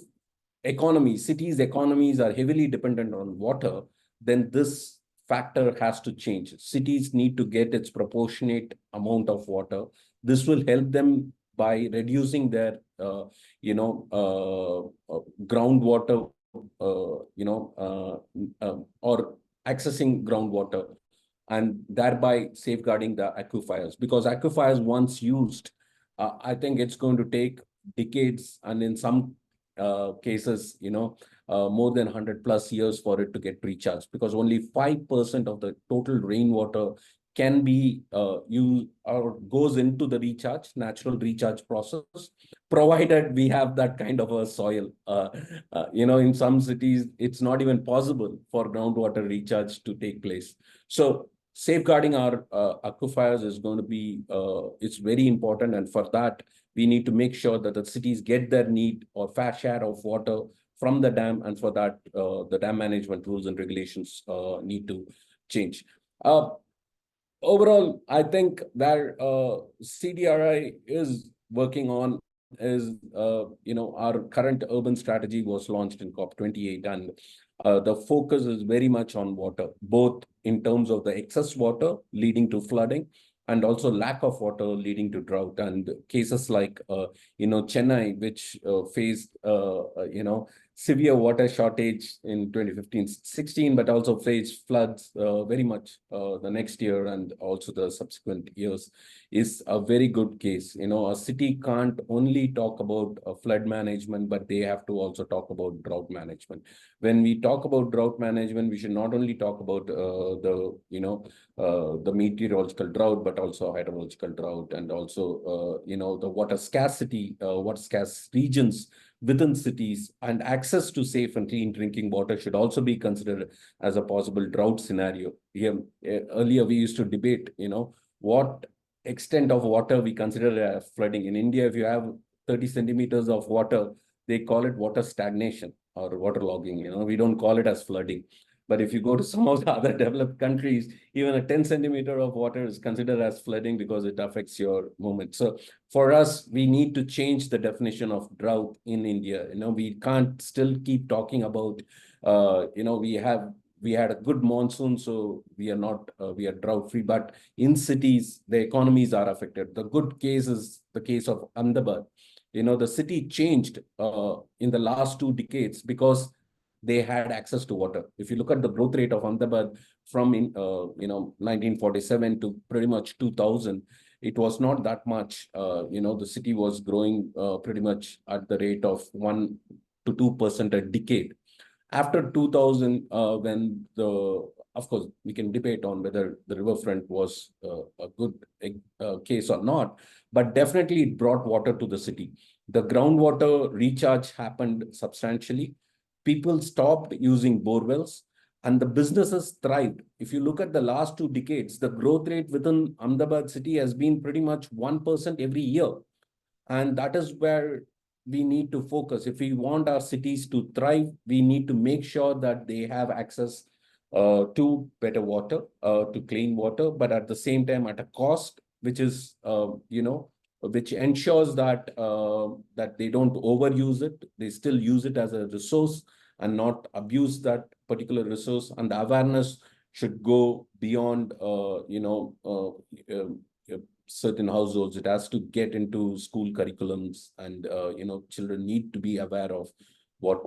cities' economies are heavily dependent on water, then this factor has to change. Cities need to get its proportionate amount of water. This will help them by reducing their, groundwater, or accessing groundwater, and thereby safeguarding the aquifers. Because aquifers once used, I think it's going to take decades, and in some cases, more than 100+ years for it to get recharged, because only 5% of the total rainwater can be used or goes into the natural recharge process, provided we have that kind of a soil. In some cities, it's not even possible for groundwater recharge to take place. So safeguarding our aquifers is going to be, it's very important. And for that, we need to make sure that the cities get their need or fair share of water from the dam. And for that, the dam management rules and regulations need to change. Overall, I think that CDRI is working on is, our current urban strategy was launched in COP28, and the focus is very much on water, both in terms of the excess water leading to flooding and also lack of water leading to drought. And cases like, Chennai, which faced, severe water shortage in 2015-16, but also faced floods very much the next year and also the subsequent years, is a very good case. A city can't only talk about flood management, but they have to also talk about drought management. When we talk about drought management, we should not only talk about the meteorological drought, but also hydrological drought, and also, the water scarce regions within cities, and access to safe and clean drinking water should also be considered as a possible drought scenario. Earlier, we used to debate, what extent of water we consider as flooding. In India, if you have 30 centimeters of water, they call it water stagnation or waterlogging. We don't call it as flooding. But if you go to some of the other developed countries, even a 10 centimeter of water is considered as flooding because it affects your movement. So for us, we need to change the definition of drought in India. We can't still keep talking about, we had a good monsoon, so we are drought free. But in cities, the economies are affected. The good case is the case of Ahmedabad. The city changed in the last 2 decades because they had access to water. If you look at the growth rate of Ahmedabad from 1947 to pretty much 2000, it was not that much. The city was growing pretty much at the rate of 1 to 2% a decade. After 2000, of course, we can debate on whether the riverfront was a good case or not, but definitely it brought water to the city. The groundwater recharge happened substantially. People stopped using bore wells, and the businesses thrived. If you look at the last 2 decades, the growth rate within Ahmedabad city has been pretty much 1% every year. And that is where we need to focus. If we want our cities to thrive, we need to make sure that they have access to better water, to clean water, but at the same time at a cost which is, which ensures that that they don't overuse it. They still use it as a resource, and not abuse that particular resource. And the awareness should go beyond, certain households. It has to get into school curriculums, and children need to be aware of what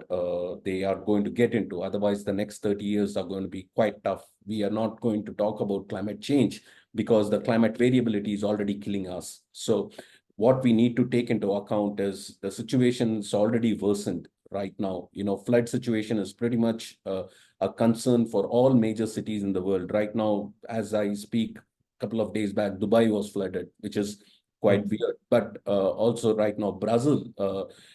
they are going to get into. Otherwise, the next 30 years are going to be quite tough. We are not going to talk about climate change because the climate variability is already killing us. So what we need to take into account is the situation is already worsened right now. Flood situation is pretty much a concern for all major cities in the world. Right now, as I speak, a couple of days back, Dubai was flooded, which is quite weird. But also right now, Brazil,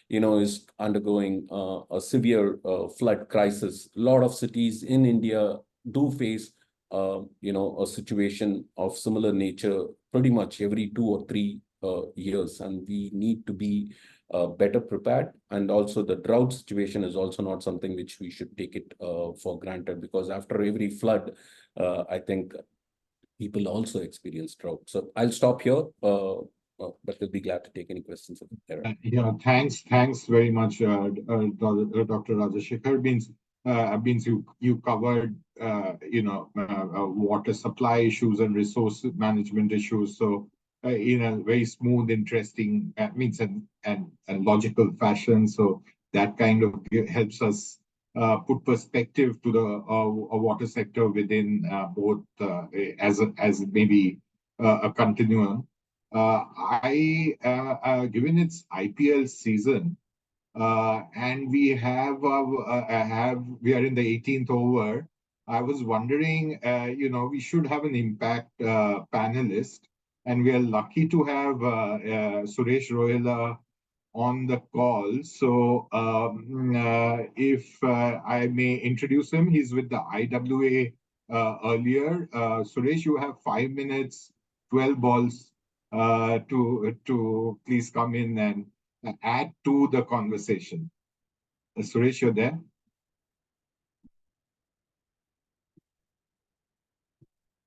is undergoing a severe flood crisis. A lot of cities in India do face, a situation of similar nature pretty much every 2 or 3 years, and we need to be better prepared. And also the drought situation is also not something which we should take it for granted, because after every flood, I think people also experience drought. So I'll stop here, but we'll be glad to take any questions if there are. Thanks very much, Dr. Rajashekhar. Means you covered water supply issues and resource management issues. So in a very smooth, interesting and logical fashion. So that kind of helps us put perspective to the water sector within both as maybe a continuum. Given its IPL season, and we are in the 18th over. I was wondering, we should have an impact panelist, and we are lucky to have Suresh Rohila on the call. So if I may introduce him, he's with the IWA earlier. Suresh, you have 5 minutes, 12 balls to please come in and add to the conversation. Suresh, you're there?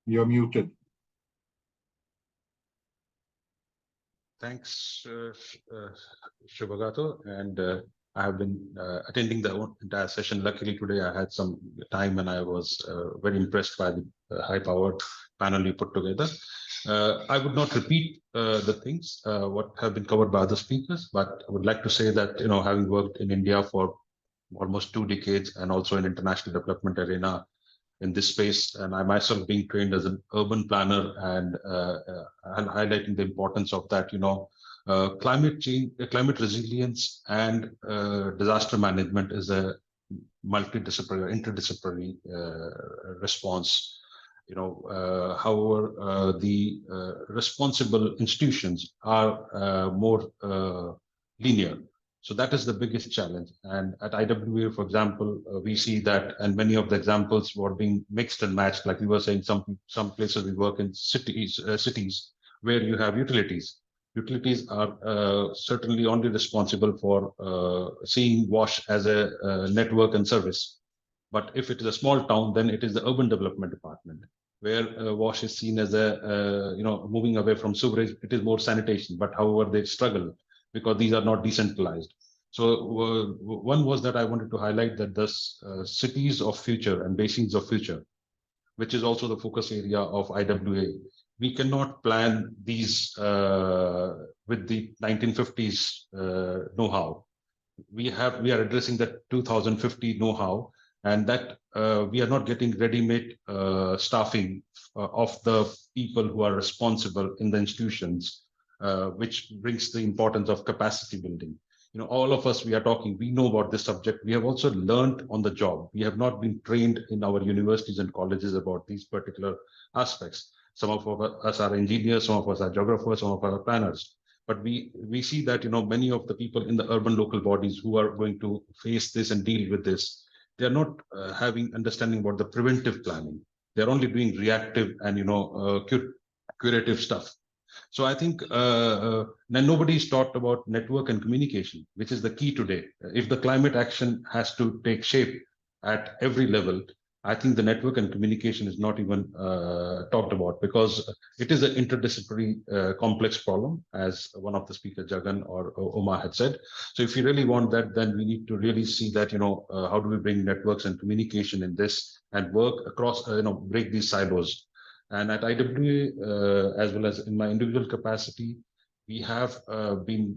You're muted. Thanks, Shubhagato. And I have been attending the entire session. Luckily today I had some time, and I was very impressed by the high-powered panel you put together. I would not repeat the things what have been covered by other speakers, but I would like to say that, having worked in India for almost 2 decades and also in international development arena in this space, and I myself being trained as an urban planner and highlighting the importance of that, climate change, climate resilience and disaster management is a multidisciplinary, interdisciplinary response. However, the responsible institutions are more linear. So that is the biggest challenge. And at IWA, for example, we see that, and many of the examples were being mixed and matched. Like we were saying, some places we work in cities where you have utilities. Utilities are certainly only responsible for seeing WASH as a network and service. But if it is a small town, then it is the urban development department, where WASH is seen as a, moving away from sewerage. It is more sanitation, but however they struggle because these are not decentralized. So one was that I wanted to highlight that the cities of future and basins of future, which is also the focus area of IWA, we cannot plan these with the 1950s know-how. We are addressing the 2050 know-how, and that we are not getting ready-made staffing of the people who are responsible in the institutions, which brings the importance of capacity building. All of us, we are talking, we know about this subject. We have also learned on the job. We have not been trained in our universities and colleges about these particular aspects. Some of us are engineers, some of us are geographers, some of us are planners. But we see that, many of the people in the urban local bodies who are going to face this and deal with this, they are not having understanding about the preventive planning. They're only doing reactive and, curative stuff. So I think nobody's talked about network and communication, which is the key today. If the climate action has to take shape at every level, I think the network and communication is not even talked about, because it is an interdisciplinary complex problem, as one of the speakers, Jagan or Oma, had said. So if you really want that, then we need to really see that, how do we bring networks and communication in this and work across, break these silos. And at IWA, as well as in my individual capacity, we have been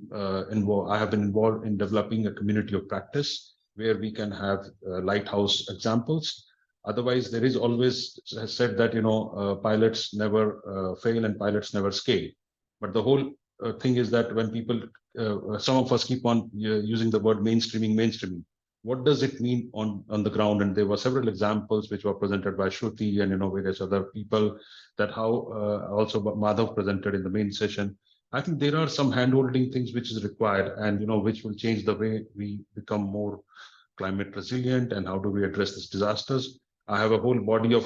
involved. I have been involved in developing a community of practice where we can have lighthouse examples. Otherwise, there is always said that, pilots never fail and pilots never scale. But the whole thing is that when people, some of us keep on using the word mainstreaming, what does it mean on the ground? And there were several examples which were presented by Shruti and, various other people, that how also Madhav presented in the main session. I think there are some hand-holding things which is required, and, which will change the way we become more climate resilient, and how do we address these disasters. I have a whole body of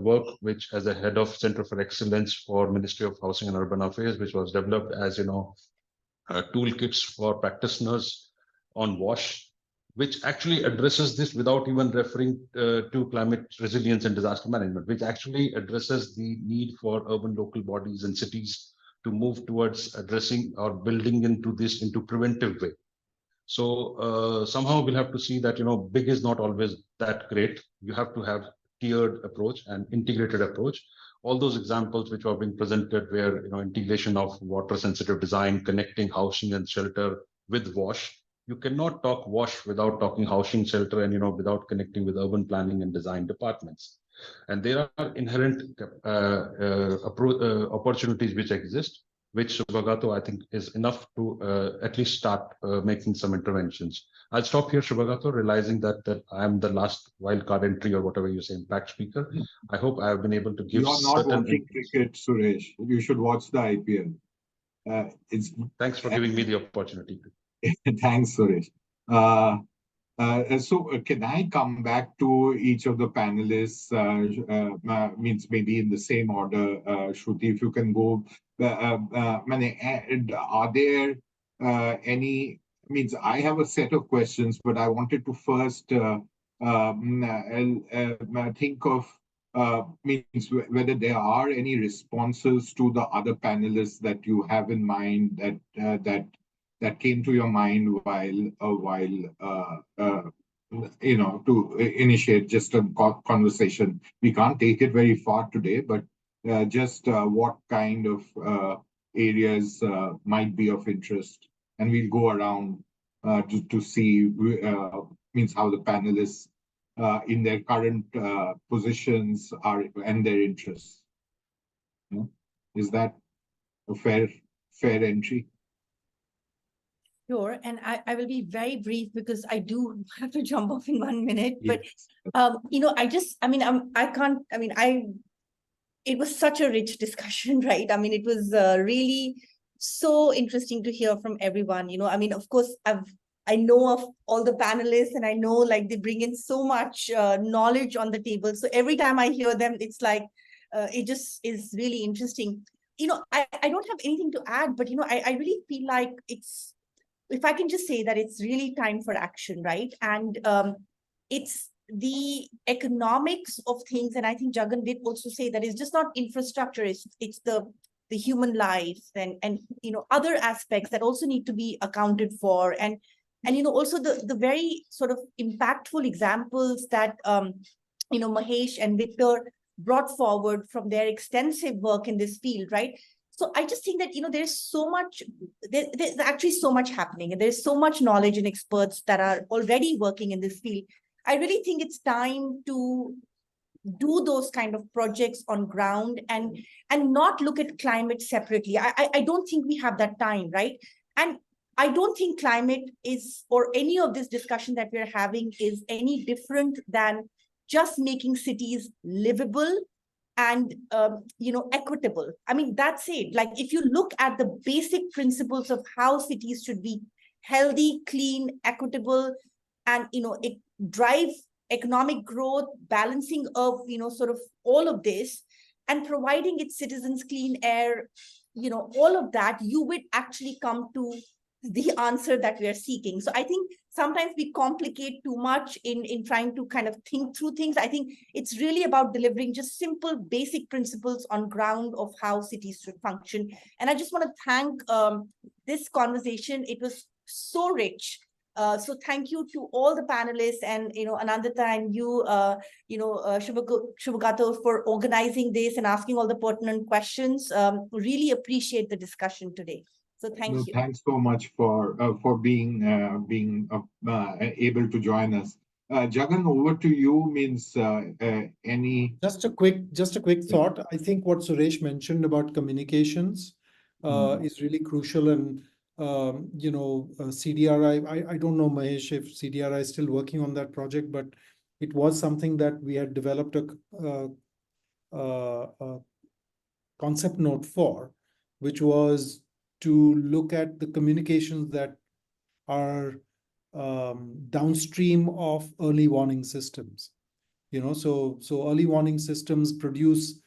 work, which as a head of Center for Excellence for Ministry of Housing and Urban Affairs, which was developed as, toolkits for practitioners on WASH, which actually addresses this without even referring to climate resilience and disaster management, which actually addresses the need for urban local bodies and cities to move towards addressing or building into this into preventive way. So somehow we'll have to see that, big is not always that great. You have to have tiered approach and integrated approach. All those examples which are being presented where, integration of water sensitive design, connecting housing and shelter with WASH. You cannot talk WASH without talking housing, shelter, and, without connecting with urban planning and design departments. And there are inherent opportunities which exist, which Subhagato, I think, is enough to at least start making some interventions. I'll stop here, Subhagato, realizing that I'm the last wildcard entry, or whatever you say, impact speaker. I hope I have been able to give You are not watching cricket, Suresh. You should watch the IPL. Thanks for giving me the opportunity. Thanks, Suresh. So can I come back to each of the panelists, means maybe in the same order, Shruti, if you can go, are there any, means I have a set of questions, but I wanted to first think of means whether there are any responses to the other panelists that you have in mind that came to your mind while to initiate just a conversation. We can't take it very far today, but just what kind of areas might be of interest, and we'll go around to see means how the panelists in their current positions are and their interests. Is that a fair entry? Sure, and I will be very brief because I do have to jump off in 1 minute. But it was such a rich discussion, right? I mean, it was really so interesting to hear from everyone. Of course, I know of all the panelists, and I know like they bring in so much knowledge on the table. So every time I hear them, it's like it just is really interesting. I don't have anything to add, but I really feel like it's, if I can just say that it's really time for action, right? And it's the economics of things. And I think Jagan did also say that it's just not infrastructure, it's the human life and other aspects that also need to be accounted for. And also the very sort of impactful examples that Mahesh and Victor brought forward from their extensive work in this field, right? So I just think that, there's so much, there's actually so much happening, and there's so much knowledge and experts that are already working in this field. I really think it's time to do those kind of projects on ground and not look at climate separately. I don't think we have that time, right? And I don't think climate is, or any of this discussion that we're having is any different than just making cities livable and equitable. I mean, that's it. Like, if you look at the basic principles of how cities should be healthy, clean, equitable, and it drives economic growth, balancing of sort of all of this, and providing its citizens clean air, all of that, you would actually come to the answer that we are seeking. So I think sometimes we complicate too much in trying to kind of think through things. I think it's really about delivering just simple, basic principles on ground of how cities should function. And I just want to thank this conversation. It was so rich. So thank you to all the panelists and, Anandita and you, Shubhagato, for organizing this and asking all the pertinent questions. Really appreciate the discussion today. So thank you. Thanks so much for being able to join us. Jagan, over to you. Means any just a quick thought. I think what Suresh mentioned about communications is really crucial, and CDRI. I don't know, Mahesh, if CDRI is still working on that project, but it was something that we had developed a concept note for, which was to look at the communications that are downstream of early warning systems. So early warning systems produce,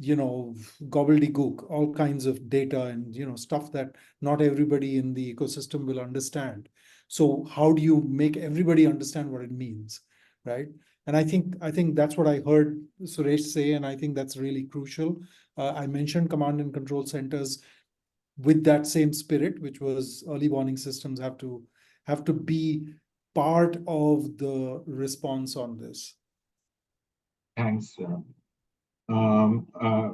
gobbledygook, all kinds of data and, stuff that not everybody in the ecosystem will understand. So how do you make everybody understand what it means, right? And I think that's what I heard Suresh say, and I think that's really crucial. I mentioned command and control centers with that same spirit, which was early warning systems have to be part of the response on this. Thanks,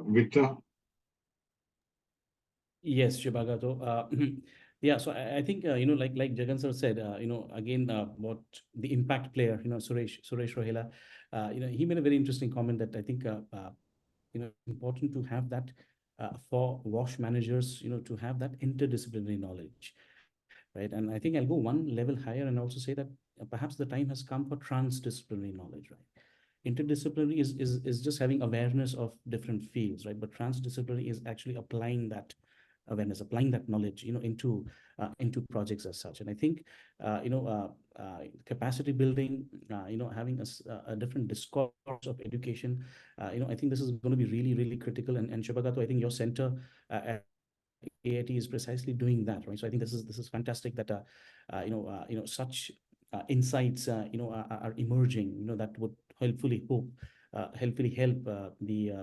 Victor. Yes, Shubhagato. Yeah, so I think like Jagan sir said, again, what the impact player, Suresh Rohela, he made a very interesting comment that I think important to have that for WASH managers, to have that interdisciplinary knowledge, right? And I think I'll go one level higher and also say that perhaps the time has come for transdisciplinary knowledge, right? Interdisciplinary is just having awareness of different fields, right? But transdisciplinary is actually applying that awareness, applying that knowledge, into projects as such. And I think, capacity building, having a different discourse of education, I think this is going to be really, really critical. And Shubhagato, I think your center at AIT is precisely doing that, right? So I think this is fantastic that such insights are emerging, that would helpfully help the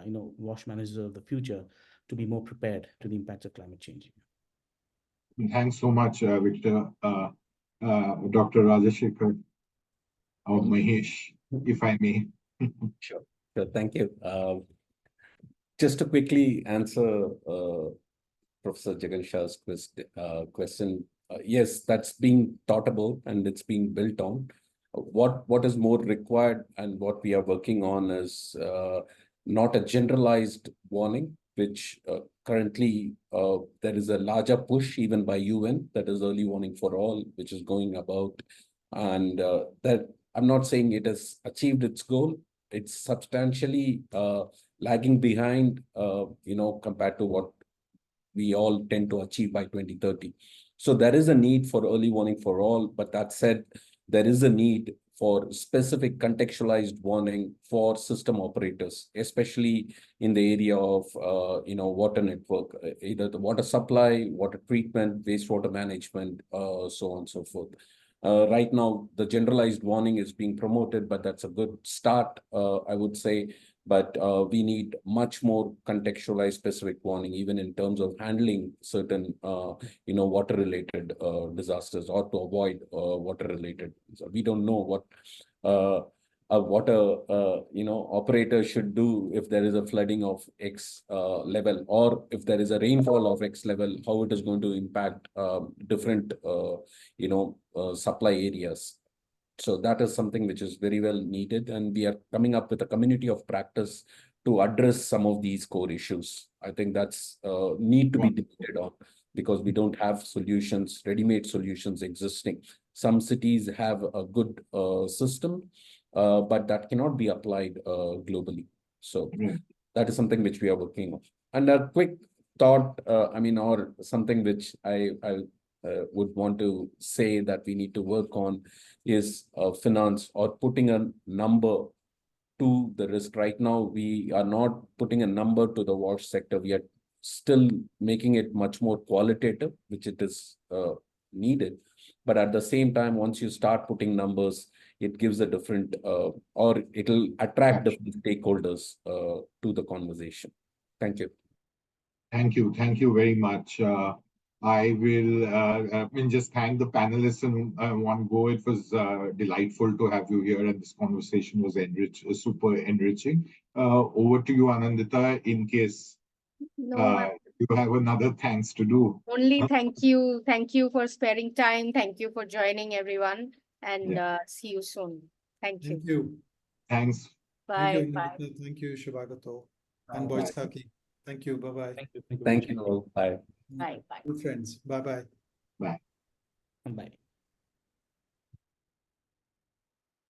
WASH managers of the future to be more prepared to the impacts of climate change. Thanks so much, Victor. Dr. Rajashekhar or Mahesh, if I may. Sure. Thank you. Just to quickly answer Professor Jagan Shah's question, yes, that's being thought about and it's being built on. What is more required and what we are working on is not a generalized warning, which currently there is a larger push even by UN, that is early warning for all, which is going about. And that I'm not saying it has achieved its goal. It's substantially lagging behind, compared to what we all tend to achieve by 2030. So there is a need for early warning for all, but that said, there is a need for specific contextualized warning for system operators, especially in the area of, water network, either the water supply, water treatment, wastewater management, so on and so forth. Right now, the generalized warning is being promoted, but that's a good start, I would say. But we need much more contextualized specific warning, even in terms of handling certain, water-related disasters or to avoid water-related. So we don't know what a water, operator should do if there is a flooding of X level, or if there is a rainfall of X level, how it is going to impact different, supply areas. So that is something which is very well needed, and we are coming up with a community of practice to address some of these core issues. I think that's need to be debated on, because we don't have solutions, ready-made solutions existing. Some cities have a good system, but that cannot be applied globally. So that is something which we are working on. And a quick thought, or something which I would want to say that we need to work on is finance, or putting a number to the risk. Right now, we are not putting a number to the WASH sector. We are still making it much more qualitative, which it is needed. But at the same time, once you start putting numbers, it gives a different, or it'll attract different stakeholders to the conversation. Thank you. Thank you. Thank you very much. I will just thank the panelists in one go. It was delightful to have you here, and this conversation was super enriching. Over to you, Anandita, in case No, you have another thanks to do. only thank you. Thank you for sparing time. Thank you for joining, everyone. And see you soon. Thank you. Thank you. Thanks. Bye. Thank you, Bye. Anandita. Thank you, Shubhagato. And Bye. Boisaki. Thank you. Bye-bye. Thank you. Thank you all. Bye. Bye. Bye. Good friends. Bye-bye. Bye.